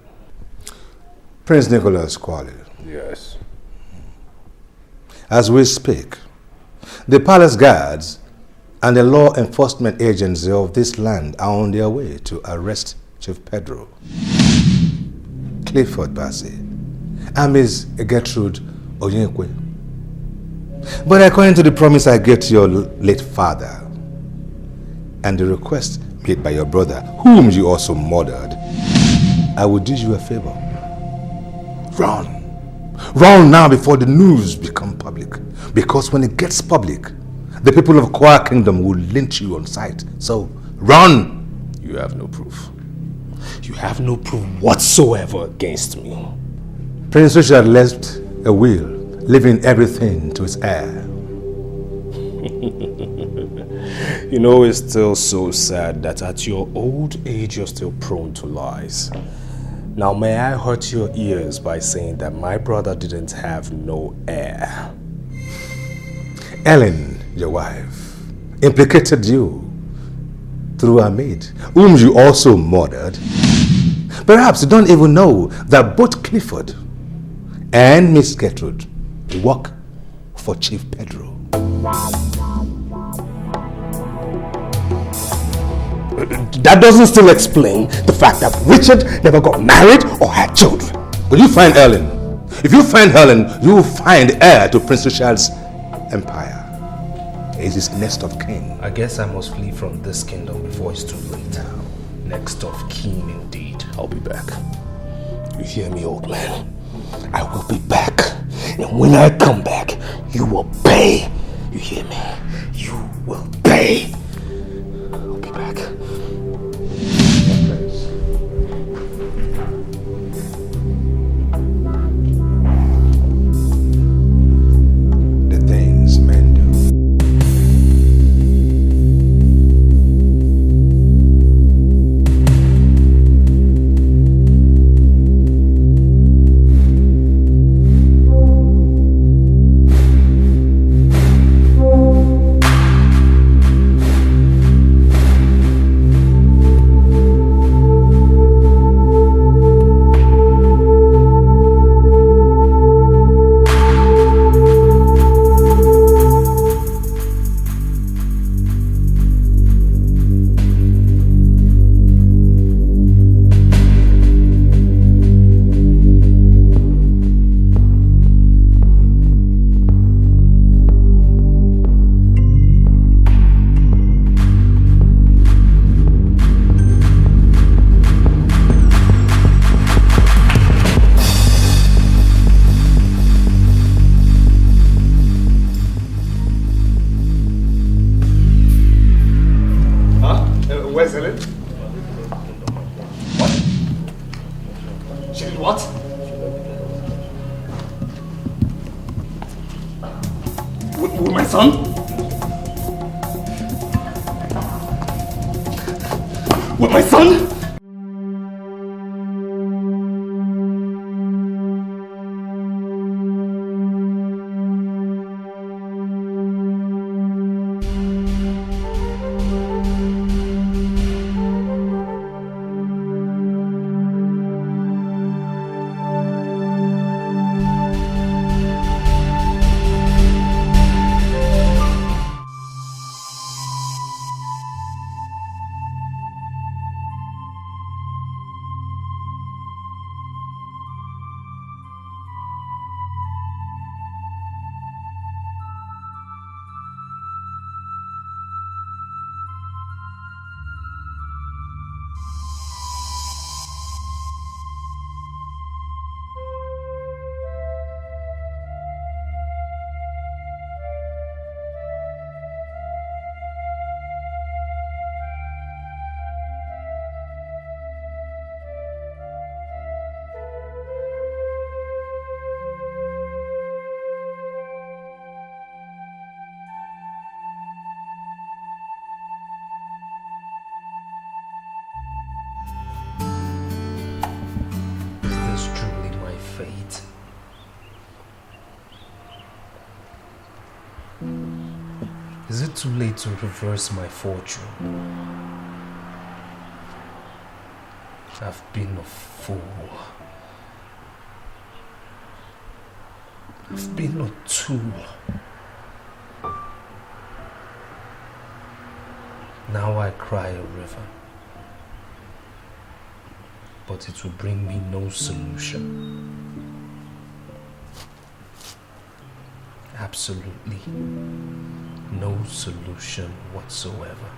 Prince Nicholas Kwali. Yes. As we speak, the palace guards and the law enforcement agency of this land are on their way to arrest Chief Pedro, Clifford Bassey, and Miss Gertrude Onyenkwe. But according to the promise I gave to your late father and the request made by your brother, whom you also murdered, I will do you a favor. Run. Run now before the news become public. Because when it gets public, the people of Kwa Kingdom will lynch you on sight. So, run! You have no proof. You have no proof whatsoever against me. Prince Richard left a will, leaving everything to his heir. You know, it's still so sad that at your old age you're still prone to lies. Now, may I hurt your ears by saying that my brother didn't have no heir? Ellen, your wife, implicated you through her maid, whom you also murdered. Perhaps you don't even know that both Clifford and Miss Gertrude work for Chief Pedro. That doesn't still explain the fact that Richard never got married or had children. Will you find Ellen? If you find Helen, you will find heir to Prince Richard's empire. He is his next of kin. I guess I must flee from this kingdom before it's too late. Next of kin indeed. I'll be back. You hear me, old man? I will be back. And when I come back, you will pay. You hear me? You will pay. I'll be back. Is it too late to reverse my fortune? I've been a fool. I've been a tool. Now I cry a river, but it will bring me no solution. Absolutely no solution whatsoever.